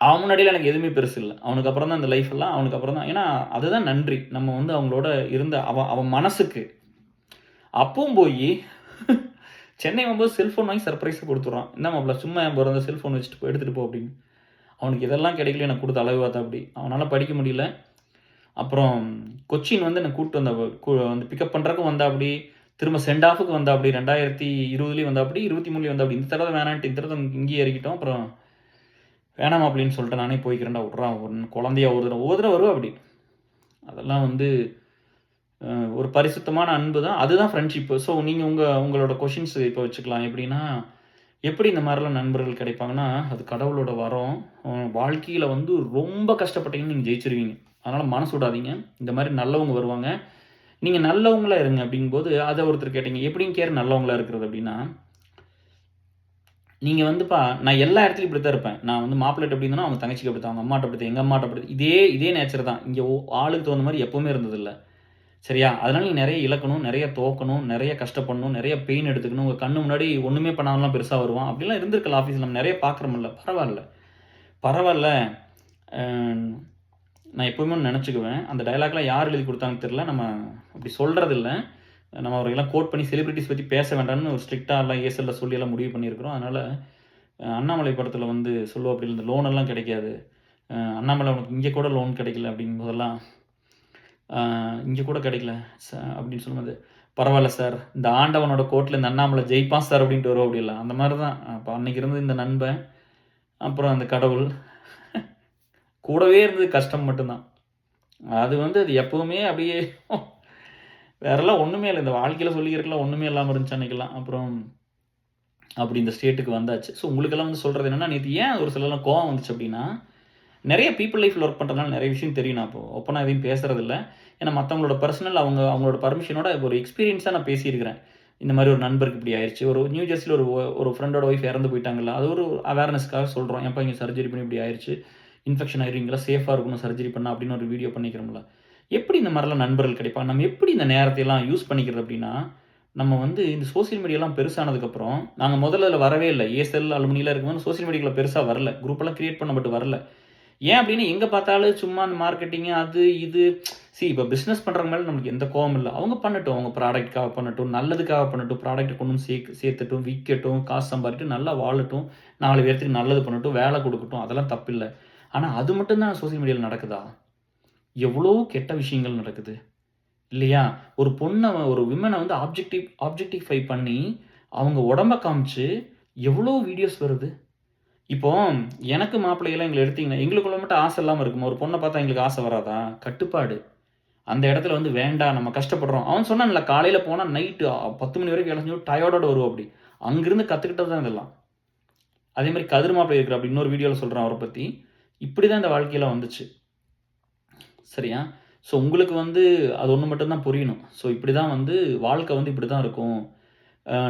Speaker 1: அவன் முன்னாடியில் எனக்கு எதுவுமே பெருசு இல்லை. அவனுக்கு அப்புறம் தான் இந்த லைஃப் எல்லாம் அவனுக்கு அப்புறம் தான். ஏன்னா அதுதான் நன்றி. நம்ம வந்து அவங்களோட இருந்த அவன் மனசுக்கு அப்பவும் போய் சென்னை வரும்போது செல்ஃபோன் வாங்கி சர்ப்ரைஸாக கொடுத்துட்றான். என்ன மாப்பிள்ள சும்மா என் பிறந்த செல்ஃபோன் வச்சுட்டு எடுத்துகிட்டு போ அப்படின்னு. அவனுக்கு இதெல்லாம் கிடைக்கல, எனக்கு கொடுத்த அளவு பார்த்தா அப்படி. அவனால் படிக்க முடியல. அப்புறம் கொச்சின் வந்து என்னை கூப்பிட்டு வந்து பிக்கப் பண்ணுறக்கும் வந்தா அப்படி, திரும்ப சென்ட் ஆஃபுக்கு வந்தா அப்படி, 2020 வந்தா அப்படி, 23 வந்தா அப்படி. இந்த தடவை வேணான்ட்டு இந்த தடவை இங்கேயே இறக்கிட்டோம். அப்புறம் வேணாம் அப்படின்னு சொல்லிட்டு நானே போய்க்கிறேன்டா விட்றான். ஒரு குழந்தையா ஒரு தடவை வருவா அப்படி. அதெல்லாம் வந்து ஒரு பரிசுத்தமான அன்பு தான். அதுதான் ஃப்ரெண்ட்ஷிப்பு. ஸோ நீங்கள் உங்களோட கொஷின்ஸ் இப்போ வச்சுக்கலாம். எப்படின்னா, எப்படி இந்த மாதிரிலாம் நண்பர்கள் கிடைப்பாங்கன்னா, அது கடவுளோட வரம். வாழ்க்கையில் வந்து ரொம்ப கஷ்டப்பட்டீங்கன்னு நீங்கள் ஜெயிச்சிருவீங்க. அதனால் மனசு விடாதீங்க. இந்த மாதிரி நல்லவங்க வருவாங்க. நீங்கள் நல்லவங்களா இருங்க அப்படிங்கும்போது, அதை ஒருத்தர் கேட்டீங்க, எப்படிங்க கேர் நல்லவங்களா இருக்கிறது அப்படின்னா, நீங்கள் வந்துப்பா நான் எல்லா இடத்துலையும் இப்படி தான் இருப்பேன். நான் வந்து மாப்பிள்ளைட்டு எப்படி இருந்தேனோ அவங்க தங்கச்சிக்கு அப்படி தான், அவங்க அம்மாட்ட அப்படி தான், எங்கள் அம்மாட்ட அப்படி இதே நேச்சர் தான். இங்கே ஆளுக்கு தகுந்த மாதிரி எப்போவுமே இருந்ததில்லை. சரியா? அதனால் நீ நிறைய இழக்கணும், நிறைய தோக்கணும், நிறைய கஷ்டப்படணும், நிறைய பெயின் எடுத்துக்கணும். உங்கள் கண்ணு முன்னாடி ஒன்றுமே பண்ணாமலாம் பெருசாக வருவான். அப்படிலாம் இருந்திருக்கலாம் ஆஃபீஸில். நம்ம நிறைய பார்க்குறோம்ல. பரவாயில்ல. நான் எப்போவுமே நினச்சிக்குவேன். அந்த டைலாக்லாம் யார் எழுதி கொடுத்தாங்கன்னு தெரில. நம்ம அப்படி சொல்கிறதில்ல. நம்ம அவர்களெல்லாம் கோட் பண்ணி செலிபிரிட்டிஸ் பற்றி பேச வேண்டாம்னு ஒரு ஸ்ட்ரிக்டாக எல்லாம் ஏசலில் சொல்லி எல்லாம் முடிவு பண்ணியிருக்கிறோம். அதனால் அண்ணாமலை படத்தில் வந்து சொல்லுவோம் அப்படி இந்த லோனெல்லாம் கிடைக்காது. அண்ணாமலை உனக்கு இங்கே கூட லோன் கிடைக்கல அப்படிங்கும்போதெல்லாம் இங்கே கூட கிடைக்கல அப்படின்னு சொல்லும்போது, பரவாயில்ல சார், இந்த ஆண்டவனோட கோர்ட்டில் இந்த அண்ணாமலை ஜெயிப்பான் சார் அப்படின்ட்டு வரும். அப்படி இல்லை அந்த மாதிரி தான். அப்போ அன்றைக்கி இருந்து இந்த நண்பன், அப்புறம் அந்த கடவுள் கூடவே இருந்தது கஷ்டம் மட்டும்தான். அது வந்து அது எப்போவுமே அப்படியே வேறெல்லாம் ஒன்றுமே இல்லை. இந்த வாழ்க்கையில் சொல்லிக்கிறதுலாம் ஒன்றுமே இல்லாமல் இருந்துச்சு அன்றைக்கெல்லாம். அப்புறம் அப்படி இந்த ஸ்டேட்டுக்கு வந்தாச்சு. ஸோ உங்களுக்கெல்லாம் வந்து சொல்கிறது என்னென்னா, நேற்று ஏன் ஒரு சிலர்லாம் கோவம் வந்துச்சு அப்படின்னா, நிறைய பீப்புள் லைஃப்பில் ஒர்க் பண்ணுறதுனால நிறைய விஷயம் தெரியும். நான் இப்போ ஓப்பனாக எதையும் பேசுகிறதில்ல. ஏன்னா மற்றவங்களோட பர்சனல் அவங்களோட பர்மிஷனோட ஒரு எக்ஸ்பீரியன்ஸாக நான் பேசியிருக்கிறேன். இந்த மாதிரி ஒரு நண்பருக்கு இப்படி ஆயிடுச்சு. ஒரு நியூ ஜெர்சியில் ஒரு ஃப்ரெண்டோட ஒய்ஃப் இறந்து போயிட்டாங்கல்ல, அது ஒரு அவேர்னஸ்க்காக சொல்கிறோம். ஏன்ப்பா இங்கே சர்ஜரி பண்ணி இப்படி ஆயிடுச்சு, இன்ஃபெக்ஷன் ஆயிருவீங்களா, சேஃபாக இருக்கணும் சர்ஜரி பண்ணால் அப்படின்னு ஒரு வீடியோ பண்ணிக்கிறோம்ல. எப்படி இந்த மாதிரிலாம் நண்பர்கள் கிடைப்பாங்க? நம்ம எப்படி இந்த நேரத்தையெல்லாம் யூஸ் பண்ணிக்கிறது அப்படின்னா, நம்ம வந்து இந்த சோசியல் மீடியாலாம் பெருசானதுக்கப்புறம், நாங்கள் முதல்ல அதில் வரவே இல்லை. ஏசல் அலுமினியில் இருக்கும்போது சோசியல் மீடியாவில் பெருசாக வரல. குரூப்பெல்லாம் க்ரியேட் பண்ணப்பட்டு வரல. ஏன் அப்படின்னு எங்கே பார்த்தாலும் சும்மா அந்த மார்க்கெட்டிங்கு அது இது இப்போ பிஸ்னஸ் பண்ணுறவங்க மேலே நம்மளுக்கு எந்த கோவம் இல்லை. அவங்க பண்ணட்டும், அவங்க ப்ராடக்ட்காக பண்ணட்டும், நல்லதுக்காக பண்ணட்டும், ப்ராடக்ட்டை கொண்டு வந்து சேர்த்துட்டும், விற்கட்டும், காசு சம்பாதிட்டு நல்லா வாழட்டும், 4 பேர்த்துக்கு நல்லது பண்ணட்டும், வேலை கொடுக்கட்டும், அதெல்லாம் தப்பில்லை. ஆனால் அது மட்டும்தான் சோசியல் மீடியாவில் நடக்குதா? எவ்வளோ கெட்ட விஷயங்கள் நடக்குது இல்லையா? ஒரு பொண்ணை ஒரு விமனை வந்து ஆப்ஜெக்டிஃபை பண்ணி அவங்க உடம்ப காமிச்சு எவ்வளோ வீடியோஸ் வருது. இப்போ எனக்கு மாப்பிள்ளையெல்லாம் எங்களை எடுத்தீங்கன்னா எங்களுக்குள்ள மட்டும் ஆசை இல்லாமல் இருக்குமா? ஒரு பொண்ணை பார்த்தா எங்களுக்கு ஆசை வராதா? கட்டுப்பாடு. அந்த இடத்துல வந்து வேண்டாம், நம்ம கஷ்டப்படுறோம். அவன் சொன்னான்ல, காலையில் போனால் நைட்டு 10 மணி வரைக்கும் வேலை செஞ்சு டயர்டோட வருவோம். அப்படி அங்கிருந்து கற்றுக்கிட்டது தான் இதெல்லாம். அதே மாதிரி கதிர் மாப்பிள்ளை இருக்கிற அப்படி இன்னொரு வீடியோவில் சொல்கிறேன் அவரை பற்றி. இப்படி தான் இந்த வாழ்க்கையெல்லாம் வந்துச்சு. சரியா? ஸோ உங்களுக்கு வந்து அது ஒன்று மட்டும்தான் புரியணும். ஸோ இப்படி தான் வந்து வாழ்க்கை வந்து இப்படி தான் இருக்கும்.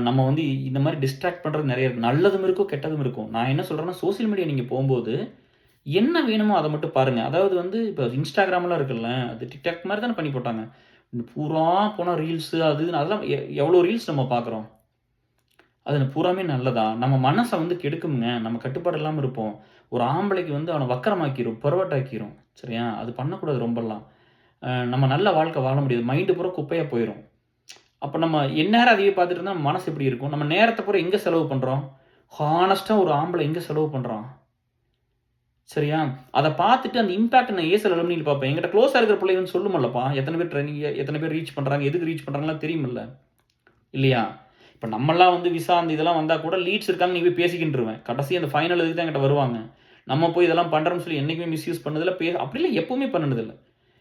Speaker 1: நம்ம வந்து இந்த மாதிரி டிஸ்ட்ராக்ட் பண்ணுறது நிறைய இருக்குது. நல்லதும் இருக்கும், கெட்டதும் இருக்கும். நான் என்ன சொல்கிறேன்னா, சோசியல் மீடியா நீங்கள் போகும்போது என்ன வேணுமோ அதை மட்டும் பாருங்கள். அதாவது வந்து இப்போ இன்ஸ்டாகிராம்லாம் இருக்குல்ல, அது டிக்டாக் மாதிரி தானே பண்ணி போட்டாங்க. பூரா போனால் ரீல்ஸு அது அதெல்லாம் எவ்வளோ ரீல்ஸ் நம்ம பார்க்குறோம். அது பூராமே நல்லதா? நம்ம மனசை வந்து கெடுக்குங்க. நம்ம கட்டுப்பாடு இல்லாமல் இருப்போம். ஒரு ஆம்பளைக்கு வந்து அவனை வக்கரமாக்கிரும், பருவட்டாக்கிரும். சரியா? அது பண்ணக்கூடாது ரொம்பலாம். நம்ம நல்ல வாழ்க்கை வாழ முடியாது. மைண்டு பூரா குப்பையாக போயிடும். அப்போ நம்ம எந்நேரம் அதையே பார்த்துட்டு இருந்தால் நம்ம மனசு எப்படி இருக்கும்? நம்ம நேரத்தை பூரா எங்கே செலவு பண்ணுறோம்? ஹானஸ்ட்டாக ஒரு ஆம்பளை எங்கே செலவு பண்ணுறான்? சரியா? அதை பார்த்துட்டு அந்த இம்பாக்ட் நான் ஏசல் அலுமினியில் பார்ப்பேன். என்கிட்ட க்ளோஸாக இருக்கிற பிள்ளை வந்து சொல்லுமல்லப்பா, எத்தனை பேர் ட்ரெயினிங், எத்தனை பேர் ரீச் பண்ணுறாங்க, எதுக்கு ரீச் பண்ணுறாங்கலாம் தெரியுமில்ல இல்லையா? இப்போ நம்மளாம் வந்து விசா அந்த இதெல்லாம் வந்தால் கூட லீட்ஸ் இருக்காங்க, நீ போய் பேசிக்கிட்டுருவேன். கடைசி அந்த ஃபைனல் இதுக்கு தான் என்கிட்ட வருவாங்க. நம்ம போய் இதெல்லாம் பண்ணுறோம்னு சொல்லி என்றைக்குமே மிஸ்யூஸ் பண்ணதில்லை, அப்படிலாம் எப்போவுமே பண்ணினதில்லை.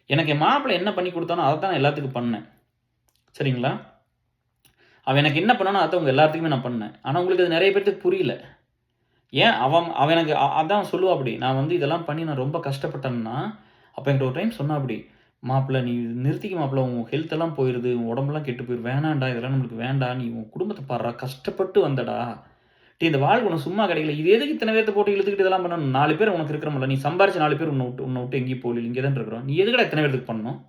Speaker 1: எனக்கு என் மாப்பிள்ளை என்ன பண்ணி கொடுத்தானோ அதை தான் நான் எல்லாத்துக்கும் பண்ணேன். சரிங்களா? அவன் எனக்கு என்ன பண்ணானோ அதை உங்கள் எல்லாத்துக்குமே நான் பண்ணேன். ஆனால் உங்களுக்கு அது நிறைய பேருக்கு புரியல. ஏன் அவன் எனக்கு அதான் சொல்லுவா அப்படி, நான் வந்து இதெல்லாம் பண்ணி நான் ரொம்ப கஷ்டப்பட்டேன்னா, அப்போ என்கிட்ட ஒரு டைம் சொன்னா அப்படி, மாப்பிள்ளை நீ நிறுத்திக்க மாப்பிள்ளை, உன் ஹெல்த்தெல்லாம் போயிடுது, உன் உடம்பெல்லாம் கெட்டு போயிடும், வேணாண்டா இதெல்லாம் நம்மளுக்கு வேண்டாம், நீ உன் குடும்பத்தை பாடுறா, கஷ்டப்பட்டு வந்தடா, இந்த வாழ்க்கை உனக்கு சும்மா கிடைக்கல, இது எதுக்கு இத்தனை பேர்த்த போட்டு இழுத்துக்கிட்டு இதெல்லாம் பண்ணணும், 4 பேர் உனக்கு இருக்கிறமில்ல, நீ சம்பாரிச்சு 4 பேர் உன்னை விட்டு எங்கேயும் போகல, இங்கே தான் இருக்கிறோம், நீ எதுக்கடா இத்தனை பேருக்கு பண்ணணும்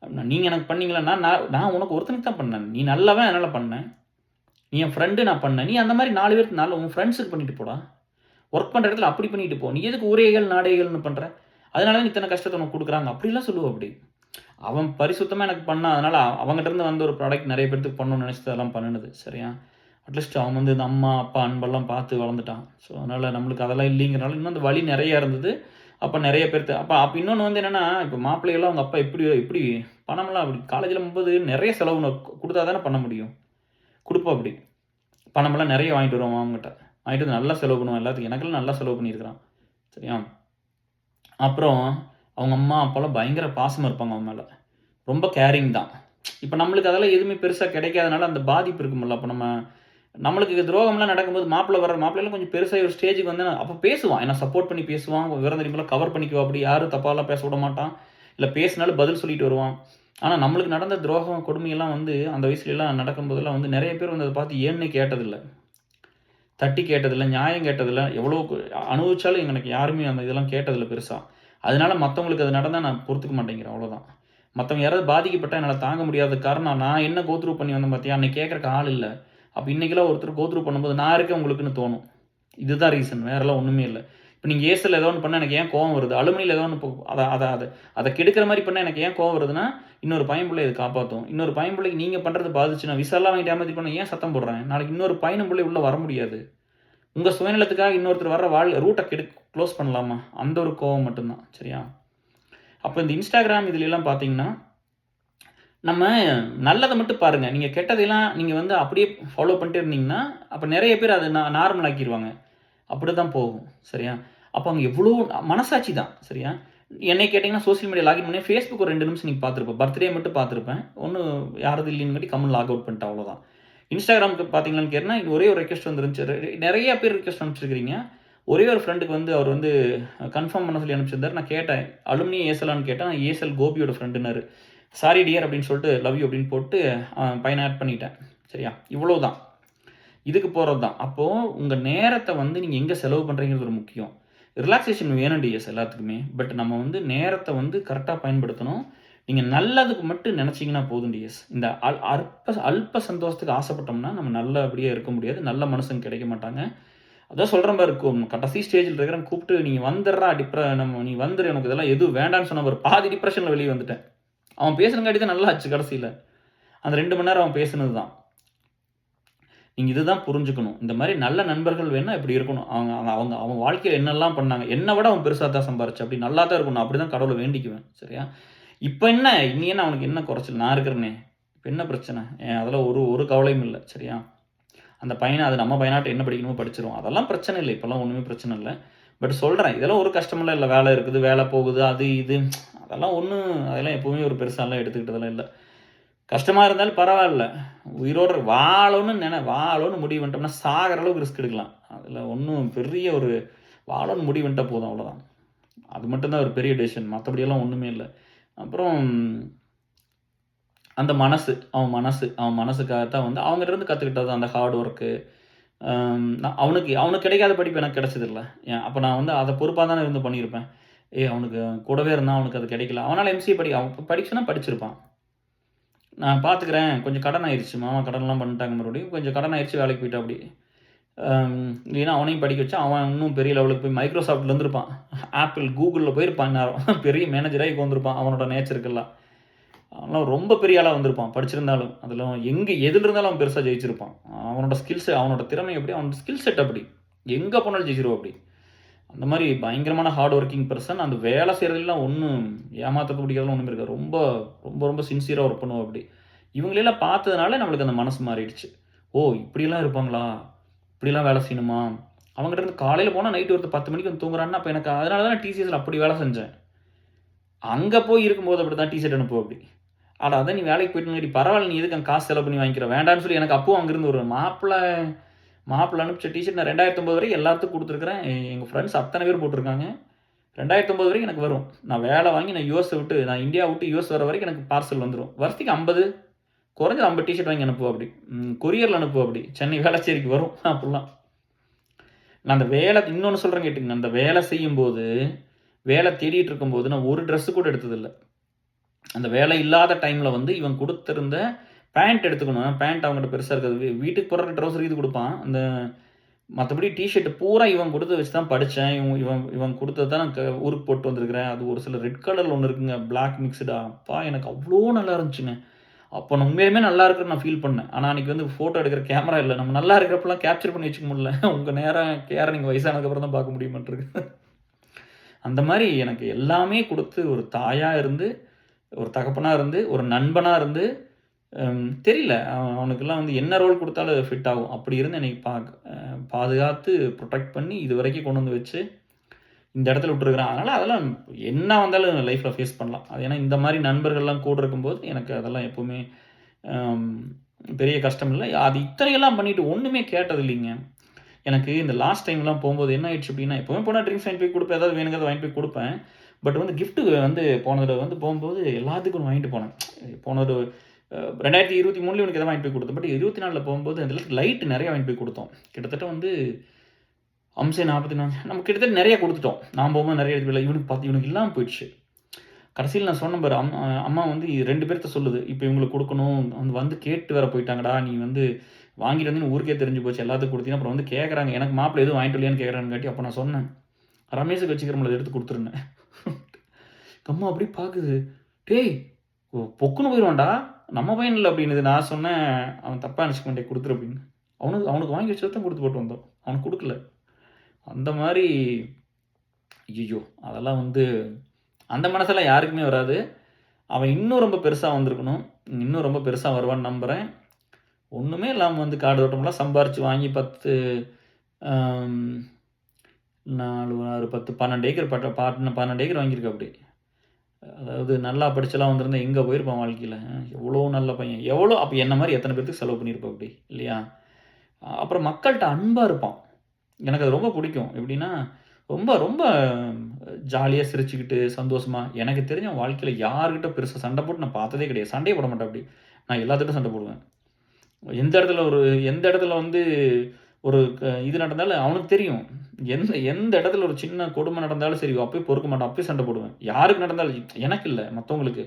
Speaker 1: அப்படின்னா, நீங்கள் எனக்கு பண்ணீங்களா, நான் உனக்கு ஒருத்தனுக்கு தான் பண்ணேன், நீ நல்லவன் அதனால் பண்ணேன், நீ என் ஃப்ரெண்டு நான் பண்ணேன், நீ அந்த மாதிரி 4 பேருக்கு உன் ஃப்ரெண்ட்ஸுக்கு பண்ணிட்டு போடா, ஒர்க் பண்ணுற இடத்துல அப்படி பண்ணிட்டு போ, நீ எதுக்கு ஊரேகள் நாடேகள்னு பண்ணுற, அதனால தான் இத்தனை கஷ்டத்தை உனக்கு கொடுக்குறாங்க அப்படிலாம் சொல்லுவோம். அப்படி அவன் பரிசுத்தமாக எனக்கு பண்ணான், அதனால் அவங்ககிட்ட இருந்து வந்த ஒரு ப்ராடக்ட் நிறைய பேருக்கு பண்ணணும்னு நினச்சிட்டு அதெல்லாம் பண்ணினது சரியா. அட்லீஸ்ட் அவன் வந்து இந்த அம்மா அப்பா அன்பெல்லாம் பார்த்து வளர்ந்துட்டான். ஸோ அதனால் நம்மளுக்கு அதெல்லாம் இல்லைங்கிறனால இன்னும் அந்த வழி நிறையா இருந்தது. அப்போ நிறைய பேர்த்து அப்போ இன்னொன்று வந்து என்னென்னா, இப்போ மாப்பிள்ளைகள்லாம் அவங்க அப்பா எப்படி பணமெல்லாம் அப்படி காலேஜில் போகும்போது நிறைய செலவு கொடுத்தா தானே பண்ண முடியும், கொடுப்போம் அப்படி பணமெல்லாம் நிறைய வாங்கிட்டு வருவோம் அவங்ககிட்ட, வாங்கிட்டு வந்து நல்லா செலவு பண்ணுவோம், எல்லாத்துக்கும் எனக்கெல்லாம் நல்லா செலவு பண்ணியிருக்கிறான் சரியா. அப்புறம் அவங்க அம்மா அப்பாலாம் பயங்கர பாசமாக இருப்பாங்க அவன் மேலே, ரொம்ப கேரிங் தான். இப்போ நம்மளுக்கு அதெல்லாம் எதுவுமே பெருசாக கிடைக்காதனால அந்த பாதிப்பு இருக்குமில்ல. அப்போ நம்மளுக்கு துரோகம்லாம் நடக்கும்போது மாப்பிள்ளைலாம் கொஞ்சம் பெருசாக ஒரு ஸ்டேஜுக்கு வந்து அப்போ பேசுவான், என்ன சப்போர்ட் பண்ணி பேசுவான், விவரம் தெரியுமெல்லாம் கவர் பண்ணிக்குவா, அப்படி யாரும் தப்பாலாம் பேச விட மாட்டான், இல்லை பேசினாலும் பதில் சொல்லிட்டு வருவான். ஆனால் நம்மளுக்கு நடந்த துரோகம் கொடுமையெல்லாம் வந்து அந்த வயசுலலாம் நடக்கும்போதெல்லாம் வந்து நிறைய பேர் வந்து அதை பார்த்து ஏன்னு கேட்டதில்லை, தட்டி கேட்டதில்லை, நியாயம் கேட்டதில்லை, எவ்வளோ அனுபவிச்சாலும் எனக்கு யாருமே அந்த இதெல்லாம் கேட்டதில்லை பெருசாக. அதனால மற்றவங்களுக்கு அது நடந்தால் நான் பொறுத்துக்க மாட்டேங்கிறேன், அவ்வளோதான். மற்றவங்க யாராவது பாதிக்கப்பட்டால் என்னால் தாங்க முடியாத காரணம் நான் என்ன கோத்ரூ பண்ணி வந்தேன் பார்த்தியா, அன்றைக்கி கேட்குறக்கு ஆள் இல்லை. அப்போ இன்றைக்கெல்லாம் ஒருத்தர் கோத்ரூ பண்ணும்போது நான் இருக்கேன் உங்களுக்குன்னு தோணும். இதுதான் ரீசன், வேறெல்லாம் ஒன்றுமே இல்லை. இப்போ நீங்கள் ஏசில் ஏதோ ஒன்று பண்ணால் எனக்கு ஏன் கோவம் வருது, அலுமினியில் ஏதோ ஒன்று அதை கெடுக்கிற மாதிரி பண்ணால் எனக்கு ஏன் கோவம் வருதுன்னா, இன்னொரு பையன் இது காப்பாற்றும், இன்னொரு பையன் பிள்ளைக்கு நீங்கள் பண்ணுறது பாதிச்சுன்னா விசாலாம் வாங்கிட்டு ஏமாற்றி பண்ண ஏன் சத்தம் போடுறேன், நாளைக்கு இன்னொரு பையனும் பிள்ளை உள்ளே வர முடியாது. உங்கள் சுயநலத்துக்காக இன்னொருத்தர் வர்ற ரூட்டை க்ளோஸ் பண்ணலாமா, அந்த ஒரு கோவம் மட்டும்தான் சரியா. அப்போ இந்த இன்ஸ்டாகிராம் இதுலெல்லாம் பார்த்தீங்கன்னா நம்ம நல்லதை மட்டும் பாருங்கள், நீங்கள் கெட்டதெல்லாம் நீங்கள் வந்து அப்படியே ஃபாலோ பண்ணிட்டு இருந்தீங்கன்னா அப்போ நிறைய பேர் அதை நார்மல் ஆக்கிடுவாங்க, அப்படி தான் போகும் சரியா. அப்போ அவங்க எவ்வளோ மனசாட்சி தான் சரியா. என்னை கேட்டிங்கன்னா சோஷியல் மீடியா லாகின் பண்ணி ஃபேஸ்புக் ஒரு 2 நிமிஷம் நீங்கள் பார்த்துருப்பேன், பர்த்டே மட்டும் பார்த்துருப்பேன், ஒன்றும் யாரது இல்லைன்னு கம்மல் லாக் அவுட் பண்ணிட்டேன், அவ்வளோதான். இன்ஸ்டாகிராமுக்கு பார்த்தீங்களான்னு கேட்டால் ஒரே ஒரு ரெக்வஸ்ட் வந்துருந்துச்சு, நிறைய பேர் ரெக்வஸ்ட் அனுப்பிச்சிருக்கிறீங்க. ஒரே ஒரு ஃப்ரெண்டுக்கு வந்து அவர் வந்து கன்ஃபார்ம் பண்ண சொல்லி அனுப்பிச்சிருந்தார். நான் கேட்டேன் அலுமினி ஏசலான்னு கேட்டேன், ஏசல் கோபியோட ஃப்ரெண்டுனாரு. சாரி டியர் அப்படின்னு சொல்லிட்டு லவ் யூ அப்படின்னு போட்டு பையனை ஆட் பண்ணிட்டேன் சரியா. இவ்வளோ தான், இதுக்கு போகிறது தான். அப்போது உங்கள் நேரத்தை வந்து நீங்கள் எங்கே செலவு பண்ணுறீங்கிறது ஒரு முக்கியம். ரிலாக்ஸேஷன் வேணும் டிஎஸ் எல்லாத்துக்குமே, பட் நம்ம வந்து நேரத்தை வந்து கரெக்டாக பயன்படுத்தணும். நீங்கள் நல்லதுக்கு மட்டும் நினச்சிங்கன்னா போதும் டிஎஸ். இந்த அல்ப சந்தோஷத்துக்கு ஆசைப்பட்டோம்னா நம்ம நல்லபடியாக இருக்க முடியாது, நல்ல மனுஷங்க கிடைக்க மாட்டாங்க. அதான் சொல்கிற மாதிரி இருக்கும், கடைசி ஸ்டேஜில் இருக்கிறேன் கூப்பிட்டு நீங்கள் வந்துடுறா நீ வந்துடு, எனக்கு இதெல்லாம் எதுவும் வேண்டான்னு சொன்ன ஒரு பாதி டிப்ரெஷனில் வெளியே வந்துட்டேன். அவன் பேசுனங்காட்டி தான் நல்லா ஆச்சு கடைசியில், அந்த 2 மணி நேரம் அவன் பேசுனது தான். நீங்கள் இதுதான் புரிஞ்சுக்கணும், இந்த மாதிரி நல்ல நண்பர்கள் வேணால் இப்படி இருக்கணும். அவன் வாழ்க்கையில் என்னெல்லாம் பண்ணாங்க, என்னை விட அவன் பெருசாக தான் சம்பாரிச்சு, அப்படி நல்லா தான் இருக்கணும், அப்படி தான் கடவுளை வேண்டிக்குவேன் சரியா. இப்போ என்ன என்ன அவனுக்கு என்ன குறைச்சல், நான் இருக்கிறேனே, இப்போ என்ன பிரச்சனை, அதெல்லாம் ஒரு கவலையும் இல்லை சரியா. அந்த பையனை அது நம்ம பையனாட்ட என்ன படிக்கணுமோ படிச்சிடும், அதெல்லாம் பிரச்சனை இல்லை, இப்போல்லாம் ஒன்றுமே பிரச்சனை இல்லை. பட் சொல்கிறேன் இதெல்லாம் ஒரு கஷ்டமெல்லாம் இல்லை, வேலை இருக்குது, வேலை போகுது, அது இது அதெல்லாம் அதெல்லாம் எப்போவுமே ஒரு பெருசாலாம் எடுத்துக்கிட்டதெல்லாம் இல்லை. கஷ்டமாக இருந்தாலும் பரவாயில்ல, உயிரோடு வாழணும்னு முடிவு பண்ணிட்டோம்னா சாகிற அளவுக்கு ரிஸ்க் எடுக்கலாம், அதில் ஒன்றும் பெரிய ஒரு வாழணும்னு முடிவு பண்ணிட்டால் போதும், அவ்வளோதான். அது மட்டும்தான் ஒரு பெரிய டெசிஷன், மற்றபடியெல்லாம் ஒன்றுமே இல்லை. அப்புறம் அந்த அவன் மனசுக்காகத்தான் வந்து அவங்ககிட்ட இருந்து கற்றுக்கிட்டது அந்த ஹார்ட் ஒர்க்கு. அவனுக்கு கிடைக்காத படிப்பு எனக்கு கிடைச்சதில்ல, அப்போ நான் வந்து அதை பொறுப்பாக தானே இருந்து பண்ணியிருப்பேன். அவனுக்கு கூடவே இருந்தால் அவனுக்கு அது கிடைக்கல, அவனால் எம்சிஏ அவன் படிச்சுன்னா படிச்சிருப்பான். நான் பார்த்துக்கிறேன், கொஞ்சம் கடன் ஆயிடுச்சு, மாமா கடன்லாம் பண்ணிட்டாங்க, மறுபடியும் கொஞ்சம் கடன் ஆயிடுச்சு, வேலைக்கு போயிட்டா அப்படி. இல்லைன்னா அவனையும் படிக்க வச்சா அவன் இன்னும் பெரிய லெவலுக்கு போய் மைக்ரோசாஃப்ட்டில் இருந்திருப்பான், ஆப்பிள் கூகுளில் போயிருப்பான், நேரம் பெரிய மேனேஜராகி வந்திருப்பான். அவனோட நேச்சருக்கெல்லாம் அவன்லாம் ரொம்ப பெரிய ஆளாக வந்திருப்பான் படிச்சிருந்தாலும். அதில் எதில் இருந்தாலும் அவன் பெருசாக ஜெயிச்சிருப்பான். அவனோட ஸ்கில்ஸ், அவனோட திறமை எப்படி, அவனோட ஸ்கில் செட் அப்படி, எங்கே போனாலும் ஜெயிச்சிருவோம் அப்படி. அந்த மாதிரி பயங்கரமான ஹார்ட் ஒர்க்கிங் பர்சன். அந்த வேலை செய்கிறதுலாம் ஒன்றும் ஏமாற்ற பிடிக்கிறதுலாம் ஒன்றுமே இருக்காது, ரொம்ப ரொம்ப ரொம்ப சின்சியராக ஒர்க் பண்ணுவோம் அப்படி. இவங்களெல்லாம் பார்த்ததுனால நம்மளுக்கு அந்த மனசு மாறிடுச்சு, இப்படிலாம் இருப்பாங்களா, இப்படிலாம் வேலை செய்யணுமா. அவங்ககிட்ட இருந்து காலையில் போனால் நைட்டு ஒருத்தர் 10 மணிக்கு வந்து தூங்குறான்னா, அப்போ எனக்கு அதனால தான் டிசிஎஸில் அப்படி வேலை செஞ்சேன். அங்கே போய் இருக்கும்போது அப்படி தான் டிஷர்ட் அனுப்புவோம் அப்படி. அதான் நீ வேலைக்கு போயிட்டு பரவாயில்ல, நீ எதுக்கு அங்கே காசு செலவு பண்ணி வாங்கிக்கிற வேண்டான்னு சொல்லி எனக்கு அப்பவும் அங்கேருந்து ஒரு மாப்பிள்ளை அனுப்பிச்ச டிஷர்ட் நான் 2009 வரைக்கும் எல்லாத்துக்கும் கொடுத்துருக்குறேன். எங்கள் ஃப்ரெண்ட்ஸ் அத்தனை பேர் போட்டிருக்காங்க. 2009 வரைக்கும் எனக்கு வரும். நான் வேலை வாங்கி நான் நான் இந்தியா விட்டு யூஎஸ் வர வரைக்கும் எனக்கு பார்சல் வந்துடும். வருஷத்துக்கு 50 குறைஞ்சது 50 டிஷர்ட் வாங்கி அனுப்புவோம். அப்படி கொரியரில் அனுப்புவோம். அப்படி சென்னை வேளச்சேரிக்கு வரும் அப்படிலாம். நான் அந்த வேலை இன்னொன்று சொல்கிறேன் கேட்டுங்க. அந்த வேலை செய்யும்போது, வேலை தேடிட்டு இருக்கும்போது நான் ஒரு ட்ரெஸ்ஸு கூட எடுத்ததில்லை. அந்த வேலை இல்லாத டைமில் வந்து இவன் கொடுத்துருந்த பேண்ட் எடுத்துக்கணும். பேண்ட் அவங்ககிட்ட பெருசாக இருக்காது. வீட்டுக்கு போடுற ட்ரௌசர் இது கொடுப்பான். அந்த மற்றபடி டிஷர்ட் பூரா இவன் கொடுத்து வச்சு தான் படித்தேன். இவன் கொடுத்தது தான் நான் ஊருக்கு போட்டு வந்திருக்கிறேன். அது ஒரு சில ரெட் கலரில் ஒன்று இருக்குங்க, பிளாக் மிக்ஸ்டா. அப்பா எனக்கு அவ்வளோ நல்லா இருந்துச்சுங்க. அப்போ நான் உண்மையுமே நல்லா இருக்குன்னு நான் ஃபீல் பண்ணேன். ஆனால் அன்றைக்கி வந்து ஃபோட்டோ எடுக்கிற கேமரா இல்லை. நம்ம நல்லா இருக்கிறப்பெல்லாம் கேப்சர் பண்ணி வச்சுக்க முடியல. உங்கள் கேரை நீங்கள் வயசானதுக்கப்புறம் தான் பார்க்க முடியுமாட்டிருக்கு. அந்த மாதிரி எனக்கு எல்லாமே கொடுத்து ஒரு தாயாக இருந்து, ஒரு தகப்பனாக இருந்து, ஒரு நண்பனாக இருந்து, தெரியல அவனுக்கெல்லாம் வந்து என்ன ரோல் கொடுத்தாலும் ஃபிட் ஆகும். அப்படி இருந்து என்னை பாதுகாத்து ப்ரொடெக்ட் பண்ணி இது வரைக்கும் கொண்டு வந்து வச்சு இந்த இடத்துல விட்டுருக்குறான். அதனால் அதெல்லாம் என்ன வந்தாலும் லைஃப்பில் ஃபேஸ் பண்ணலாம். அது ஏன்னா இந்த மாதிரி நண்பர்கள்லாம் கூட இருக்கும்போது எனக்கு அதெல்லாம் எப்போவுமே பெரிய கஷ்டம் இல்லை. அது இத்தனையெல்லாம் பண்ணிவிட்டு ஒன்றுமே கேட்டது இல்லைங்க. எனக்கு இந்த லாஸ்ட் டைம்லாம் போகும்போது என்ன ஆயிடுச்சு அப்படின்னா, எப்போவுமே போனால் ட்ரிங்க்ஸ் வாங்கி போய் கொடுப்பேன், ஏதாவது வேணுங்கிறத வாங்கி போய் கொடுப்பேன். பட் வந்து கிஃப்ட்டு வந்து போன தடவை வந்து போகும்போது எல்லாத்துக்கும் வாங்கிட்டு போனேன். போன ஒரு 2023 இவனுக்கு எதாவது வாங்கிட்டு போய் கொடுத்தோம். பட் 24 போகும்போது அந்த லைட் நிறையா வாங்கிட்டு போய் கொடுத்தோம். கிட்டத்தட்ட வந்து 44 நம்ம கிட்டத்தட்ட நிறைய கொடுத்துட்டோம். நான் போகும்போது நிறைய எடுத்து இவனுக்கு இல்லாமல் போயிடுச்சு. கடைசியில் நான் சொன்ன பாரு, அம்மா வந்து 2 பேர்த்த சொல்லுது, இப்போ இவங்களுக்கு கொடுக்கணும், வந்து கேட்டு வேற போயிட்டாங்கடா, நீ வந்து வாங்கிட்டு வந்து ஊருக்கே தெரிஞ்சு போச்சு, எல்லாத்துக்கும் கொடுத்தீங்கன்னா அப்புறம் வந்து கேட்குறாங்க, எனக்கு மாப்பிள்ளை எதுவும் வாங்கிட்டு இல்லையான்னு கேட்குறான்னு காட்டி. அப்போ நான் சொன்னேன், ரமேஷுக்கு வச்சுக்கிறோம்ல, எடுத்து கொடுத்துருந்தேன். அம்மா அப்படி பார்க்குது, டேய் பொக்குன்னு போயிடுவான்டா, நம்ம பையன் இல்லை அப்படின்னு. நான் சொன்னேன், அவன் தப்பாக நினச்சிக்க வேண்டிய கொடுத்துரு அப்படின்னு. அவனுக்கு வாங்கி வச்சு தான் கொடுத்து போட்டு வந்தோம், அவனுக்கு கொடுக்கல. அந்த மாதிரி ஐயோ, அதெல்லாம் வந்து அந்த மனசெல்லாம் யாருக்குமே வராது. அவன் இன்னும் ரொம்ப பெருசாக வந்திருக்கணும், இன்னும் ரொம்ப பெருசாக வருவான்னு நம்புகிறேன். ஒன்றுமே இல்லாமல் வந்து காடு தோட்டம்லாம் சம்பாரித்து வாங்கி 10 4 6 10 12 ஏக்கர் 12 ஏக்கர் வாங்கியிருக்க. அப்படி அதாவது நல்லா படிச்செல்லாம் வந்திருந்தா எங்கே போயிருப்பான் வாழ்க்கையில். எவ்வளோ நல்ல பையன், எவ்வளோ அப்போ என்ன மாதிரி எத்தனை பேருக்கு செலவு பண்ணியிருப்பான் அப்படி இல்லையா. அப்புறம் மக்கள்கிட்ட அன்பாக இருப்பான். எனக்கு அது ரொம்ப பிடிக்கும். எப்படின்னா ரொம்ப ரொம்ப ஜாலியாக சிரிச்சுக்கிட்டு சந்தோஷமாக. எனக்கு தெரிஞ்ச வாழ்க்கையில் யார்கிட்ட பெருசாக சண்டை போட்டு நான் பார்த்ததே கிடையாது. சண்டையே போட மாட்டேன். அப்படி நான் எல்லாத்துக்கிட்டும் சண்டை போடுவேன். எந்த இடத்துல வந்து ஒரு இது நடந்தாலும் அவனுக்கு தெரியும். எந்த இடத்துல ஒரு சின்ன கொடுமை நடந்தாலும் சரி, அப்போயே பொறுக்க மாட்டான், அப்போயே சண்டை போடுவேன். யாருக்கு நடந்தாலும், எனக்கு இல்லை மற்றவங்களுக்கு.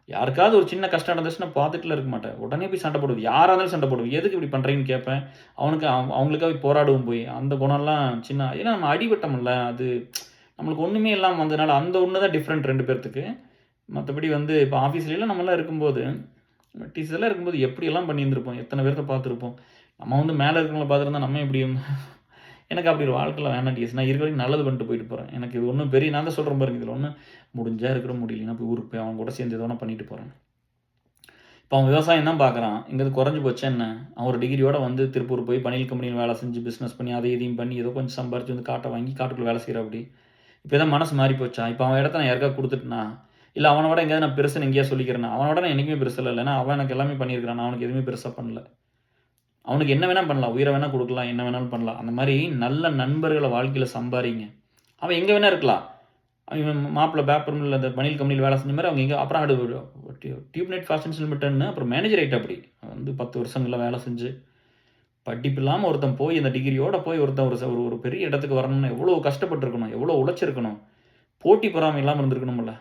Speaker 1: யாருக்காவது ஒரு சின்ன கஷ்டம் நடந்துச்சுன்னா பார்த்துட்டுல இருக்க மாட்டேன், உடனே போய் சண்டை போடுவது. யாராக இருந்தாலும் சண்டை போடுவேன். எதுக்கு இப்படி பண்ணுறீங்கன்னு கேட்பேன். அவங்களுக்காக போராடுவோம் போய். அந்த குணம்லாம் சின்ன, ஏன்னா நம்ம அடிபட்டோம்ல, அது நம்மளுக்கு ஒன்றுமே இல்லாமல் வந்ததுனால அந்த ஒன்று தான் டிஃப்ரெண்ட் 2 பேர்த்துக்கு. மற்றபடி வந்து இப்போ ஆஃபீஸ்லாம் நம்மளாம் இருக்கும்போது, டீச்சர்லாம் இருக்கும்போது எப்படியெல்லாம் பண்ணியிருந்திருப்போம், எத்தனை பேர்த்த பார்த்துருப்போம். நம்ம வந்து மேலே இருக்கிறவங்கள பார்த்துருந்தா நம்ம எப்படி எனக்கு அப்படி ஒரு வாழ்க்கையில் வேணாம் டீச்சர். நான் இருக்க வரைக்கும் நல்லது பண்ணிட்டு போயிட்டு போகிறேன். எனக்கு இது ஒன்றும் பெரிய, நான் தான் சொல்கிறேன் பாருங்க, இதில் ஒன்றும் முடிஞ்சா இருக்கிற முடியலன்னா போய் ஊருக்கு போய் அவங்க கூட சேர்ந்து எதோ பண்ணிட்டு போகிறேன். இப்போ அவன் விவசாயம் தான் பார்க்குறான். இங்கேருந்து குறைஞ்சி போச்சு என்ன, அவன் ஒரு டிகிரியோட வந்து திருப்பூர் போய் பனியல் கம்பெனியில் வேலை செஞ்சு பிஸ்னஸ் பண்ணி அதை இதையும் பண்ணி ஏதோ கொஞ்சம் சம்பாரிச்சு வந்து காட்டை வாங்கி காட்டுக்குள்ளே வேலை செய்கிற. அப்படி இப்போ தான் மனசு மாறி போச்சா. இப்போ அவன் இடத்த நான் யாருக்காக கொடுத்துட்டுனா, இல்லை அவனோட எங்கேயாவது நான் பெருசுன்னு எங்கேயா சொல்லிக்கிறேன்னா, அவனோட நான் என்றைக்குமே பெருசில் இல்லைன்னா, அவன் எனக்கு எல்லாமே பண்ணியிருக்கிறான், நான் அவனுக்கு எதுவுமே பெருசாக பண்ணல. அவனுக்கு என்ன வேணால் பண்ணலாம், உயிரை வேணால் கொடுக்கலாம், என்ன வேணாலும் பண்ணலாம். அந்த மாதிரி நல்ல நண்பர்களை வாழ்க்கையில் சம்பாதிங்க. அவன் எங்கே வேணால் இருக்கலாம். அவன் மாப்பிள்ளை பேப்பரில் அந்த பனியல் கம்பெனியில் வேலை செஞ்ச மாதிரி அவங்க எங்கே, அப்புறம் டியூப்நெட் ஃபேஷன்ஸ் லிமிட்டட்னு அப்புறம் மேனேஜர் ஆகிட்ட. அப்படி வந்து 10 வருஷங்களில் வேலை செஞ்சு படிப்பு இல்லாமல் ஒருத்தன் போய் இந்த டிகிரியோட போய் ஒருத்தன் ஒரு பெரிய இடத்துக்கு வரணும்னா எவ்வளோ கஷ்டப்பட்டுருக்கணும், எவ்வளோ உழைச்சிருக்கணும், போட்டி பொறாமை இல்லாமல் இருந்திருக்கணும்ல.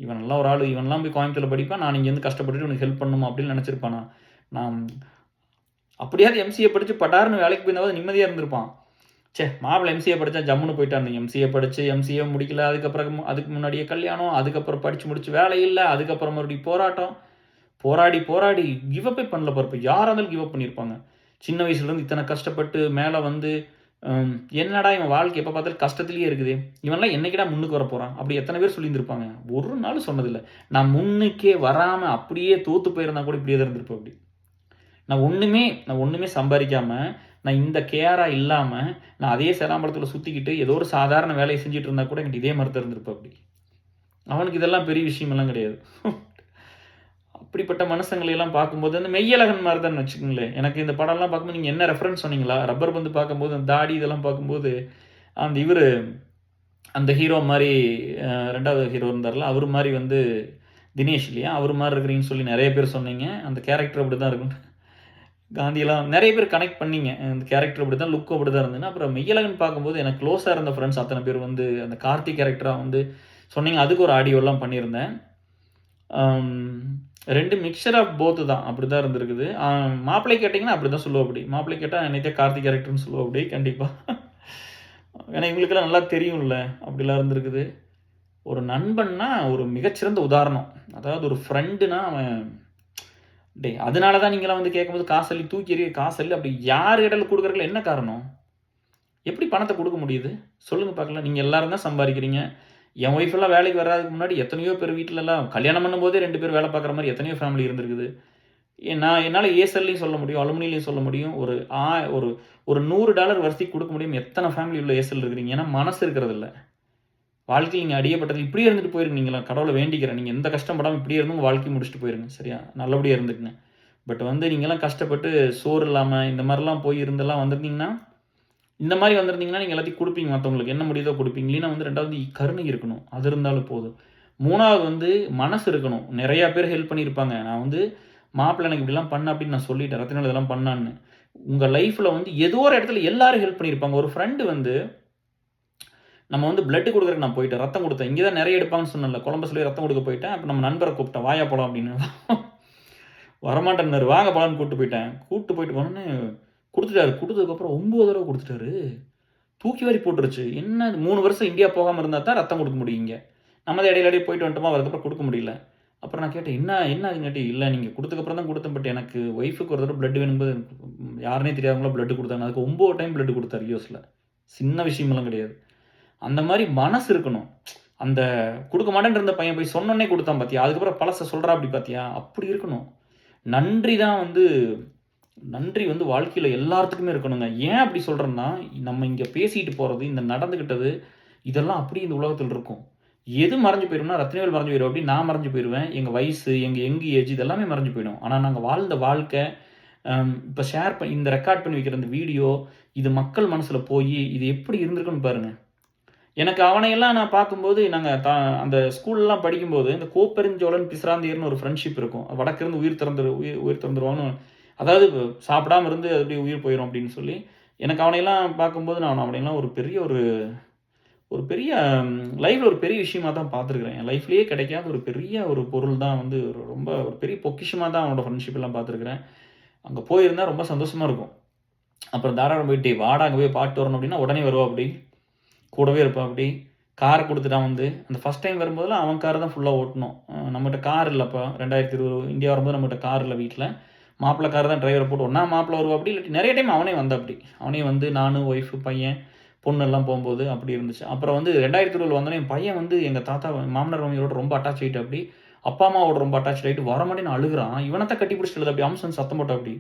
Speaker 1: இவன் நல்லா ஒரு ஆள், இவன்லாம் போய் கோயம்புத்தூரில் படிப்பான், நான் இங்கேருந்து கஷ்டப்பட்டுட்டு இவனுக்கு ஹெல்ப் பண்ணணுமா அப்படின்னு நினச்சிருப்பானா. நான் அப்படியாவது எம்சிஏ படித்து பட்டாருன்னு வேலைக்கு போயிருந்தாவது நிம்மதியாக இருந்திருப்பான். மாப்பிள்ளை எம்சிஏ படித்தா ஜம்முன்னு போயிட்டான். எம்சிஏ படித்து எம்சிஏ முடிக்கல, அதுக்கு முன்னாடியே கல்யாணம், அதுக்கப்புறம் படித்து முடிச்சு வேலை இல்லை, அதுக்கப்புறம் மறுபடியும் போராடி கிவ் அப்பே பண்ணல பாரு. இப்போ யாராக இருந்தாலும் கிவ் அப் பண்ணியிருப்பாங்க. சின்ன வயசுலேருந்து இத்தனை கஷ்டப்பட்டு மேலே வந்து என்னடா இவன் வாழ்க்கை எப்போ பார்த்தாலும் கஷ்டத்துலேயே இருக்குது, இவன்லாம் என்னைக்கிடா முன்னுக்கு வர போகிறான் அப்படி எத்தனை பேர் சொல்லியிருந்திருப்பாங்க. ஒரு நாள் சொன்னதில்லை. நான் முன்னுக்கே வராமல் அப்படியே தோற்று போயிருந்தா கூட இப்படியே தான் இருந்திருப்பேன். அப்படி நான் ஒன்றுமே சம்பாதிக்காமல், நான் இந்த கேராக இல்லாமல் நான் அதே சேலாம்பலத்தில் சுற்றிக்கிட்டு ஏதோ ஒரு சாதாரண வேலையை செஞ்சுட்டு இருந்தால் கூட எனக்கு இதே மாதிரி தான் இருந்திருப்பேன். அப்படி அவனுக்கு இதெல்லாம் பெரிய விஷயமெல்லாம் கிடையாது. அப்படிப்பட்ட மனுஷங்களையெல்லாம் பார்க்கும்போது அந்த மெய்யழகன் மாதிரி தான் வச்சுக்கோங்களேன். எனக்கு இந்த படம்லாம் பார்க்கும்போது நீங்கள் என்ன ரெஃபரன்ஸ் சொன்னீங்களா, ரப்பர் பந்து பார்க்கும்போது அந்த தாடி இதெல்லாம் பார்க்கும்போது அந்த இவர் அந்த ஹீரோ மாதிரி 2வது ஹீரோ இருந்தார்ல, அவர் மாதிரி வந்து தினேஷ் இல்லையா? அவர் மாதிரி இருக்கிறீங்கன்னு சொல்லி நெறைய பேர் சொன்னீங்க. அந்த கேரக்டர் அப்படி தான் இருக்கும். காந்தியெல்லாம் நெறைய பேர் கனெக்ட் பண்ணீங்க. அந்த கேரக்டர் அப்படி தான், லுக்கும் அப்படி தான் இருந்ததுன்னு. அப்புறம் மெய்யழகன் பார்க்கும்போது எனக்கு க்ளோஸா இருந்த ஃப்ரெண்ட்ஸ் அத்தனை பேர் வந்து அந்த கார்த்திக் கேரக்டரா வந்து சொன்னீங்க. அதுக்கு ஒரு ஆடியோலாம் பண்ணியிருந்தேன். 2 மிக்சர் ஆஃப் போத் தான். அப்படி தான் இருந்திருக்குது. மாப்பிள்ளை கேட்டீங்கன்னா அப்படி தான் சொல்லுவாப்படி. மாப்பிள்ளை கேட்டா என்னைய கார்த்திக் கேரக்டர்ன்னு சொல்லுவாப்படி கண்டிப்பா. ஏன்னா இவங்களுக்கெல்லாம் நல்லா தெரியும்ல. அப்படிலாம் இருந்திருக்குது. ஒரு நண்பன்னா ஒரு மிகச்சிறந்த உதாரணம். அதாவது ஒரு ஃப்ரெண்டுனா அவன் டேய் அதனால தான் நீங்கலாம் வந்து கேட்கும்போது காசள்ளி தூக்கி எறிய காசள்ளி அப்படி யார் இடையில குடுக்குறதுல என்ன காரணம்? எப்படி பணத்த குடுக்க முடியுது? சொல்லுங்க பார்க்கலாம். நீங்க எல்லாரும் தான் சம்பாரிக்கிறீங்க. என் ஒய்ஃப் எல்லாம் வேலைக்கு வராதுக்கு முன்னாடி எத்தனையோ பேர் வீட்லலாம் கல்யாணம் பண்ணும்போதே 2 பேர் வேலை பார்க்குற மாரி எத்தனையோ ஃபேமிலி இருந்திருக்குது. என்னால ஏர்செல்லையும் சொல்ல முடியும், அலுமினியலையும் சொல்ல முடியும். ஒரு ஒரு $100 வருஷத்துக்கு குடுக்க முடியும். எத்தனை ஃபேமிலி உள்ள ஏர்செல் இருக்கிறீங்க? ஏன்னா மனசு இருக்கிறதில்ல. வாழ்க்கையில நீங்க அடியப்பட்டது இப்படியே இருந்துட்டு போயிருங்க. கடவுள வேண்டிக்கிறேன். நீங்க எந்த கஷ்டப்படாம இப்படியே இருந்து உங்க வாழ்க்கைய முடிச்சுட்டு போயிருங்க. சரியா? நல்லபடியா இருந்துக்குங்க. பட் வந்து நீங்கலாம் கஷ்டப்பட்டு சோறு இல்லாம இந்த மாரிலாம் போய் இருந்தெல்லாம் வந்திருந்தீங்கன்னா, இந்த மாரி வந்திருந்தீங்கன்னா, நீங்க எல்லாத்தையும் குடுப்பீங்க மத்தவங்களுக்கு. என்ன முடியுதோ குடுப்பீங்க. இல்லைன்னா வந்து 2வது கருணை இருக்கணும். அது இருந்தாலும் போதும். 3வது வந்து மனசு இருக்கணும். நெறைய பேர் ஹெல்ப் பண்ணியிருப்பாங்க. நான் வந்து மாப்பிள்ளை எனக்கு இப்படிலாம் பண்ண அப்படின்னு நான் சொல்லிட்டேன். ரத்தினால இதெல்லாம் பண்ணான்னு. உங்க லைஃப்ல வந்து ஏதோ ஒரு இடத்துல எல்லாரும் ஹெல்ப் பண்ணியிருப்பாங்க. ஒரு ஃப்ரெண்ட் வந்து நம்ம வந்து பிளட் குடுக்குறதுக்கு நான் போயிட்டேன். ரத்தம் குடுத்தேன். இங்க தான் நெறைய எடுப்பாங்கன்னு சொன்னேன்ல. கொலம்பஸ்லயே ரத்தம் குடுக்க போயிட்டேன். அப்ப நம்ம நண்பர கூப்பிட்டேன். வாயா போலாம் அப்படின்னு. வரமாட்டேன்னாரு. வாங்க போலான்னு கூட்டு போயிட்டேன். கூட்டு போயிட்டு போனோனே குடுத்துட்டாரு. குடுத்ததுக்கப்புறம் 9 தடவ குடுத்துட்டாரு. தூக்கி வாரி போட்டுருச்சு. என்ன 3 வருஷம் இந்தியா போகாம இருந்தா தான் ரத்தம் குடுக்க முடியும் இங்க. நம்ம தான் இடையில இடையில போயிட்டு வந்துட்டோமா, அதுக்கப்புறம் குடுக்க முடியல. அப்புறம் நான் கேட்டேன், என்ன ஆச்சுங்காட்டி, இல்ல நீங்க குடுத்ததுக்கப்புறம் தான் குடுத்தேன். பட் எனக்கு ஒய்ஃப்க்கு ஒரு தடவ பிளட் வேணும்போது யாருன்னே தெரியாதவங்களா பிளட் குடுத்தாங்க. அதுக்கு 9 டைம் பிளட் குடுத்தாரு யுஎஸ்ல. சின்ன விஷயமெல்லாம் கிடையாது. அந்த மாரி மனசு இருக்கணும். அந்த குடுக்க மாட்டேன்னு இருந்த பையன் போய் சொன்னோனே குடுத்தான் பாத்தியா? அதுக்கப்புறம் பழச சொல்றாப்படி பாத்தியா? அப்படி இருக்கணும். நன்றி தான் வந்து நன்றி வந்து வாழ்க்கையில எல்லாத்துக்குமே இருக்கணுங்க. ஏன் அப்படி சொல்றேன்னா, நம்ம இங்க பேசிட்டு போறது, இந்த நடந்துக்கிட்டது, இதெல்லாம் அப்படியே இந்த உலகத்துல இருக்கும். எது மறைஞ்சு போயிரும்னா, ரத்தினவேல் மறைஞ்சு போயிரும் அப்படி, நான் மறைஞ்சு போயிருவேன். எங்க வயசு, எங்க யங் ஏஜ் இது எல்லாமே மறைஞ்சு போயிடும். ஆனா நாங்க வாழ்ந்த வாழ்க்கை, இப்ப ஷேர் பண்ணி இந்த ரெக்கார்ட் பண்ணி வைக்கிற இந்த வீடியோ, இது மக்கள் மனசுல போயி, இது எப்படி இருந்திருக்குன்னு பாருங்க. எனக்கு அவனையெல்லாம் நான் பார்க்கும்போது, நாங்க அந்த ஸ்கூல்லலாம் படிக்கும்போது, இந்த கோப்பெருஞ்சோழன், பிசிராந்தையர்னு ஒரு ஃப்ரெண்ட்ஷிப் இருக்கும். வடக்கிருந்து உயிர் திறந்துருவான்னு அதாவது சாப்பிடாம இருந்து அப்படியே உயிர் போயிரும் அப்படின்னு சொல்லி, எனக்கு அவனையெல்லாம் பார்க்கும்போது, நான் அவனையெல்லாம் ஒரு பெரிய ஒரு ஒரு பெரிய லைஃப்ல ஒரு பெரிய விஷயமா தான் பார்த்துருக்கிறேன். என் லைஃப்லயே கிடைக்காத ஒரு பெரிய ஒரு பொருள் தான் வந்து ரொம்ப ஒரு பெரிய பொக்கிஷமா தான் அவனோட ஃப்ரெண்ட்ஷிப் எல்லாம் பார்த்துருக்கிறேன். அங்க போயிருந்தா ரொம்ப சந்தோஷமா இருக்கும். அப்புறம் தாராளம் போயிட்டு, வாடா அங்க போய் பாட்டு வரணும் அப்படின்னா, உடனே வருவாப்படி. கூடவே இருப்பாப்படி. கார குடுத்துட்டான் வந்து. அந்த ஃபர்ஸ்ட் டைம் வரும்போதெல்லாம் அவன் கார தான் ஃபுல்லா ஓட்டணும். நம்மட்ட கார் இல்ல அப்ப. 2020 இந்தியா வரும்போது நம்மட்ட கார் இல்ல வீட்ல. மாப்பிள்ளை கார் தான் டிரைவர போட்டு ஒண்ணா மாப்பிள்ளை வருவாப்படி, இல்லாட்டி நெறைய டைம் அவனே வந்தாப்படி. அவனே வந்து நானு, ஒய்ஃப், பையன், பொண்ணு எல்லாம் போம்போது அப்படி இருந்துச்சு. அப்புறம் வந்து 2020 வந்தோனே என் பையன் வந்து எங்க தாத்தா மாமனார், மாமியாரோட ரொம்ப அட்டாச் ஆயிட்டாப்படி. அப்பா, அம்மாவோட ரொம்ப அட்டாச் ஆயிட்டு வரமாட்டேன்னு அழுகுறான். இவனத்தான் கட்டி பிடிச்சிட்டு அழுதாப்படி. அம்சு வந்து சத்தம் போட்டாப்படி.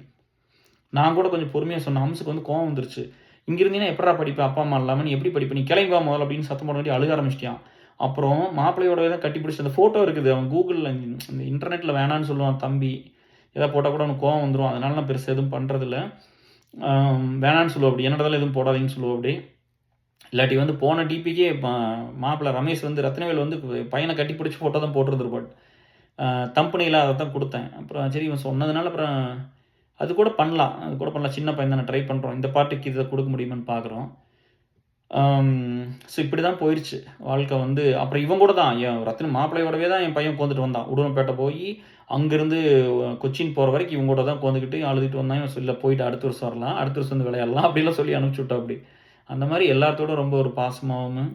Speaker 1: நான் கூட கொஞ்சம் பொறுமையா சொன்னேன். அம்சுக்கு வந்து கோவம் வந்துருச்சு. இங்க இருந்தீன்னா எப்புட்றா படிப்ப? அப்பா, அம்மா இல்லாம நீ எப்படி படிப்ப? நீ கிளம்பி வா மொதல்ல அப்படின்னு சத்தம் போடங்காட்டி அழுக ஆரம்பிச்சுட்டான். அப்புறம் மாப்பிள்ளையோடவே தான் கட்டி பிடிச்சு அந்த ஃபோட்டோ இருக்குது. அவன் கூகுள்ல இந்த இன்டர்நெட்ல வேணான்னு சொல்லுவான் தம்பி. ஏதாவது போட்டா கூட அவனுக்கு கோவம் வந்துரும். அதனால நான் பெருசா எதுவும் பண்றதில்ல. வேணான்னு சொல்லுவாப்படி. என்னோடதெல்லாம் எதுவும் போடாதீங்கன்னு சொல்லுவாப்படி. இல்லாட்டி வந்து போன டிபிக்கே மாப்பிள்ளை ரமேஷ் வந்து ரத்னவேல் வந்து பையனை கட்டி பிடிச்சு ஃபோட்டோ தான் போட்டிருந்திருப்பாரு. தம்பனியில அதை தான் குடுத்தேன். அப்புறம் சரி இவன் சொன்னதுனால அப்புறம் அது கூட பண்ணலாம். சின்ன பையன் தானே ட்ரை பண்றோம். இந்த பாட்டுக்கு இத குடுக்க முடியுமான்னு பார்க்குறோம். ஸோ இப்படி தான் போயிருச்சு வாழ்க்கை வந்து. அப்புறம் இவன் கூட தான் என் ரத்தின மாப்பிள்ளையோடவே தான் என் பையன் உட்காந்துட்டு வந்தான். உடுமல்பேட்டை போய் அங்கேருந்து கொச்சின் போகிற வரைக்கும் இவங்க கூட தான் உட்காந்துக்கிட்டு அழுதுட்டு வந்தான். இவன் சொல்ல போயிட்டு அடுத்த வருஷம் வரலாம், அடுத்த வருஷம் வந்து விளையாடலாம் அப்படிலாம் சொல்லி அனுப்பிச்சி விட்டா அப்படி. அந்த மாதிரி எல்லாத்தோட ரொம்ப ஒரு பாசமாகவும்,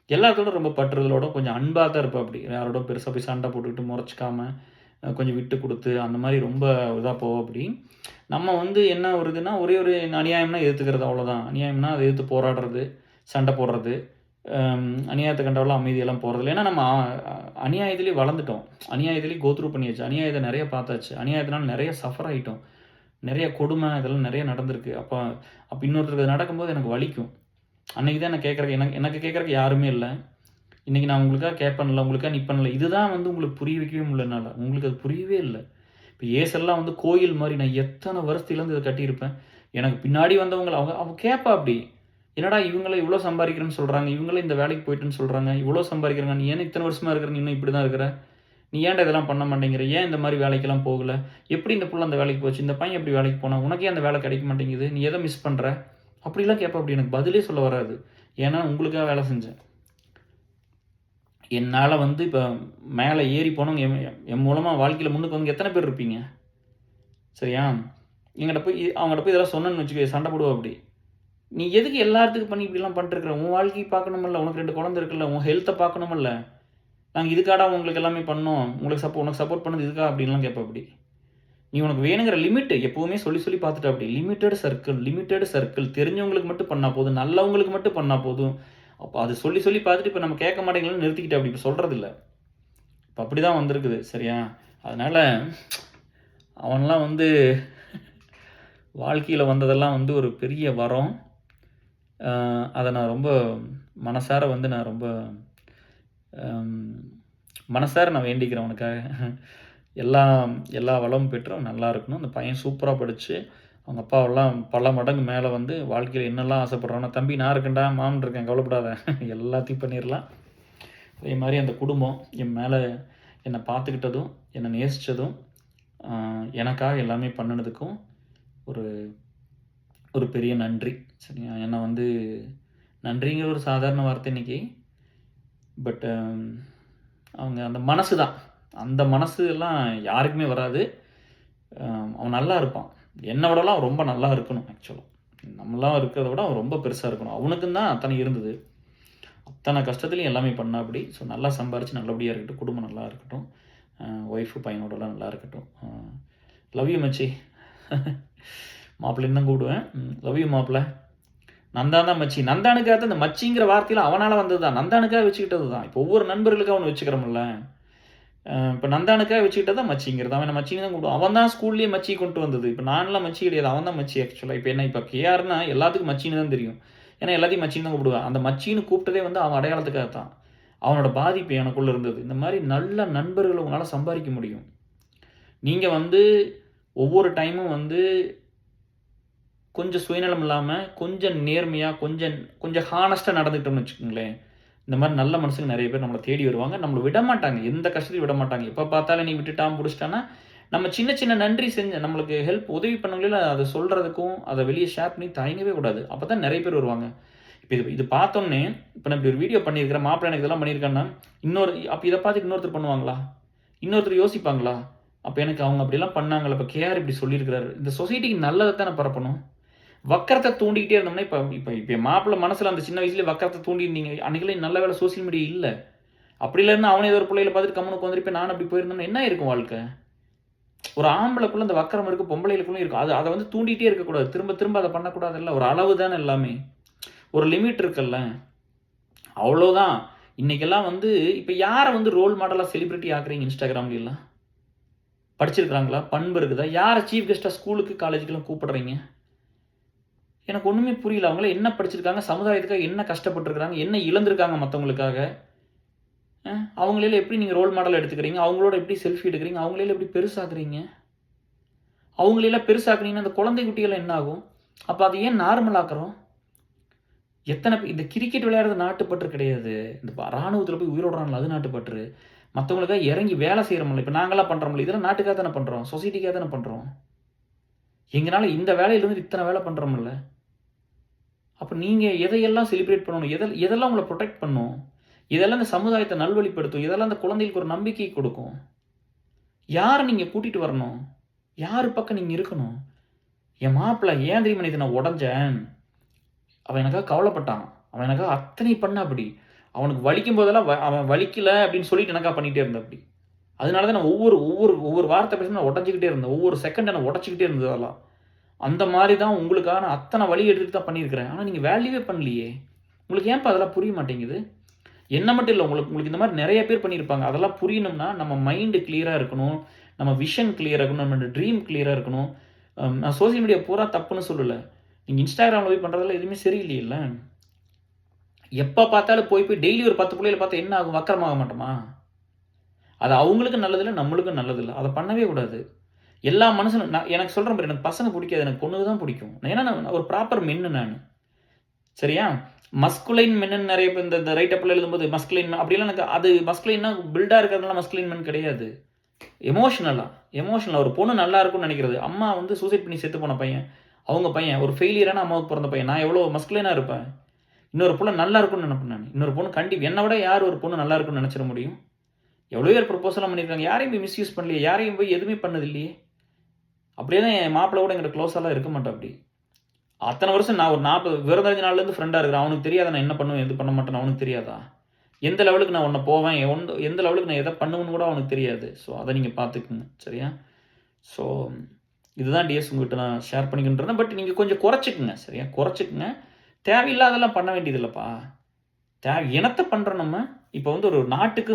Speaker 1: எல்லாத்தோட ரொம்ப பற்றுதலோட கொஞ்சம் அன்பாக தான் இருப்பா அப்படி. யாரோட பெருசாக போய் சண்டை போட்டுக்கிட்டு முறைச்சிக்காம கொஞ்சம் விட்டு கொடுத்து அந்த மாதிரி ரொம்ப இதாக போவோம் அப்படி. நம்ம வந்து என்ன வருதுன்னா, ஒரே ஒரு அநியாயம்னா எதிர்த்துக்கிறது அவ்வளோதான். அநியாயம்னா அதை எதிர்த்து போராடுறது, சண்டை போடுறது, அநியாயத்தை கண்டவெல்லாம் அமைதியெல்லாம் போகிறதில்ல. ஏன்னா நம்ம அநியாயத்திலேயே வளர்ந்துட்டோம். அநியாயத்திலேயே த்ரூ பண்ணியாச்சு. அநியாயத்தை நிறைய பார்த்தாச்சு. அநியாயத்தினால நிறைய சஃபர் ஆகிட்டோம். நிறைய கொடுமை இதெல்லாம் நிறைய நடந்திருக்கு. அப்போ இன்னொருத்தருக்கு நடக்கும்போது எனக்கு வலிக்கும். அன்றைக்கி தான் நான் கேட்குறக்கு எனக்கு கேட்குறக்கு யாருமே இல்லை. இன்றைக்கி நான் உங்களுக்காக கேட்பேன்ல, உங்களுக்காக நிற்பேன்ல. இதுதான் வந்து உங்களுக்கு புரிய வைக்கவே முடியல என்னால. உங்களுக்கு அது புரியவே இல்லை. இப்போ ஏசெல்லாம் வந்து கோயில் மாதிரி நான் எத்தனை வருஷத்துலேருந்து இதை கட்டியிருப்பேன். எனக்கு பின்னாடி வந்தவங்கள அவங்க கேட்பா அப்படி. என்னடா இவங்களே இவ்வளோ சம்பாதிக்கிறேன்னு சொல்கிறாங்க, இவங்களே இந்த வேலைக்கு போயிட்டுன்னு சொல்கிறாங்க, இவ்வளோ சம்பாதிக்கிறாங்க, நீ ஏன் இத்தனை வருஷமாக இருக்கிற, நீ இன்னும் இப்படி தான் இருக்கிற, நீ ஏன்டா இதெல்லாம் பண்ண மாட்டேங்கிற, ஏன் இந்த மாதிரி வேலைக்கெல்லாம் போகல, எப்படி இந்த புள்ள அந்த வேலைக்கு போச்சு, இந்த பையன் எப்படி வேலைக்கு போனா, உனக்கே அந்த வேலை கிடைக்க மாட்டேங்குது, நீ எதை மிஸ் பண்ணுற, அப்படிலாம் கேட்ப. அப்படி எனக்கு பதிலே சொல்ல வராது. ஏன்னா உங்களுக்காக வேலை செஞ்சேன். என்னால் வந்து இப்போ மேலே ஏறி போனவங்க என் மூலமாக வாழ்க்கையில் முன்னுக்கு வந்து எத்தனை பேர் இருப்பீங்க? சரியா? எங்கிட்ட போய் அவங்ககிட்ட போய் இதெல்லாம் சொன்னேன்னு வச்சுக்கோ, சண்டை போடுவா. அப்படி நீ எதுக்கு எல்லாத்துக்கும் பண்ணி இப்படிலாம் பண்ணிட்டுருக்குற? உன் வாழ்க்கையை பார்க்கணுமில்ல, உனக்கு 2 குழந்தை இருக்குல்ல, உன் ஹெல்த்தை பார்க்கணுமில்ல. நாங்கள் இதுக்காடா உங்களுக்கு எல்லாமே பண்ணோம், உனக்கு சப்போர்ட் பண்ணது இதுக்கா அப்படின்லாம் கேட்ப. அப்படி நீ உனக்கு வேணுங்கிற லிமிட்டு எப்போவுமே சொல்லி சொல்லி பார்த்துட்ட. அப்படி லிமிட்டெடு சர்க்கிள் தெரிஞ்சவங்களுக்கு மட்டும் பண்ணால் போதும், நல்லவங்களுக்கு மட்டும் பண்ணால் போதும். அப்போ அது சொல்லி சொல்லி பார்த்துட்டு இப்போ நம்ம கேட்க மாட்டேங்கலன்னு நிறுத்திக்கிட்டே. அப்படி இப்போ சொல்கிறதில்ல. இப்போ அப்படி தான் வந்திருக்குது. சரியா? அதனால் அவன்லாம் வந்து வாழ்க்கையில் வந்ததெல்லாம் வந்து ஒரு பெரிய வரம். அதை நான் ரொம்ப மனசார வந்து நான் ரொம்ப மனசார நான் வேண்டிக்கிறேன் அவனுக்காக. எல்லா வளமும் பெற்று அவன் நல்லா இருக்கணும். அந்த பையன் சூப்பராக படித்து அவங்க அப்பாவெல்லாம் பல மடங்கு மேலே வந்து வாழ்க்கையில் என்னெல்லாம் ஆசைப்படுறானோ, தம்பி நான் இருக்கேன்டா, மாமன் இருக்கேன், கவலைப்படாத, எல்லாத்தையும் பண்ணிடலாம். அதே மாதிரி அந்த குடும்பம் என் மேலே என்னை பார்த்துக்கிட்டதும், என்னை நேசித்ததும், எனக்காக எல்லாமே பண்ணினதுக்கும் ஒரு பெரிய நன்றி. சரியா? ஏன்னா வந்து நன்றிங்கிற ஒரு சாதாரண வார்த்தை இன்றைக்கி. பட் அவங்க அந்த மனசு தான், அந்த மனசு எல்லாம் யாருக்குமே வராது. அவன் நல்லா இருப்பான். என்னை விடலாம் ரொம்ப நல்லா இருக்கணும். ஆக்சுவலாக நம்மளாம் இருக்கிறத விட அவன் ரொம்ப பெருசாக இருக்கணும். அவனுக்கும் தான் அத்தனை இருந்தது. அத்தனை கஷ்டத்துலையும் எல்லாமே பண்ணா. அப்படி ஸோ நல்லா சம்பாரித்து நல்லபடியாக இருக்கட்டும், குடும்பம் நல்லா இருக்கட்டும், ஒய்ஃபு பையனோடலாம் நல்லா இருக்கட்டும். லவ் யூ மச்சி. மாப்பிள்ளைன்னு தான் கூப்பிடுவேன். லவ் யூ மாப்பிள்ளை. நந்தான் தான் மச்சி. நந்தானுக்காக இந்த மச்சிங்கிற வார்த்தையில் அவனால் வந்தது தான், நந்தானுக்காக வச்சுக்கிட்டது தான். இப்போ ஒவ்வொரு நண்பர்களுக்கும் அவனை வச்சுக்கிறோம்ல. இப்போ நந்தானுக்காக வச்சுக்கிட்டது தான் மச்சிங்கிறது. அவன் மச்சின்னு தான் கூப்பிடுவான். அவன் தான் ஸ்கூல்லேயே மச்சி கொண்டு வந்தது. இப்போ நான்லாம் மச்சி கிடையாது, அவன் தான் மச்சி ஆக்சுவலாக. இப்போ என்ன, இப்போ கேஆர்னா எல்லாத்துக்கும் மச்சின்னு தான் தெரியும். ஏன்னா எல்லாத்தையும் மச்சின்னு தான் கூப்பிடுவான். அந்த மச்சின்னு கூப்பிட்டதே வந்து அவன் அடையாளத்துக்காக தான். அவனோட பாதிப்பு எனக்குள்ளே இருந்தது. இந்த மாதிரி நல்ல நண்பர்களை உங்களால் சம்பாதிக்க முடியும். நீங்கள் வந்து ஒவ்வொரு டைமும் வந்து கொஞ்சம் சுயநலம் இல்லாமல், கொஞ்சம் நேர்மையாக, கொஞ்சம் ஹானஸ்ட்டாக நடந்துக்கிட்டோம்னு வச்சுக்கோங்களேன், இந்த மாதிரி நல்ல மனுஷங்க நிறைய பேர் நம்மளை தேடி வருவாங்க. நம்மளை விட மாட்டாங்க, எந்த கஷ்டத்தையும் விட மாட்டாங்க. எப்போ பார்த்தாலும் நீ விட்டுட்டான் பிடிச்சிட்டான்னா, நம்ம சின்ன சின்ன நன்றி செஞ்சு நம்மளுக்கு உதவி பண்ணவங்கள அதை சொல்கிறதுக்கும் அதை வெளியே ஷேர் பண்ணி தயங்கவே கூடாது. அப்போ தான் நிறைய பேர் வருவாங்க. இப்போ இது பார்த்தோன்னே, இப்போ நான் இப்படி ஒரு வீடியோ பண்ணியிருக்கிறேன், மாப்பிள்ளை எனக்கு இதெல்லாம் பண்ணியிருக்கேன்னா, அப்போ இதை பார்த்து இன்னொருத்தர் பண்ணுவாங்களா? இன்னொருத்தர் யோசிப்பாங்களா? அப்போ எனக்கு அவங்க அப்படிலாம் பண்ணாங்களா, இப்போ கேஆர் இப்படி சொல்லியிருக்கிறாரு, இந்த சொசைட்டிக்கு நல்லதை தானே பரப்பணும். வக்கரத்தை தூண்டிக்கிட்டே இருந்தோம்னா, இப்போ மாப்பிள்ளை மனசில் அந்த சின்ன வயசுலேயே வக்கரத்தை தூண்டிருந்தீங்க. அன்றைக்கெல்லாம் நல்ல வேலை சோசியல் மீடியா இல்லை. அப்படி இல்லைன்னா அவனே ஏதோ ஒரு பிள்ளைகளை பார்த்துட்டு கம்முனுக்கு வந்துருப்பேன், நான் அப்படி போயிருந்தோம்னா என்ன இருக்கும் வாழ்க்கை? ஒரு ஆம்பளைக்குள்ள அந்த வக்கரம் இருக்குது, பொம்பளைகளுக்குள்ள இருக்கும். அதை வந்து தூண்டிகிட்டே இருக்கக்கூடாது, திரும்ப திரும்ப அதை பண்ணக்கூடாது. இல்லை, ஒரு அளவு தானே எல்லாமே, ஒரு லிமிட் இருக்குல்ல, அவ்வளோதான். இன்றைக்கெல்லாம் வந்து இப்போ யாரை வந்து ரோல் மாடலாக செலிப்ரிட்டி ஆக்குறீங்க? இன்ஸ்டாகிராம்லாம் படிச்சிருக்கிறாங்களா? பண்பு இருக்குதா? யாரை சீஃப் கெஸ்ட்டாக ஸ்கூலுக்கு காலேஜுக்கெல்லாம் கூப்பிடுறீங்க? எனக்கு ஒன்றுமே புரியல. அவங்கள என்ன படிச்சிருக்காங்க, சமுதாயத்துக்காக என்ன கஷ்டப்பட்டுருக்காங்க, என்ன இழந்திருக்காங்க மற்றவங்களுக்காக? அவங்களெல்லாம் எப்படி நீங்கள் ரோல் மாடல் எடுத்துக்கிறீங்க? அவங்களோட எப்படி செல்ஃபி எடுக்கிறீங்க? அவங்களெல்லாம் எப்படி பெருசாக்குறீங்க? அவங்களெல்லாம் பெருசாக்குனீங்கன்னா அந்த குழந்தை குட்டிகள் என்ன ஆகும்? அப்போ அதை ஏன் நார்மல் ஆக்குறோம்? எத்தனை இந்த கிரிக்கெட் விளையாடுறது நாட்டுப்பற்று கிடையாது. இந்த இராணுவத்தில் போய் உயிரோடுறாங்களா, அது நாட்டுப்பற்று. மற்றவங்களுக்காக இறங்கி வேலை செய்கிறோம்ல, இப்போ நாங்களாம் பண்ணுறோம்ல, இதெல்லாம் நாட்டுக்காக தானே பண்ணுறோம், சொசைட்டிக்காக தானே பண்ணுறோம். எங்களால் இந்த வேலையிலேருந்து இத்தனை வேலை பண்ணுறோம்ல. அப்போ நீங்கள் எதையெல்லாம் செலிப்ரேட் பண்ணணும், எதெல்லாம் உங்களை ப்ரொடெக்ட் பண்ணும், இதெல்லாம் இந்த சமுதாயத்தை நல்வழிப்படுத்தும், இதெல்லாம் இந்த குழந்தைகளுக்கு ஒரு நம்பிக்கை கொடுக்கும். யாரை நீங்கள் கூட்டிகிட்டு வரணும், யார் பக்கம் நீங்கள் இருக்கணும்? என் மாப்பிள்ளை ஏன் தெரியுமா இது நான் உடஞ்சேன், அவன் எனக்காக கவலைப்பட்டான், அவன் எனக்காக அத்தனை பண்ண. அப்படி அவனுக்கு வலிக்கும் போதெல்லாம் அவன் வலிக்கல அப்படின்னு சொல்லிட்டு எனக்காக பண்ணிகிட்டே இருந்தேன். அப்படி அதனால தான் நான் ஒவ்வொரு வார்த்தை பேச நான் உடஞ்சிக்கிட்டே இருந்தேன், ஒவ்வொரு செகண்ட் நான் உடச்சிக்கிட்டே இருந்தது. அதெல்லாம் அந்த மாதிரி தான் உங்களுக்காக நான் அத்தனை வழி எடுத்துட்டு தான் பண்ணியிருக்கிறேன். ஆனால் நீங்கள் வேல்யூவே பண்ணலையே. உங்களுக்கு ஏன்ப்பா அதெல்லாம் புரிய மாட்டேங்குது? என்ன மட்டும் இல்லை, உங்களுக்கு இந்த மாதிரி நிறைய பேர் பண்ணியிருப்பாங்க. அதெல்லாம் புரியணும்னா நம்ம மைண்டு கிளியராக இருக்கணும், நம்ம விஷன் கிளியராக இருக்கணும், நம்ம ட்ரீம் கிளியராக இருக்கணும். நான் சோசியல் மீடியா பூரா தப்புன்னு சொல்லலை. நீங்கள் இன்ஸ்டாகிராமில் போய் பண்ணுறதெல்லாம் எதுவுமே சரியில்லையில்ல. எப்போ பார்த்தாலும் போய் டெய்லி ஒரு 10 பிள்ளைகளை பார்த்தா என்ன ஆகும்? வக்கரமாக மாட்டோமா? அது அவங்களுக்கும் நல்லதில்லை, நம்மளுக்கும் நல்லதில்லை. அதை பண்ணவே கூடாது. எல்லா மனுஷனும் எனக்கு சொல்கிறேன் பாரு, எனக்கு பசங்க பிடிக்காது, எனக்கு பொண்ணுக்கு தான் பிடிக்கும். ஏன்னா நான் ஒரு ப்ராப்பர் மென்னு. நான் சரியா? மஸ்குலைன் மென்னு நிறைய பேர் இந்த ரைட் அப்ல எழுதும்போது மஸ்குலைன் அப்படிலாம் எனக்கு அது மஸ்குலைன்னா பில்டா இருக்கிறதுனால மஸ்குலைன் மென் கிடையாது. எமோஷனலா ஒரு பொண்ணு நல்லா இருக்கும்னு நினைக்கிறது. அம்மா வந்து சூசைட் பண்ணி செத்து போன பையன். அவங்க பையன் ஒரு ஃபெயிலியரான அம்மாவுக்கு பிறந்த பையன். நான் எவ்வளோ மஸ்குலைனா இருப்பேன். இன்னொரு பொண்ணு நல்லா இருக்கும்னு நினைப்பேன் நான். இன்னொரு பொண்ணு என்னை விட யார் ஒரு பொண்ணு நல்லா இருக்கும்னு நினைச்சிட முடியும்? எவ்வளோ பேர் ப்ரொபோசலாம் பண்ணியிருக்காங்க. யாரையும் போய் மிஸ்யூஸ் பண்ணலையே. யாரையும் போய் எதுவுமே பண்ணது இல்லையே. அப்படியே தான் என் மாப்பிள்ளை கூட எங்கிட்ட க்ளோஸாலாம் இருக்க மாட்டேன் அப்படி. அத்தனை வருஷம் நான் ஒரு 40 விரதஞ்சு நாள்லேருந்து ஃப்ரெண்டாக இருக்கிறேன். அவனுக்கு தெரியாதா நான் என்ன பண்ணுவேன் எது பண்ண மாட்டேன்னு அவனுக்கு தெரியாதா? எந்த லெவலுக்கு நான் உன்னை போவேன் எந்த லெவலுக்கு நான் எதை பண்ணுவேன்னு கூட அவனுக்கு தெரியாது. ஸோ அதை நீங்கள் பார்த்துக்குங்க சரியா? ஸோ இதுதான் டிஎஸ் உங்கள்கிட்ட நான் ஷேர் பண்ணிக்கின்றேன். பட் நீங்கள் கொஞ்சம் குறைச்சிக்குங்க சரியா? குறைச்சிக்குங்க. தேவையில்லாதெல்லாம் பண்ண வேண்டியதில்லைப்பா. இனத்தை பண்ணுறோம் நம்ம. இப்போ வந்து ஒரு நாட்டுக்கு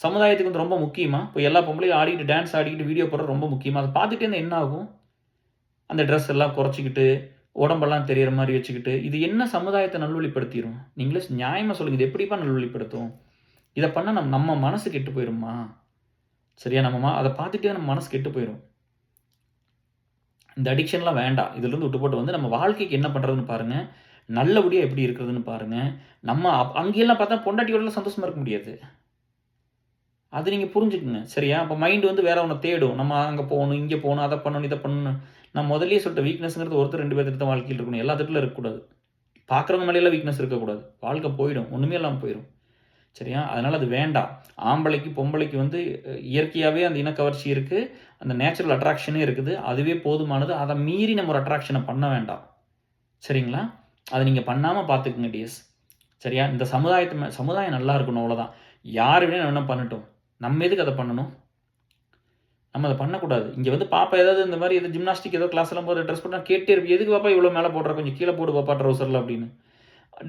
Speaker 1: சமுதாயத்துக்கு வந்து ரொம்ப முக்கியமா? இப்போ எல்லா பொம்பளையும் ஆடிக்கிட்டு டான்ஸ் ஆடிக்கிட்டு வீடியோ போடுறது ரொம்ப முக்கியமா? அதை பார்த்துட்டே இருந்தால் என்ன ஆகும்? அந்த ட்ரெஸ் எல்லாம் குறைச்சிக்கிட்டு உடம்பெல்லாம் தெரிகிற மாதிரி வச்சுக்கிட்டு இது என்ன சமுதாயத்தை நல்வழிப்படுத்திடும்? நீங்களே நியாயமாக சொல்லுங்கள். இது எப்படிப்பா நல்வழிப்படுத்தும்? இதை பண்ணால் நம்ம மனசு கெட்டு போயிடும்மா சரியா? அதை பார்த்துட்டே நம்ம மனசு கெட்டு போயிடும். இந்த அடிக்ஷன்லாம் வேண்டாம். இதுலேருந்து விட்டு போட்டு வந்து நம்ம வாழ்க்கைக்கு என்ன பண்ணுறதுன்னு பாருங்கள். நல்லபடியாக எப்படி இருக்கிறதுன்னு பாருங்கள். நம்ம அங்கேயெல்லாம் பார்த்தா பொண்டாட்டியோடலாம் சந்தோஷமாக இருக்க முடியாது. அது நீங்கள் புரிஞ்சுக்குங்க சரியா? அப்போ மைண்டு வந்து வேற ஒன்று தேடும். நம்ம அங்கே போகணும், இங்கே போகணும், அதை பண்ணணும், இதை பண்ணணும். நான் முதல்லயே சொல்லிட்டேன், வீக்னஸ்ங்கிறது ஒருத்தர் 2 பேர்த்துட்டு தான் வாழ்க்கையில் இருக்கணும். எல்லா திட்டிலும் இருக்கக்கூடாது. பார்க்குறவங்க மேலேயெல்லாம் வீக்னஸ் இருக்கக்கூடாது. வாழ்க்கை போயிடும். ஒன்றுமே இல்லாமல் போயிடும் சரியா? அதனால் அது வேண்டாம். ஆம்பளைக்கு பொம்பளைக்கு வந்து இயற்கையாகவே அந்த இனக்கவர்ச்சி இருக்குது. அந்த நேச்சுரல் அட்ராக்ஷனே இருக்குது. அதுவே போதுமானது. அதை மீறி நம்ம ஒரு அட்ராக்ஷனை பண்ண வேண்டாம் சரிங்களா? அதை நீங்கள் பண்ணாமல் பார்த்துக்குங்க டிஎஸ் சரியா? இந்த சமுதாயம் நல்லா இருக்கணும் அவ்வளோதான். யார் வேணும் என்ன பண்ணட்டும். நம்ம எதுக்கு அதை பண்ணணும்? நம்ம அதை பண்ணக்கூடாது. இங்கே வந்து பாப்பா ஏதாவது இந்த மாதிரி எதாவது ஜிம்னாஸ்டிக் ஏதோ கிளாஸ் எல்லாம் போகிற ட்ரெஸ் போட்டால் கேட்டே இருப்பேன். எதுக்கு பாப்பா இவ்வளோ மேலே போடுற, கொஞ்சம் கீழே போடு பாப்பா ட்ரௌசரில் அப்படின்னு.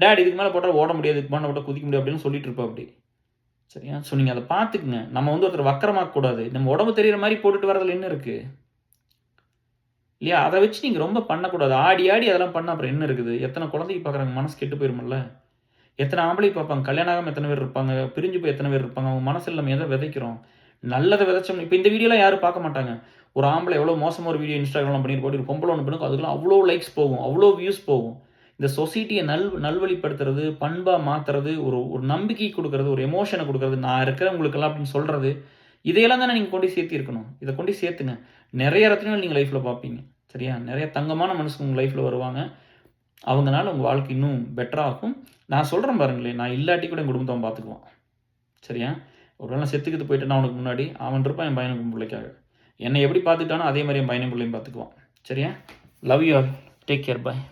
Speaker 1: டேட் இதுக்கு மேலே போட்டால் ஓட முடியாது, இதுக்கு மேலே போட்டால் குதிக்க முடியாது அப்படின்னு சொல்லிட்டு இருப்பா அப்படி சரியா? ஸோ நீங்கள் அதை பார்த்துக்குங்க. நம்ம வந்து ஒருத்தர் வக்கரமாக்கக்கூடாது. நம்ம உடம்பு தெரிகிற மாதிரி போட்டுட்டு வரதில் என்ன இருக்குது இல்லையா? அதை வச்சு நீங்கள் ரொம்ப பண்ணக்கூடாது. ஆடி அதெல்லாம் பண்ண அப்புறம் என்ன இருக்குது? எத்தனை குழந்தைக்கு பார்க்குறாங்க, மனசு கெட்டு போயிருமில்ல? எத்தனை ஆம்பளை பார்ப்பாங்க, கல்யாணம் ஆகாமல் எத்தனை பேர் இருப்பாங்க, பிரிஞ்சு போய் எத்தனை பேர் இருப்பாங்க. அவங்க மனசில் நம்ம எதை விதைக்கிறோம்? நல்லதை விதைச்சோம். இப்போ இந்த வீடியோலாம் யாரும் பார்க்க மாட்டாங்க. ஒரு ஆம்பளை எவ்வளோ மோசமாக ஒரு வீடியோ இன்ஸ்டாகிராம்லாம் பண்ணிட்டு போட்டு ஒரு பொம்பளை ஒன்று பண்ணும், அதுக்கெல்லாம் அவ்வளோ லைக்ஸ் போகும், அவ்வளோ வியூஸ் போகும். இந்த சொசைட்டியை நல்வழிப்படுத்துறது, பண்பாக மாற்றுறது, ஒரு நம்பிக்கை கொடுக்கறது, ஒரு எமோஷனை கொடுக்கறது, நான் இருக்கிறேன் உங்களுக்கெல்லாம் அப்படின்னு சொல்கிறது, இதையெல்லாம் தானே நீங்கள் கொண்டு சேர்த்திருக்கணும். இதை கொண்டு சேர்த்துங்க. நிறைய ரத்னங்கள் நீங்கள் லைஃப்பில் பார்ப்பீங்க சரியா? நிறைய தங்கமான மனுஷங்க உங்கள் லைஃப்பில் வருவாங்க. அவங்கனால உங்கள் வாழ்க்கை இன்னும் பெட்டராகும். நான் சொல்கிறேன் பாருங்களேன், நான் இல்லாட்டி கூட என் குடும்பத்தை அவன் பார்த்துக்குவான் சரியா? ஒரு வேளை செத்துக்கிட்டு போயிட்டேன்னா அவனுக்கு முன்னாடி அவன் இருப்பான் என் பையனுக்கு பிள்ளைக்காக. என்னை எப்படி பார்த்துக்கிட்டானோ அதே மாதிரி என் பையனையும் பிள்ளையும் பார்த்துக்குவான் சரியா? Love you all. Take care. Bye.